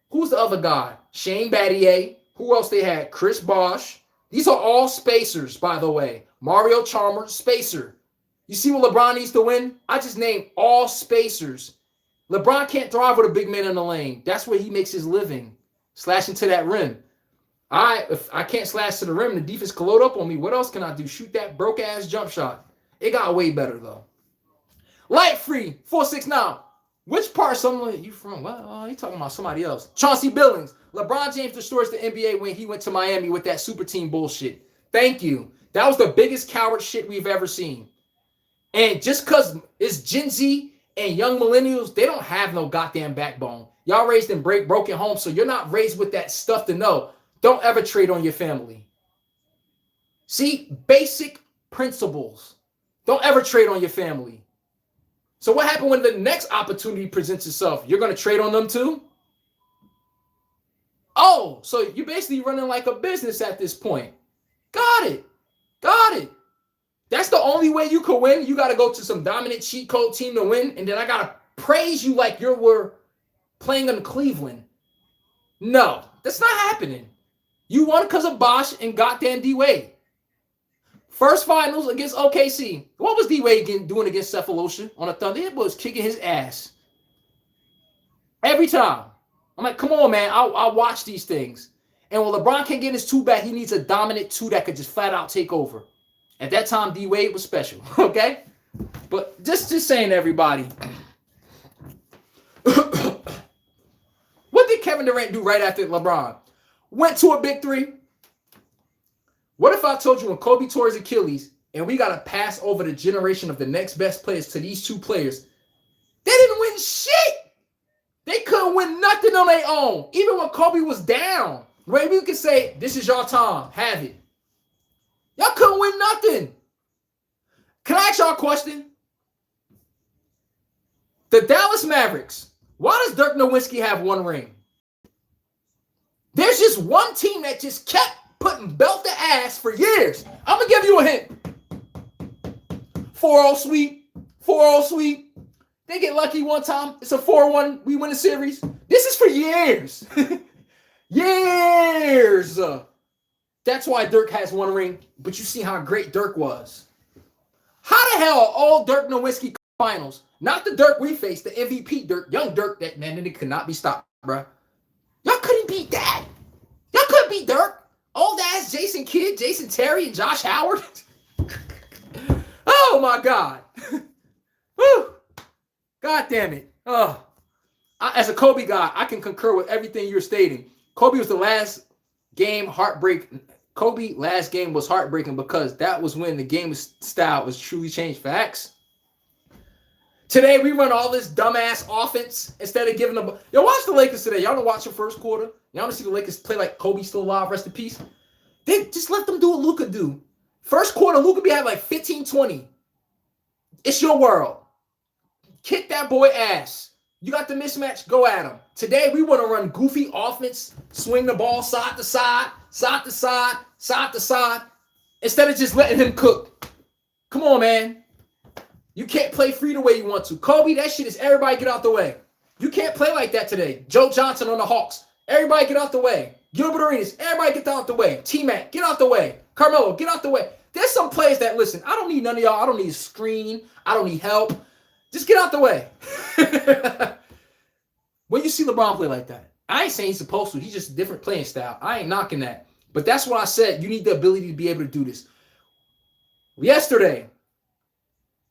Who's the other guy? Shane Battier. Who else they had? Chris Bosh. These are all spacers, by the way. Mario Chalmers, spacer. You see what LeBron needs to win? I just named all spacers. LeBron can't thrive with a big man in the lane. That's where he makes his living. Slashing to that rim. If I can't slash to the rim, the defense can load up on me. What else can I do? Shoot that broke-ass jump shot. It got way better, though. Light free, 469. Which part someone you from? Well, you talking about somebody else. Chauncey Billings. LeBron James destroys the NBA when he went to Miami with that super team bullshit. Thank you. That was the biggest coward shit we've ever seen. And just because it's Gen Z and young millennials, they don't have no goddamn backbone. Y'all raised in broken homes, so you're not raised with that stuff to know. Don't ever trade on your family. See, basic principles. Don't ever trade on your family. So what happened when the next opportunity presents itself? You're going to trade on them too? Oh, so you're basically running like a business at this point. Got it. That's the only way you could win. You got to go to some dominant cheat code team to win, and then I got to praise you like you were playing in Cleveland. No, that's not happening. You won because of Bosh and goddamn D-Wade. First finals against OKC. What was D-Wade doing against Cephalosha on a Thunder? It was kicking his ass. Every time. I'm like, come on, man. I'll watch these things. And when LeBron can't get his 2 back, he needs a dominant 2 that could just flat out take over. At that time, D-Wade was special. Okay? But just saying, everybody. What did Kevin Durant do right after LeBron? Went to a big 3. What if I told you when Kobe tore his Achilles and we got to pass over the generation of the next best players to these two players. They didn't win shit. They couldn't win nothing on their own. Even when Kobe was down, right? We could say, this is your time. Have it. Y'all couldn't win nothing. Can I ask y'all a question? The Dallas Mavericks, why does Dirk Nowitzki have one ring? There's just one team that just kept putting belt to ass for years. I'm going to give you a hint. 4-0 sweep. 4-0 sweep. They get lucky one time. It's a 4-1. We win the series. This is for years. Years. That's why Dirk has one ring. But you see how great Dirk was. How the hell are all Dirk Nowitzki finals? Not the Dirk we faced, the MVP Dirk, young Dirk, that man, it could not be stopped, bro. Y'all couldn't beat that. Y'all couldn't beat Dirk. Old ass Jason Kidd, Jason Terry, and Josh Howard. Oh my God. Woo. God damn it. As a Kobe guy, I can concur with everything you're stating. Kobe was the last game heartbreak. Kobe last game was heartbreaking because that was when the game style was truly changed. Facts. Today, we run all this dumbass offense instead of giving them... Yo, watch the Lakers today. Y'all don't watch the first quarter. Y'all want to see the Lakers play like Kobe's still alive, rest in peace. They just let them do what Luka do. First quarter, Luka be having like 15-20. It's your world. Kick that boy ass. You got the mismatch, go at him. Today, we want to run goofy offense, swing the ball side to side, side to side, side to side, instead of just letting him cook. Come on, man. You can't play free the way you want to. Kobe, that shit is everybody get out the way. You can't play like that today. Joe Johnson on the Hawks. Everybody get out the way. Gilbert Arenas, everybody get out the way. T-Mac, get out the way. Carmelo, get out the way. There's some players that, listen, I don't need none of y'all. I don't need a screen. I don't need help. Just get out the way. When you see LeBron play like that, I ain't saying he's supposed to. He's just a different playing style. I ain't knocking that. But that's what I said. You need the ability to be able to do this. Yesterday,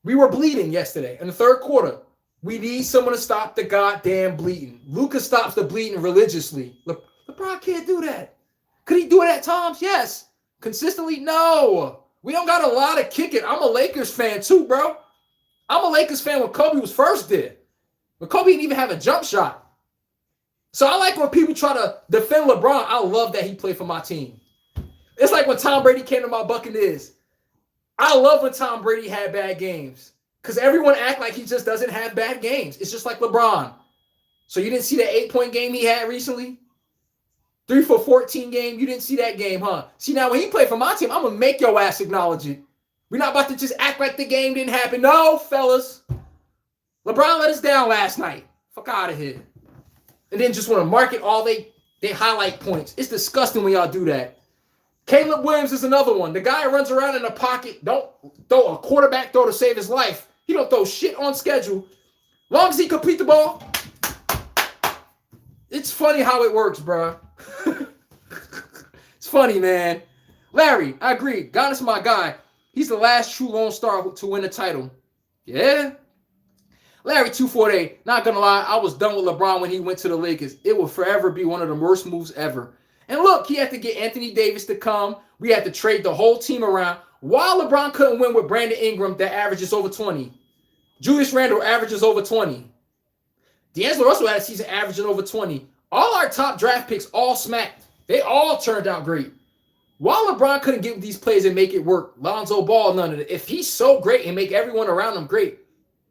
we were bleeding yesterday in the third quarter. We need someone to stop the goddamn bleeding. Luka stops the bleeding religiously. LeBron can't do that. Could he do it at times? Yes. Consistently? No. We don't got a lot of kicking. I'm a Lakers fan too, bro. I'm a Lakers fan when Kobe was first there. But Kobe didn't even have a jump shot. So I like when people try to defend LeBron. I love that he played for my team. It's like when Tom Brady came to my Buccaneers. I love when Tom Brady had bad games because everyone act like he just doesn't have bad games. It's just like LeBron. So you didn't see the 8-point game he had recently? 3 for 14 game. You didn't see that game, huh? See, now when he played for my team, I'm going to make your ass acknowledge it. We're not about to just act like the game didn't happen. No, fellas. LeBron let us down last night. Fuck out of here. And then just want to market all they highlight points. It's disgusting when y'all do that. Caleb Williams is another one. The guy runs around in the pocket, don't throw a quarterback throw to save his life. He don't throw shit on schedule. Long as he complete the ball, it's funny how it works, bro. It's funny, man. Larry, I agree. Giannis, my guy. He's the last true Lone Star to win the title. Yeah. Larry 248. Not gonna lie, I was done with LeBron when he went to the Lakers. It will forever be one of the worst moves ever. And look, he had to get Anthony Davis to come. We had to trade the whole team around. While LeBron couldn't win with Brandon Ingram that averages over 20. Julius Randle averages over 20. D'Angelo Russell had a season averaging over 20. All our top draft picks all smacked. They all turned out great. While LeBron couldn't get with these plays and make it work, Lonzo Ball, none of it. If he's so great and make everyone around him great,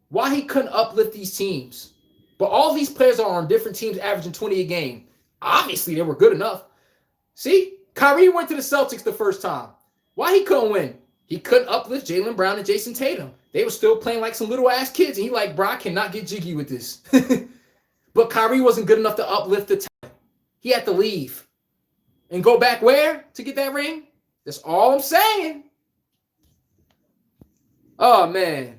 why he couldn't uplift these teams? But all these players are on different teams averaging 20 a game. Obviously, they were good enough. See, Kyrie went to the Celtics the first time. Why he couldn't win? He couldn't uplift Jaylen Brown and Jason Tatum. They were still playing like some little ass kids. And he like, bro, I cannot get jiggy with this. But Kyrie wasn't good enough to uplift the talent. He had to leave. And go back where to get that ring? That's all I'm saying. Oh, man.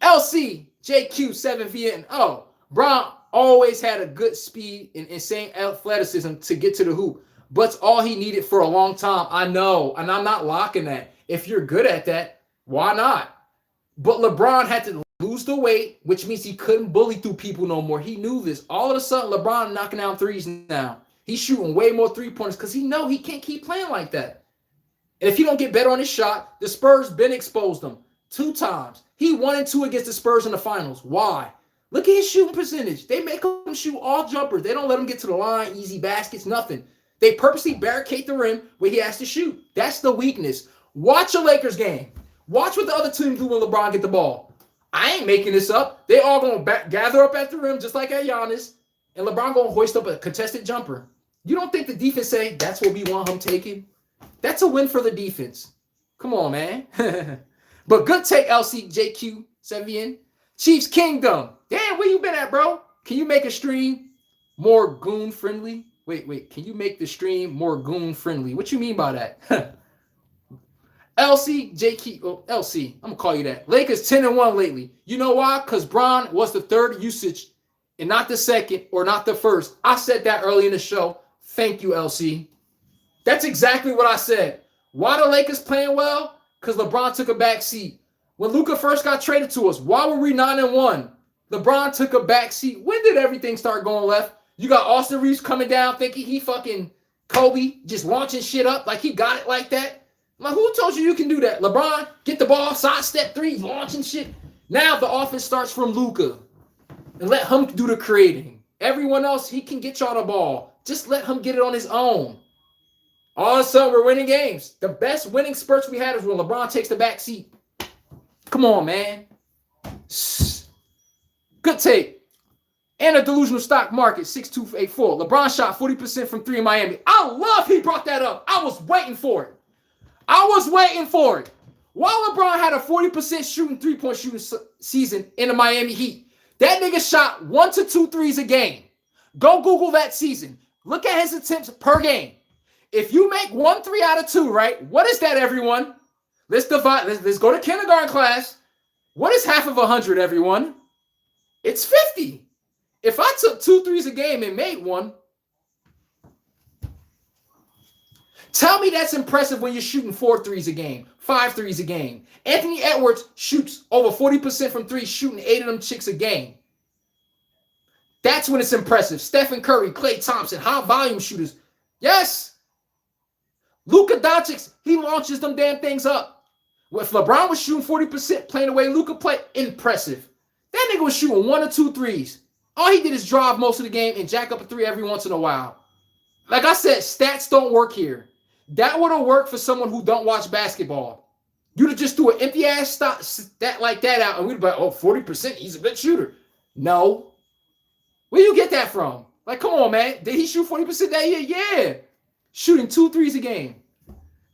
LC, JQ, 7VN. Oh, Brown always had a good speed and insane athleticism to get to the hoop. But it's all he needed for a long time. I know, and I'm not locking that. If you're good at that, why not? But LeBron had to lose the weight, which means he couldn't bully through people no more. He knew this. All of a sudden, LeBron knocking down threes now. He's shooting way more three-pointers because he know he can't keep playing like that. And if he don't get better on his shot, the Spurs been exposed him 2 times. He 1-2 against the Spurs in the finals. Why? Look at his shooting percentage. They make him shoot all jumpers. They don't let him get to the line, easy baskets, nothing. They purposely barricade the rim where he has to shoot. That's the weakness. Watch a Lakers game. Watch what the other team do when LeBron get the ball. I ain't making this up. They all going to gather up at the rim just like at Giannis, and LeBron going to hoist up a contested jumper. You don't think the defense say that's what we want him taking? That's a win for the defense. Come on, man. But good take, LCJQ, Sevian. Chiefs Kingdom. Damn, where you been at, bro? Can you make a stream more goon-friendly? Wait. Can you make the stream more goon-friendly? What you mean by that? LCJQ. Oh, LC. I'm going to call you that. Lakers 10-1 lately. You know why? Because Bron was the third usage and not the second or not the first. I said that early in the show. Thank you, LC. That's exactly what I said. Why the Lakers playing well? Because LeBron took a back seat. When Luka first got traded to us, why were we 9-1? LeBron took a back seat. When did everything start going left? You got Austin Reeves coming down thinking he fucking Kobe, just launching shit up like he got it like that. Like, who told you can do that? LeBron, get the ball, sidestep 3, launching shit. Now the offense starts from Luka. And let him do the creating. Everyone else, he can get y'all the ball. Just let him get it on his own. All of a sudden, we're winning games. The best winning spurts we had is when LeBron takes the back seat. Come on, man. Good take. And a delusional stock market, 6284. LeBron shot 40% from 3 in Miami. I love he brought that up. I was waiting for it. While LeBron had a 40% shooting, 3-point shooting season in the Miami Heat, that nigga shot 1 to 2 threes a game. Go Google that season. Look at his attempts per game. If you make 1 3 out of 2, right? What is that, everyone? Let's divide. Let's go to kindergarten class. What is half of 100, everyone? It's 50. If I took 2 threes a game and made 1, tell me that's impressive when you're shooting 4 threes a game, 5 threes a game. Anthony Edwards shoots over 40% from 3, shooting 8 of them chicks a game. That's when it's impressive. Stephen Curry, Klay Thompson, high volume shooters. Yes. Luka Doncic, he launches them damn things up. If LeBron was shooting 40%, playing the way Luka played, impressive. That nigga was shooting 1 or 2 threes. All he did is drive most of the game and jack up a 3 every once in a while. Like I said, stats don't work here. That would have worked for someone who don't watch basketball. You'd have just threw an empty-ass stat like that out, and we'd be like, oh, 40%, he's a good shooter. No. Where you get that from? Like, come on, man. Did he shoot 40% that year? Yeah. Shooting 2 threes a game.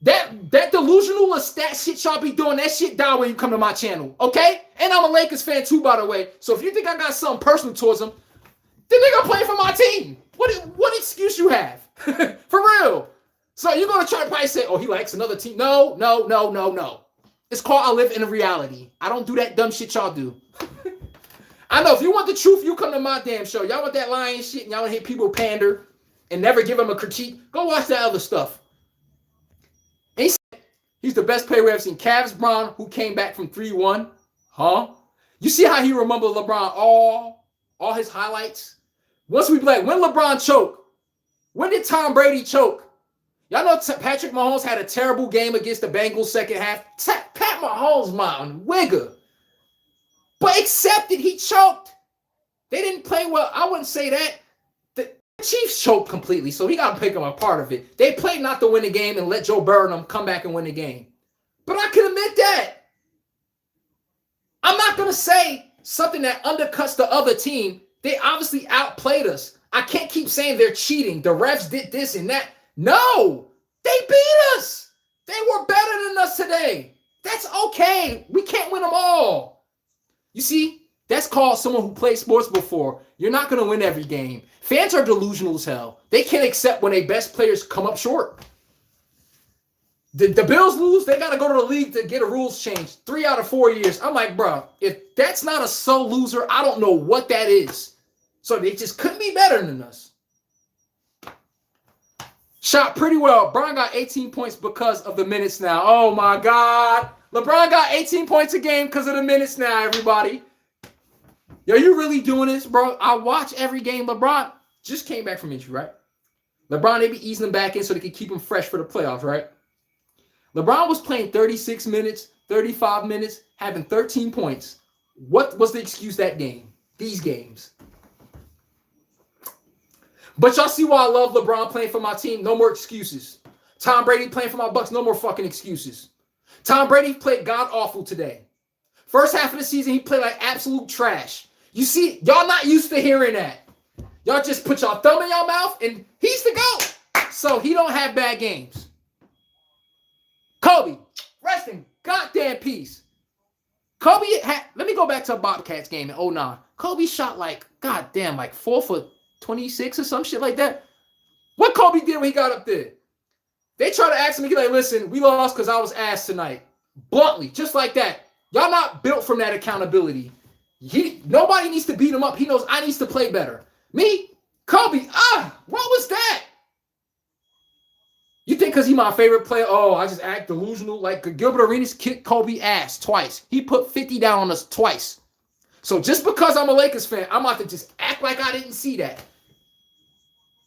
That delusional stat shit y'all be doing, that shit die when you come to my channel, okay? And I'm a Lakers fan too, by the way. So if you think I got something personal towards him, then nigga playing for my team. What excuse you have? For real. So you're going to try to probably say, oh, he likes another team. No. It's called I live in a reality. I don't do that dumb shit y'all do. I know if you want the truth, you come to my damn show. Y'all want that lying shit and y'all want to hate people pander and never give them a critique. Go watch that other stuff. And he's the best player we ever seen. Cavs Bron, who came back from 3-1. Huh? You see how he remembered LeBron all his highlights? Once we play, when LeBron choked, when did Tom Brady choke? Y'all know Patrick Mahomes had a terrible game against the Bengals second half. Pat Mahomes, mountain wigger. But accepted, he choked. They didn't play well. I wouldn't say that. The Chiefs choked completely, so he got to pick them a part of it. They played not to win the game and let Joe Burrow and them come back and win the game. But I can admit that. I'm not going to say something that undercuts the other team. They obviously outplayed us. I can't keep saying they're cheating. The refs did this and that. No, they beat us. They were better than us today. That's okay. We can't win them all. You see, that's called someone who played sports before. You're not going to win every game. Fans are delusional as hell. They can't accept when their best players come up short. The Bills lose, they got to go to the league to get a rules changed 3 out of 4 years. I'm like, bro, if that's not a so loser, I don't know what that is. So they just couldn't be better than us. Shot pretty well. LeBron got 18 points because of the minutes now. Oh, my God. LeBron got 18 points a game because of the minutes now, everybody. Yo, you really doing this, bro? I watch every game. LeBron just came back from injury, right? LeBron, they be easing him back in so they can keep him fresh for the playoffs, right? LeBron was playing 36 minutes, 35 minutes, having 13 points. What was the excuse that game? These games. But y'all see why I love LeBron playing for my team? No more excuses. Tom Brady playing for my Bucks? No more fucking excuses. Tom Brady played god-awful today. First half of the season, he played like absolute trash. You see, y'all not used to hearing that. Y'all just put your thumb in your mouth, and he's the GOAT. So he don't have bad games. Kobe, rest in goddamn peace. Kobe let me go back to a Bobcats game in 2009. Kobe shot like, goddamn, like 4 for 26 or some shit like that. What Kobe did when he got up there? They try to ask him, he's like, listen, we lost because I was ass tonight. Bluntly, just like that. Y'all not built from that accountability. Nobody needs to beat him up. He knows I needs to play better. Me, Kobe, what was that? You think because he's my favorite player, I just act delusional? Like Gilbert Arenas kicked Kobe ass twice. He put 50 down on us twice. So just because I'm a Lakers fan, I'm about to just act like I didn't see that.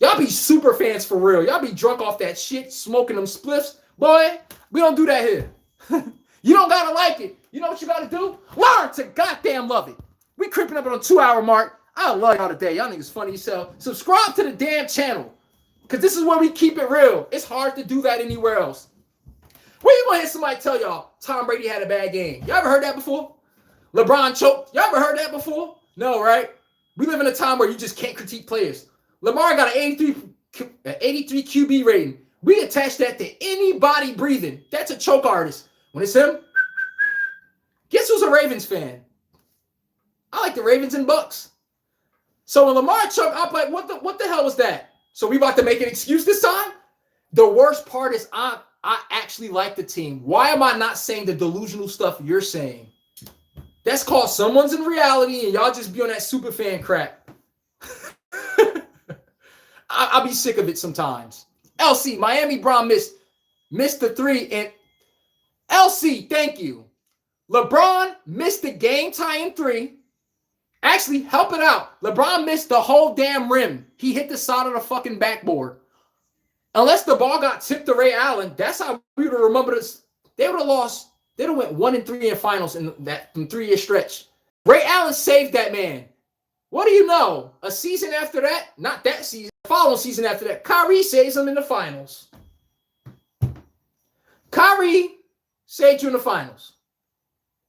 Y'all be super fans for real. Y'all be drunk off that shit, smoking them spliffs. Boy, we don't do that here. You don't gotta like it. You know what you gotta do? Learn to goddamn love it. We creeping up on a 2-hour mark. I love y'all today. Y'all niggas funny as hell. Subscribe to the damn channel. Because this is where we keep it real. It's hard to do that anywhere else. Where you gonna hear somebody tell y'all Tom Brady had a bad game? Y'all ever heard that before? LeBron choked. Y'all ever heard that before? No, right? We live in a time where you just can't critique players. Lamar got an 83 QB rating. We attach that to anybody breathing. That's a choke artist. When it's him, guess who's a Ravens fan? I like the Ravens and Bucks. So when Lamar choked, I'm like, what the hell was that? So we about to make an excuse this time? The worst part is I actually like the team. Why am I not saying the delusional stuff you're saying? That's called someone's in reality and y'all just be on that super fan crap. I'll be sick of it sometimes. LC, Miami Brown missed the 3. And LC, thank you. LeBron missed the game-tying 3. Actually, help it out. LeBron missed the whole damn rim. He hit the side of the fucking backboard. Unless the ball got tipped to Ray Allen, that's how we would have remembered this. They would have lost. They would have went 1-3 in finals in that 3-year stretch. Ray Allen saved that man. What do you know? A season after that, not that season, the following season after that, Kyrie saves him in the finals. Kyrie saved you in the finals.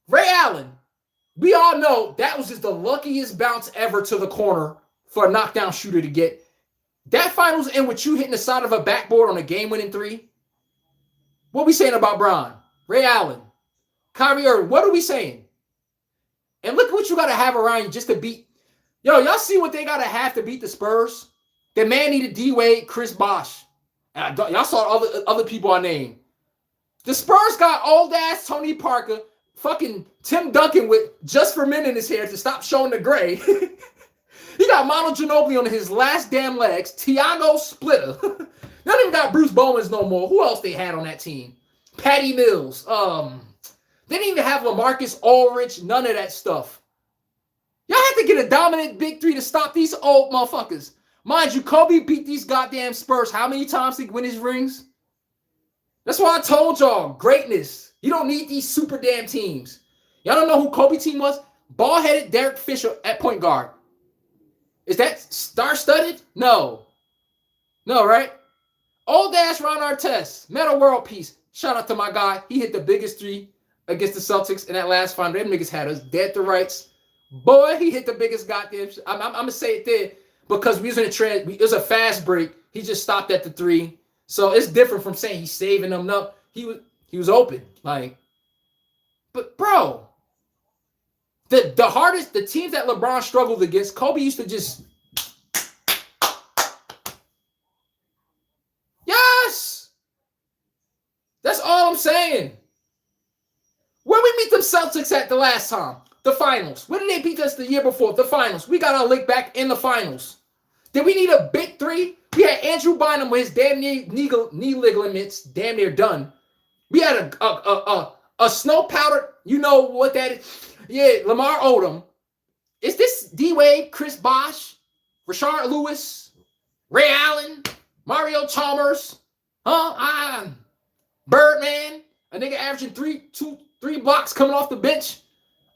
Ray Allen, we all know that was just the luckiest bounce ever to the corner for a knockdown shooter to get. That finals end with you hitting the side of a backboard on a game-winning 3. What are we saying about Bron? Ray Allen, Kyrie Irving, what are we saying? And look at what you got to have around you just to beat. Yo, y'all see what they got to have to beat the Spurs? The man needed D-Wade, Chris Bosh. Y'all saw other people I named. The Spurs got old-ass Tony Parker, fucking Tim Duncan with just for men in his hair to stop showing the gray. He got Manu Ginobili on his last damn legs. Tiago Splitter. They don't even got Bruce Bowens no more. Who else they had on that team? Patty Mills. They didn't even have LaMarcus Aldridge. None of that stuff. Y'all have to get a dominant big 3 to stop these old motherfuckers. Mind you, Kobe beat these goddamn Spurs how many times to win his rings? That's why I told y'all, greatness. You don't need these super damn teams. Y'all don't know who Kobe team was? Ball-headed Derek Fisher at point guard. Is that star-studded? No. No, right? Old-ass Ron Artest, Metal World Peace. Shout out to my guy. He hit the biggest 3 against the Celtics in that last final. Them niggas had us dead to rights. Boy, he hit the biggest goddamn. I'm going to say it there because we was in a trend. It was a fast break. He just stopped at the 3. So it's different from saying he's saving them. No, he was open. Like, but bro, the hardest, the teams that LeBron struggled against, Kobe used to just. Yes! That's all I'm saying. Where we meet them Celtics at the last time? The finals. Where did they beat us the year before? The finals. We got our lick back in the finals. Did we need a big 3? We had Andrew Bynum with his damn knee ligaments damn near done. We had a snow powder. You know what that is? Yeah, Lamar Odom. Is this D-Wade, Chris Bosh, Rashard Lewis, Ray Allen, Mario Chalmers, Birdman? A nigga averaging three blocks coming off the bench.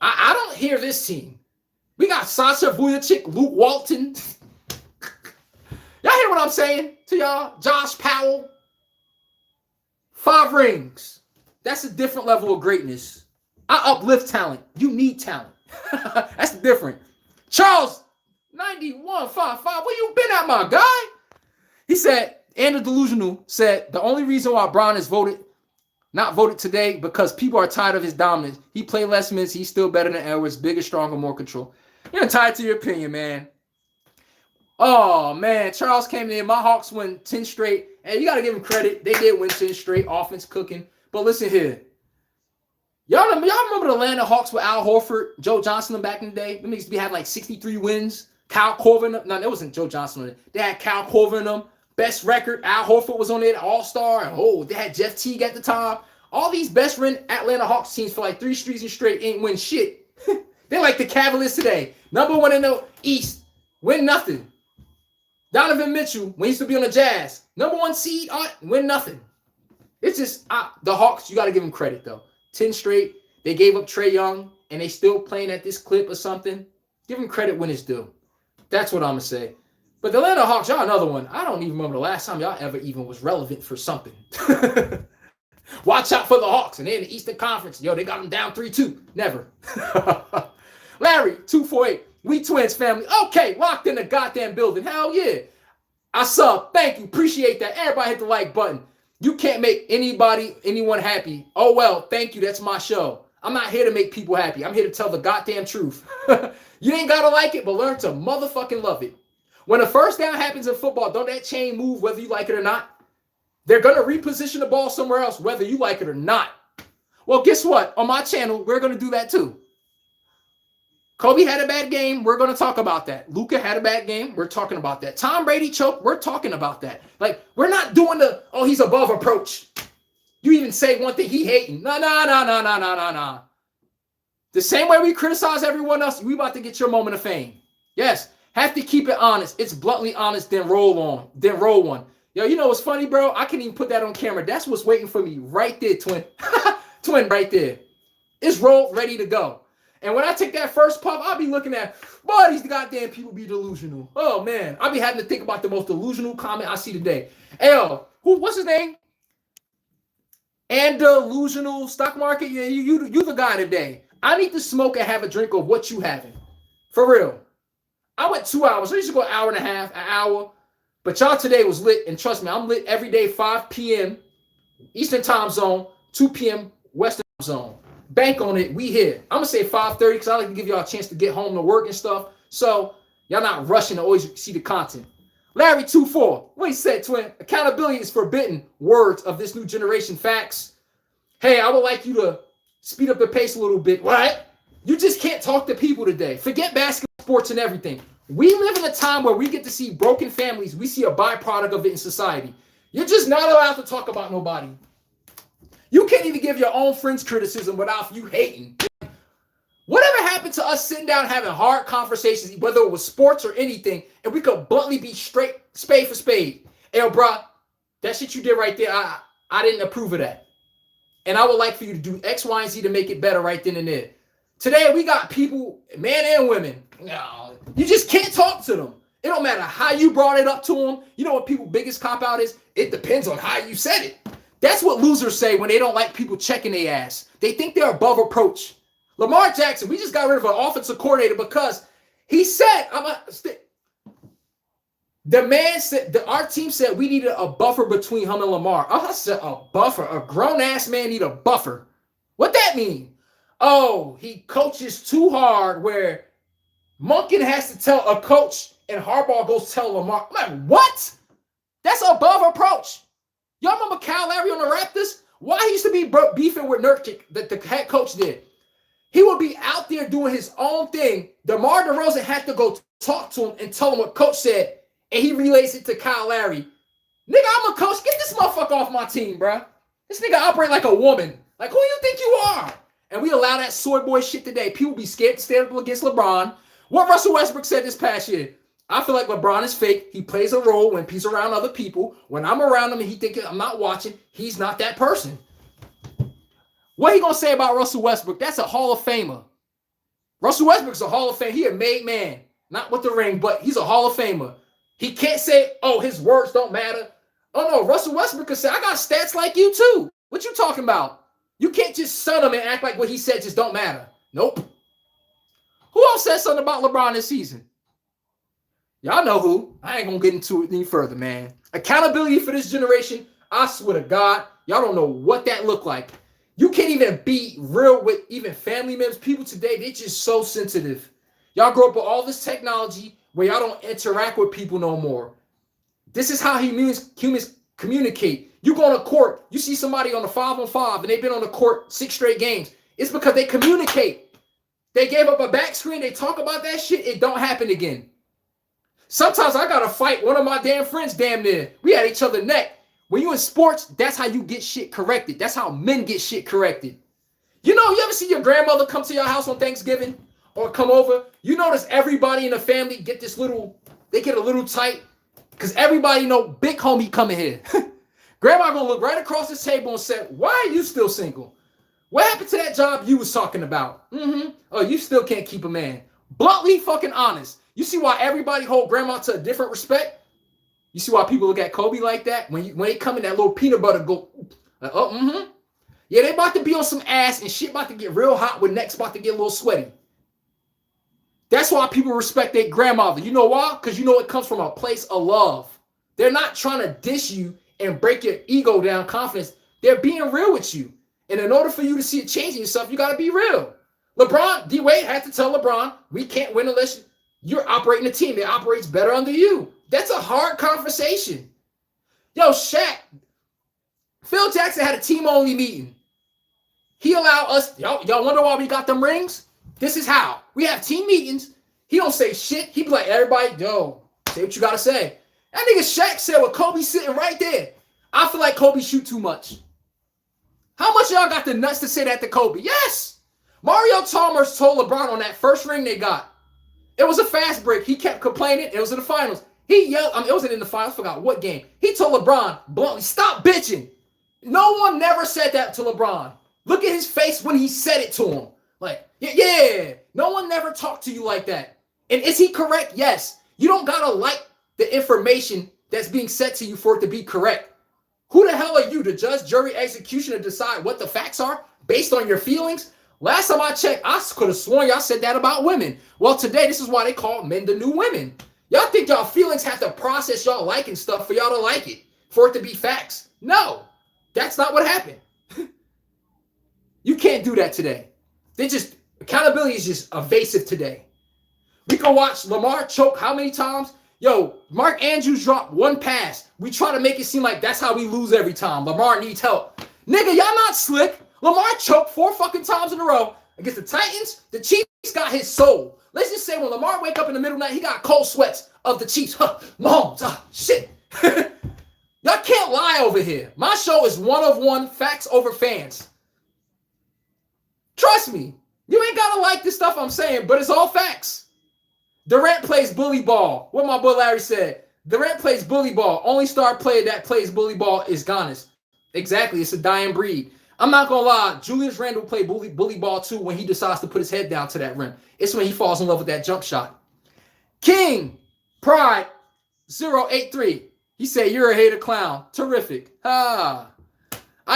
I don't hear this team. We got Sasha Vujacic, Luke Walton. Y'all hear what I'm saying to y'all? Josh Powell. 5 rings. That's a different level of greatness. I uplift talent. You need talent. That's different. Charles, 91.55. Where you been at, my guy? He said, and the delusional said, the only reason why Bron is not voted today, because people are tired of his dominance. He played less minutes. He's still better than Edwards. Bigger, stronger, more control. You're entitled to your opinion, man. Oh, man. Charles came in. My Hawks won 10 straight. And you got to give them credit. They did win 10 straight. Offense cooking. But listen here. Y'all remember the Atlanta Hawks with Al Horford, Joe Johnson back in the day? Them niggas had like 63 wins. Kyle Korver. No, that wasn't Joe Johnson. They had Kyle Korver in them. Best record. Al Horford was on it. All-star. Oh, they had Jeff Teague at the time. All these best Atlanta Hawks teams for like 3 seasons straight ain't win shit. They're like the Cavaliers today. Number 1 in the East. Win nothing. Donovan Mitchell, when he used to be on the Jazz. Number 1 seed, win nothing. It's just, the Hawks, you got to give them credit, though. 10 straight. They gave up Trae Young, and they still playing at this clip or something. Give them credit when it's due. That's what I'm going to say. But the Atlanta Hawks, y'all another one. I don't even remember the last time y'all ever even was relevant for something. Watch out for the Hawks. And they're in the Eastern Conference. Yo, they got them down 3-2. Never. Larry, 248. We twins family. Okay, locked in the goddamn building. Hell yeah. I sub. Thank you. Appreciate that. Everybody hit the like button. You can't make anyone happy. Oh, well, thank you. That's my show. I'm not here to make people happy. I'm here to tell the goddamn truth. You ain't got to like it, but learn to motherfucking love it. When a first down happens in football, don't that chain move whether you like it or not? They're going to reposition the ball somewhere else, whether you like it or not. Well, guess what? On my channel, we're going to do that too. Kobe had a bad game. We're going to talk about that. Luka had a bad game. We're talking about that. Tom Brady choked. We're talking about that. Like, we're not doing the, oh, he's above approach. You even say one thing, he hating. No. The same way we criticize everyone else, we about to get your moment of fame. Yes, have to keep it honest. It's bluntly honest, then roll one. Yo, you know what's funny, bro? I can't even put that on camera. That's what's waiting for me right there, twin. Twin right there. It's rolled, ready to go. And when I take that first puff, I'll be looking at, boy, these goddamn people be delusional. Oh, man. I'll be having to think about the most delusional comment I see today. Hey, yo, what's his name? And delusional stock market? Yeah, you the guy today. I need to smoke and have a drink of what you having. For real. I went 2 hours. I used to go an hour and a half, an hour. But y'all today was lit. And trust me, I'm lit every day, 5 p.m. Eastern time zone, 2 p.m. Western time zone. Bank on it. We here. I'm going to say 5:30 because I like to give y'all a chance to get home to work and stuff. So y'all not rushing to always see the content. Larry 24. What he said, twin? Accountability is forbidden. Words of this new generation. Facts. Hey, I would like you to speed up the pace a little bit. What? You just can't talk to people today. Forget basketball, sports, and everything. We live in a time where we get to see broken families. We see a byproduct of it in society. You're just not allowed to talk about nobody. You can't even give your own friends criticism without you hating. Whatever happened to us sitting down having hard conversations, whether it was sports or anything, and we could bluntly be straight, spade for spade. Hey, bro, that shit you did right there, I didn't approve of that. And I would like for you to do X, Y, and Z to make it better right then and there. Today, we got people, men and women. No, you just can't talk to them. It don't matter how you brought it up to them. You know what people's biggest cop-out is? It depends on how you said it. That's what losers say when they don't like people checking their ass. They think they're above reproach. Lamar Jackson, we just got rid of an offensive coordinator because he said, the man said, our team said we needed a buffer between him and Lamar. I said a buffer. A grown-ass man need a buffer. What that mean? Oh, he coaches too hard where Monken has to tell a coach and Harbaugh goes tell Lamar. I'm like, what? That's above approach. Y'all remember Kyle Lowry on the Raptors? Why he used to be beefing with Nurkic, that the head coach did. He would be out there doing his own thing. DeMar DeRozan had to go talk to him and tell him what coach said, and he relays it to Kyle Lowry. Nigga, I'm a coach. Get this motherfucker off my team, bro. This nigga operate like a woman. Like, who you think you are? And we allow that soy boy shit today. People be scared to stand up against LeBron. What Russell Westbrook said this past year. I feel like LeBron is fake. He plays a role when he's around other people. When I'm around him and he thinks I'm not watching, he's not that person. What he gonna say about Russell Westbrook? That's a Hall of Famer. Russell Westbrook's a Hall of Famer. He a made man. Not with the ring, but he's a Hall of Famer. He can't say, oh, his words don't matter. Oh, no, Russell Westbrook can say, I got stats like you, too. What you talking about? You can't just son him and act like what he said just don't matter. Nope. Who else said something about LeBron this season? Y'all know who. I ain't going to get into it any further, man. Accountability for this generation, I swear to God, y'all don't know what that looked like. You can't even be real with even family members. People today, they're just so sensitive. Y'all grow up with all this technology where y'all don't interact with people no more. This is how humans communicate. You go on a court, you see somebody on a 5-on-5 and they've been on the court 6 straight games. It's because they communicate. They gave up a back screen. They talk about that shit. It don't happen again. Sometimes I got to fight one of my damn friends damn near. We had each other neck. When you in sports, that's how you get shit corrected. That's how men get shit corrected. You know, you ever see your grandmother come to your house on Thanksgiving or come over? You notice everybody in the family get they get a little tight because everybody know big homie coming here. Grandma gonna look right across this table and say, why are you still single? What happened to that job you was talking about? Oh, you still can't keep a man. Bluntly fucking honest. You see why everybody hold grandma to a different respect? You see why people look at Kobe like that? When they come in, that little peanut butter go, yeah, they about to be on some ass and shit about to get real hot when necks about to get a little sweaty. That's why people respect their grandmother. You know why? Because you know it comes from a place of love. They're not trying to dish you and break your ego down, confidence. They're being real with you. And in order for you to see it changing yourself, you got to be real. LeBron, D-Wade had to tell LeBron, we can't win unless you're operating a team that operates better under you. That's a hard conversation. Yo, Shaq, Phil Jackson had a team-only meeting. He allowed us, y'all wonder why we got them rings? This is how. We have team meetings. He don't say shit. He be like, everybody, yo, say what you got to say. That nigga Shaq said with Kobe sitting right there. I feel like Kobe shoot too much. How much y'all got the nuts to say that to Kobe? Yes. Mario Chalmers told LeBron on that first ring they got. It was a fast break. He kept complaining. It was in the finals. He yelled, it wasn't in the finals. I forgot what game. He told LeBron bluntly, stop bitching. No one never said that to LeBron. Look at his face when he said it to him. Like, yeah. No one never talked to you like that. And is he correct? Yes. You don't got to like the information that's being said to you for it to be correct. Who the hell are you to judge, jury, execution, and decide what the facts are based on your feelings? Last time I checked, I could have sworn y'all said that about women. Well, today, this is why they call men the new women. Y'all think y'all feelings have to process y'all liking stuff for y'all to like it, for it to be facts. No, that's not what happened. You can't do that today. Accountability is just evasive today. We can watch Lamar choke how many times? Yo, Mark Andrews dropped one pass. We try to make it seem like that's how we lose every time. Lamar needs help. Nigga, y'all not slick. Lamar choked 4 fucking times in a row against the Titans. The Chiefs got his soul. Let's just say when Lamar wake up in the middle of the night, he got cold sweats of the Chiefs. Mahomes, shit. Y'all can't lie over here. My show is one of one, facts over fans. Trust me. You ain't got to like this stuff I'm saying, but it's all facts. Durant plays bully ball. What my boy Larry said. Durant plays bully ball. Only star player that plays bully ball is Giannis. Exactly. It's a dying breed. I'm not going to lie. Julius Randle played bully ball too when he decides to put his head down to that rim. It's when he falls in love with that jump shot. King Pride 083. He said, you're a hater clown. Terrific. I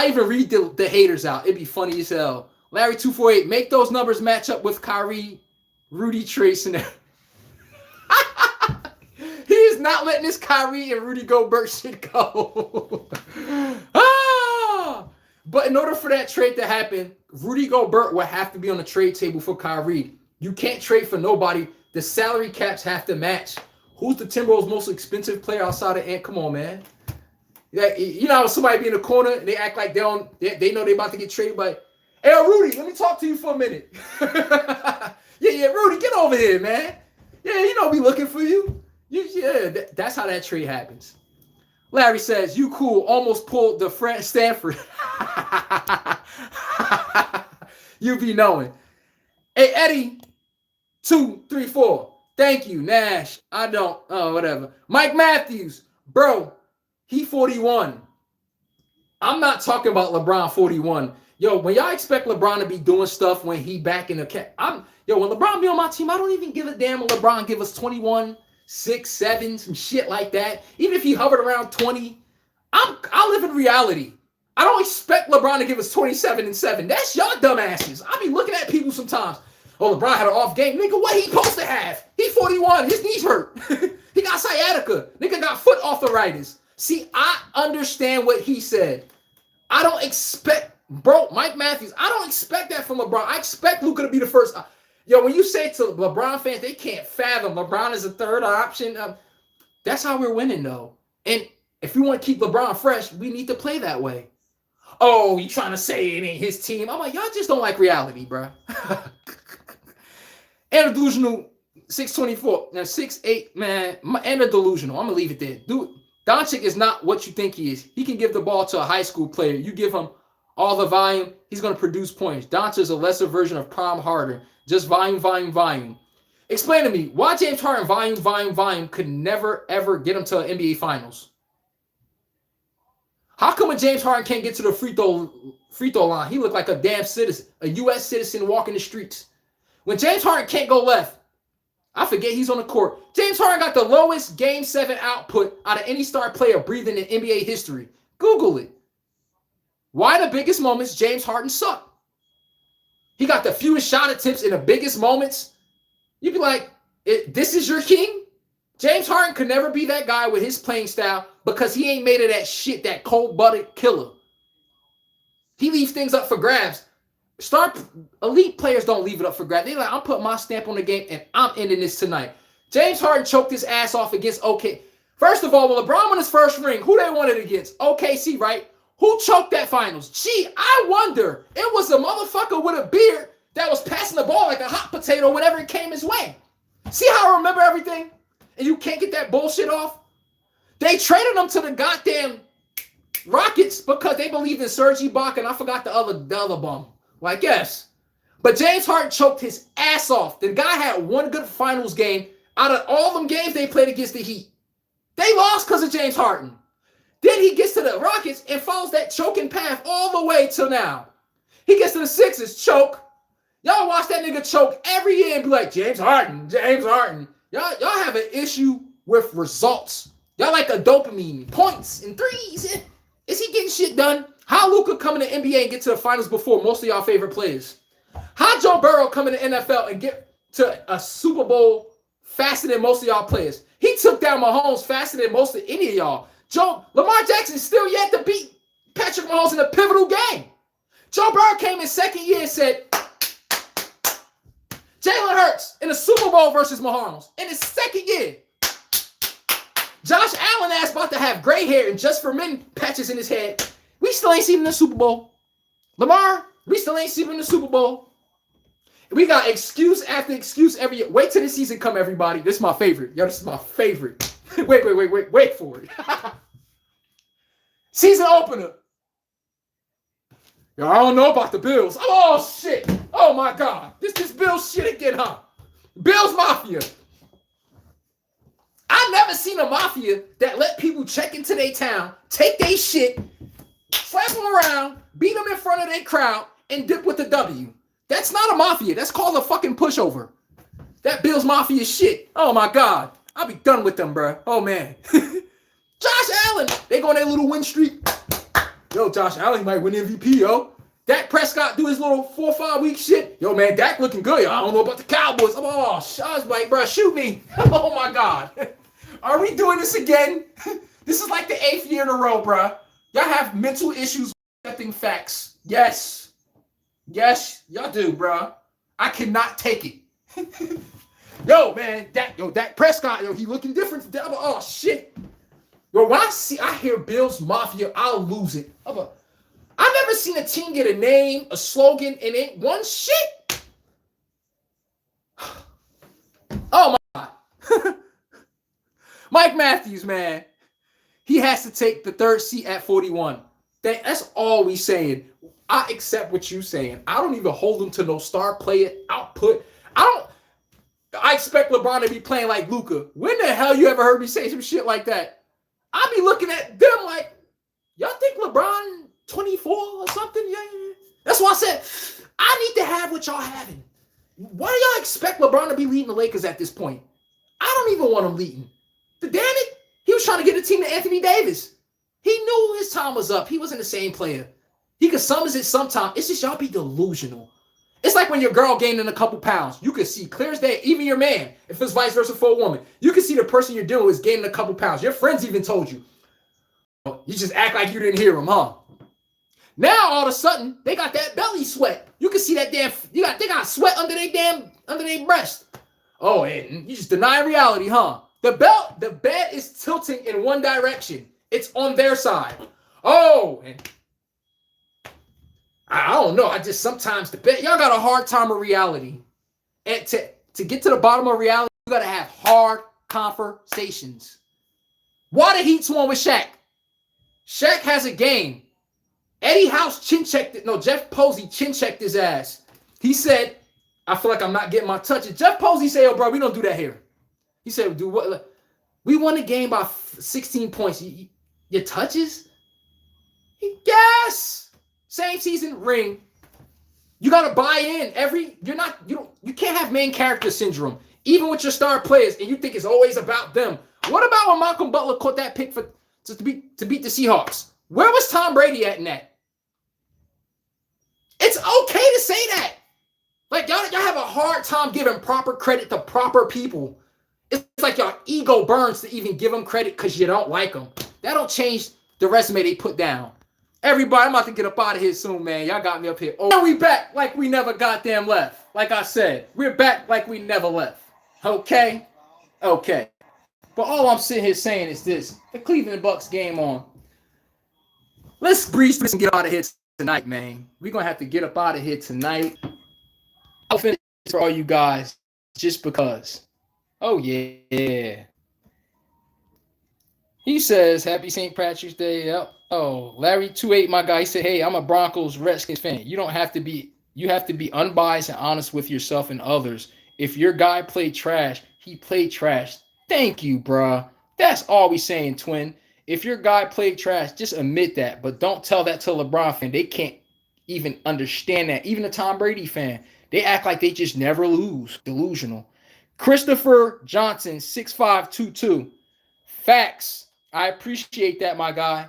even read the haters out. It'd be funny as hell. Larry 248. Make those numbers match up with Kyrie, Rudy, Trace, and he is not letting this Kyrie and Rudy Gobert shit go. But in order for that trade to happen, Rudy Gobert will have to be on the trade table for Kyrie. You can't trade for nobody. The salary caps have to match. Who's the Timberwolves' most expensive player outside of Ant? Come on, man. You know, somebody be in the corner and they act like they know they're about to get traded. But hey, Rudy, let me talk to you for a minute. yeah, Rudy, get over here, man. Yeah, you know we looking for you. That's how that trade happens. Larry says, you cool, almost pulled the Stanford. You be knowing. Hey, Eddie, 234. Thank you, Nash. I don't. Oh, whatever. Mike Matthews. Bro, he 41. I'm not talking about LeBron 41. Yo, when y'all expect LeBron to be doing stuff when he back in the camp, when LeBron be on my team, I don't even give a damn when LeBron give us 21, 6, 7, some shit like that. Even if he hovered around 20, I live in reality. I don't expect LeBron to give us 27 and 7. That's y'all dumbasses. I be looking at people sometimes. Oh, LeBron had an off game. Nigga, what he supposed to have? He 41. His knees hurt. He got sciatica. Nigga got foot arthritis. See, I understand what he said. I don't expect, bro, Mike Matthews, I don't expect that from LeBron. I expect Luka to be the first. Yo, when you say to LeBron fans, they can't fathom LeBron is a third option. That's how we're winning, though. And if we want to keep LeBron fresh, we need to play that way. Oh, you trying to say it ain't his team? I'm like, y'all just don't like reality, bro. And a delusional 624. Now, 6'8", man, and a delusional. I'm going to leave it there. Dude, Doncic is not what you think he is. He can give the ball to a high school player. You give him all the volume, he's going to produce points. Doncic is a lesser version of Prime Harden. Just volume, volume, volume. Explain to me, why James Harden volume, volume, volume could never, ever get him to an NBA Finals? How come when James Harden can't get to the free throw line, he look like a damn citizen, a U.S. citizen walking the streets? When James Harden can't go left, I forget he's on the court. James Harden got the lowest Game 7 output out of any star player breathing in NBA history. Google it. Why in the biggest moments James Harden sucked? He got the fewest shot attempts in the biggest moments. You'd be like, this is your king? James Harden could never be that guy with his playing style because he ain't made of that shit, that cold-blooded killer. He leaves things up for grabs. Elite players don't leave it up for grabs. They're like, I'm putting my stamp on the game and I'm ending this tonight. James Harden choked his ass off against OK. First of all, when LeBron won his first ring, who they won it against? OKC, right? Who choked that finals? Gee, I wonder. It was a motherfucker with a beard that was passing the ball like a hot potato whenever it came his way. See how I remember everything? And you can't get that bullshit off? They traded him to the goddamn Rockets because they believed in Serge Ibaka, and I forgot the other bum. Like, yes. But James Harden choked his ass off. The guy had one good finals game out of all them games they played against the Heat. They lost because of James Harden. Then he gets to the Rockets and follows that choking path all the way till now. He gets to the Sixers, choke. Y'all watch that nigga choke every year and be like, James Harden, James Harden. Y'all have an issue with results. Y'all like the dopamine, points and threes. Is he getting shit done? How Luka come in the NBA and get to the finals before most of y'all favorite players? How Joe Burrow come in the NFL and get to a Super Bowl faster than most of y'all players? He took down Mahomes faster than most of any of y'all. Lamar Jackson still yet to beat Patrick Mahomes in a pivotal game. Joe Burrow came in second year and said, Jalen Hurts in the Super Bowl versus Mahomes in his second year. Josh Allen ass about to have gray hair and just for men patches in his head. We still ain't seen him in the Super Bowl. Lamar, we still ain't seen him in the Super Bowl. We got excuse after excuse every year. Wait till the season come, everybody. This is my favorite. Yo, this is my favorite. Wait for it. Season opener. Yo, I don't know about the Bills. Oh, shit. Oh, my God. This Bills shit again, huh? Bills Mafia. I never seen a mafia that let people check into their town, take their shit, slap them around, beat them in front of their crowd, and dip with the W. That's not a mafia. That's called a fucking pushover. That Bills Mafia shit. Oh, my God. I'll be done with them, bro. Oh, man. Josh Allen. They go on their little win streak. Yo, Josh Allen might win MVP, yo. Dak Prescott do his little 4 or 5 week shit. Yo, man, Dak looking good. Yo, I don't know about the Cowboys. Oh, shots, like, bro, shoot me. Oh, my God. Are we doing this again? This is like the 8th year in a row, bro. Y'all have mental issues with accepting facts. Yes. Yes, y'all do, bro. I cannot take it. Yo, man, Dak Prescott, yo, he looking different. Oh, shit. Yo, when I hear Bills Mafia, I'll lose it. I've never seen a team get a name, a slogan, and ain't one shit. Oh, my God. Mike Matthews, man. He has to take the 3rd seat at 41. That's all we saying. I accept what you saying. I don't even hold him to no star player output. I expect LeBron to be playing like Luka. When the hell you ever heard me say some shit like that? I be looking at them like, y'all think LeBron 24 or something? Yeah. That's why I said, I need to have what y'all having. Why do y'all expect LeBron to be leading the Lakers at this point? I don't even want him leading. Damn it, he was trying to get the team to Anthony Davis. He knew his time was up. He wasn't the same player. He could summons it sometime. It's just y'all be delusional. It's like when your girl gained in a couple pounds. You can see clear as day, even your man, if it's vice versa for a woman, you can see the person you're dealing with is gaining a couple pounds. Your friends even told you. You just act like you didn't hear them, huh? Now all of a sudden they got that belly sweat. You can see that damn. They got sweat under their breast. Oh, and you just deny reality, huh? The bed is tilting in one direction. It's on their side. Oh, and I don't know. I just sometimes the bed. Y'all got a hard time with reality, and to get to the bottom of reality, you gotta have hard conversations. Why the Heat's won with Shaq? Shaq has a game. Eddie House chin checked it. No, Jeff Posey chin checked his ass. He said, I feel like I'm not getting my touches. Jeff Posey said, oh, bro, we don't do that here. He said, dude, what? We won the game by 16 points. Your touches? Yes. Same season ring. You got to buy in. You can't have main character syndrome, even with your star players, and you think it's always about them. What about when Malcolm Butler caught that pick to beat the Seahawks? Where was Tom Brady at in that? It's okay to say that. Like, y'all have a hard time giving proper credit to proper people. It's like y'all ego burns to even give them credit because you don't like them. That don't change the resume they put down. Everybody, I'm about to get up out of here soon, man. Y'all got me up here. Oh, we back like we never goddamn left. Like I said, we're back like we never left. Okay? Okay. But all I'm sitting here saying is this. The Cleveland Bucks game on. Let's breeze through this and get out of here tonight, man. We're going to have to get up out of here tonight. I'll finish for all you guys just because. Oh, yeah. He says, happy St. Patrick's Day. Yep. Oh, Larry 28, my guy, he said, hey, I'm a Broncos Redskins fan. You have to be unbiased and honest with yourself and others. If your guy played trash, he played trash. Thank you, bruh. That's all we saying, twin. If your guy played trash, just admit that. But don't tell that to a LeBron fan. They can't even understand that. Even a Tom Brady fan. They act like they just never lose. Delusional. Christopher Johnson, 6522. Facts. I appreciate that, my guy.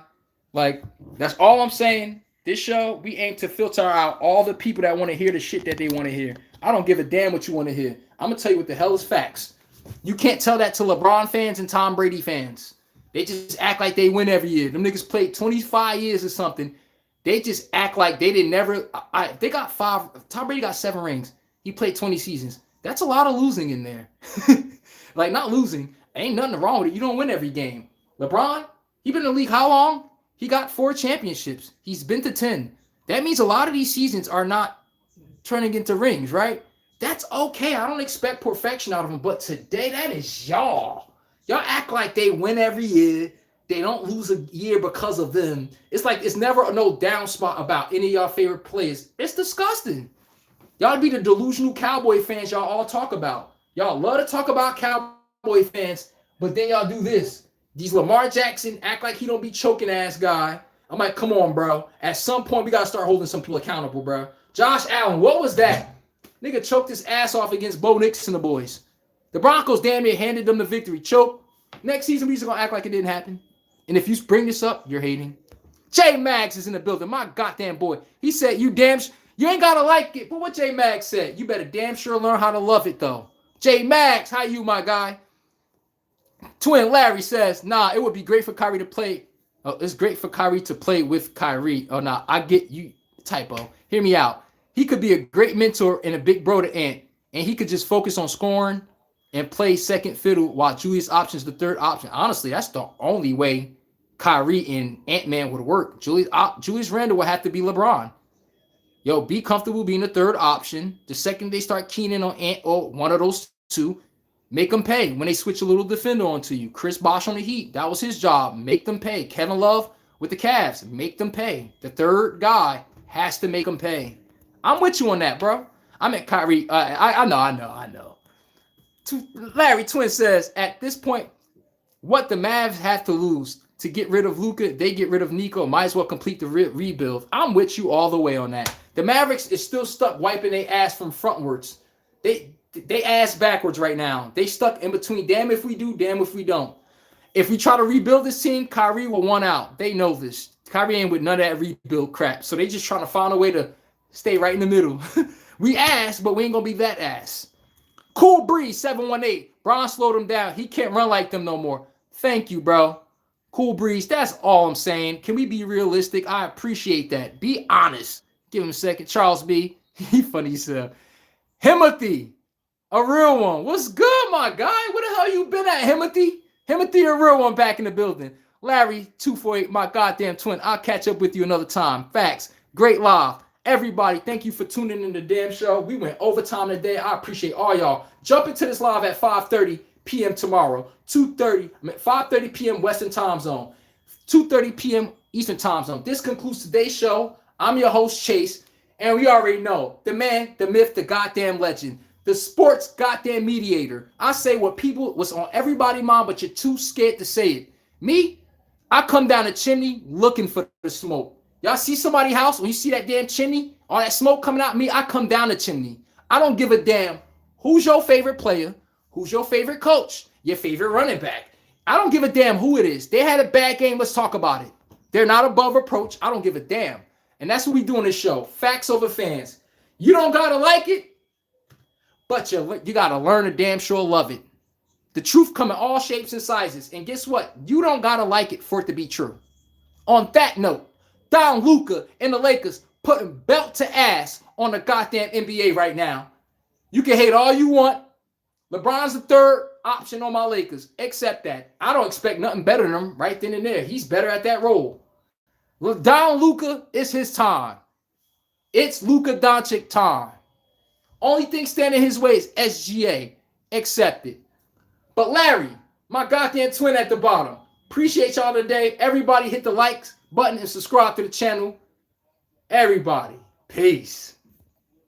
Like, that's all I'm saying. This show, we aim to filter out all the people that want to hear the shit that they want to hear. I don't give a damn what you want to hear. I'm going to tell you what the hell is facts. You can't tell that to LeBron fans and Tom Brady fans. They just act like they win every year. Them niggas played 25 years or something. They just act like they didn't never. They got 5. Tom Brady got 7 rings. He played 20 seasons. That's a lot of losing in there. Like, not losing. Ain't nothing wrong with it. You don't win every game. LeBron, he been in the league how long? He got 4 championships. He's been to 10. That means a lot of these seasons are not turning into rings, right? That's okay. I don't expect perfection out of them. But today, that is y'all. Y'all act like they win every year. They don't lose a year because of them. It's like it's never no down spot about any of y'all favorite players. It's disgusting. Y'all be the delusional Cowboy fans y'all all talk about. Y'all love to talk about Cowboy fans, but then y'all do this. These Lamar Jackson act like he don't be choking ass guy. I'm like, come on, bro. At some point, we got to start holding some people accountable, bro. Josh Allen, what was that? Nigga choked his ass off against Bo Nix and the boys. The Broncos damn near handed them the victory. Choke. Next season, we just going to act like it didn't happen. And if you bring this up, you're hating. J Mags is in the building. My goddamn boy. He said, you ain't got to like it. But what J Mags said, you better damn sure learn how to love it, though. J Mags, how you, my guy? Twin Larry says, nah, it would be great for Kyrie to play. Oh, it's great for Kyrie to play with Kyrie. Oh, nah, I get you. Typo. Hear me out. He could be a great mentor and a big bro to Ant. And he could just focus on scoring and play second fiddle while Julius option's the third option. Honestly, that's the only way Kyrie and Ant-Man would work. Julius Randle would have to be LeBron. Yo, be comfortable being the third option. The second they start keying in on Ant or one of those two, make them pay when they switch a little defender onto you. Chris Bosh on the Heat, that was his job. Make them pay. Kevin Love with the Cavs, make them pay. The third guy has to make them pay. I'm with you on that, bro. I'm at Kyrie. I know. Larry Twin says, at this point, what the Mavs have to lose, to get rid of Luka, they get rid of Nico. Might as well complete the rebuild. I'm with you all the way on that. The Mavericks is still stuck wiping their ass from frontwards. They ass backwards right now. They stuck in between. Damn if we do, damn if we don't. If we try to rebuild this team, Kyrie will want out. They know this. Kyrie ain't with none of that rebuild crap. So they just trying to find a way to stay right in the middle. We ass, but we ain't going to be that ass. Cool Breeze, 718. Bron slowed him down. He can't run like them no more. Thank you, bro. Cool Breeze, that's all I'm saying. Can we be realistic? I appreciate that. Be honest. Give him a second. Charles B. He funny as hell. Himothy, a real one. What's good, my guy? Where the hell you been at, Himothy? Himothy, a real one, back in the building. Larry, 248, my goddamn twin. I'll catch up with you another time. Facts. Great live. Everybody, thank you for tuning in the damn show. We went overtime today. I appreciate all y'all. Jump into this live at 5:30 p.m. tomorrow. 5:30 p.m. Western Time Zone. 2:30 p.m. Eastern Time Zone. This concludes today's show. I'm your host, Chase. And we already know the man, the myth, the goddamn legend, the sports goddamn mediator. I say what's on everybody's mind, but you're too scared to say it. Me, I come down the chimney looking for the smoke. Y'all see somebody's house, when you see that damn chimney, all that smoke coming out, me, I come down the chimney. I don't give a damn who's your favorite player, who's your favorite coach, your favorite running back. I don't give a damn who it is. They had a bad game, let's talk about it. They're not above reproach. I don't give a damn. And that's what we do on this show. Facts over fans. You don't gotta like it, but you gotta learn to damn sure love it. The truth come in all shapes and sizes. And guess what? You don't gotta like it for it to be true. On that note, Don Luka and the Lakers putting belt to ass on the goddamn NBA right now. You can hate all you want. LeBron's the third option on my Lakers. Accept that. I don't expect nothing better than him right then and there. He's better at that role. Don Luka, it's his time. It's Luka Doncic time. Only thing standing his way is SGA. Accept it. But Larry, my goddamn twin at the bottom. Appreciate y'all today. Everybody hit the likes button and subscribe to the channel. Everybody, peace.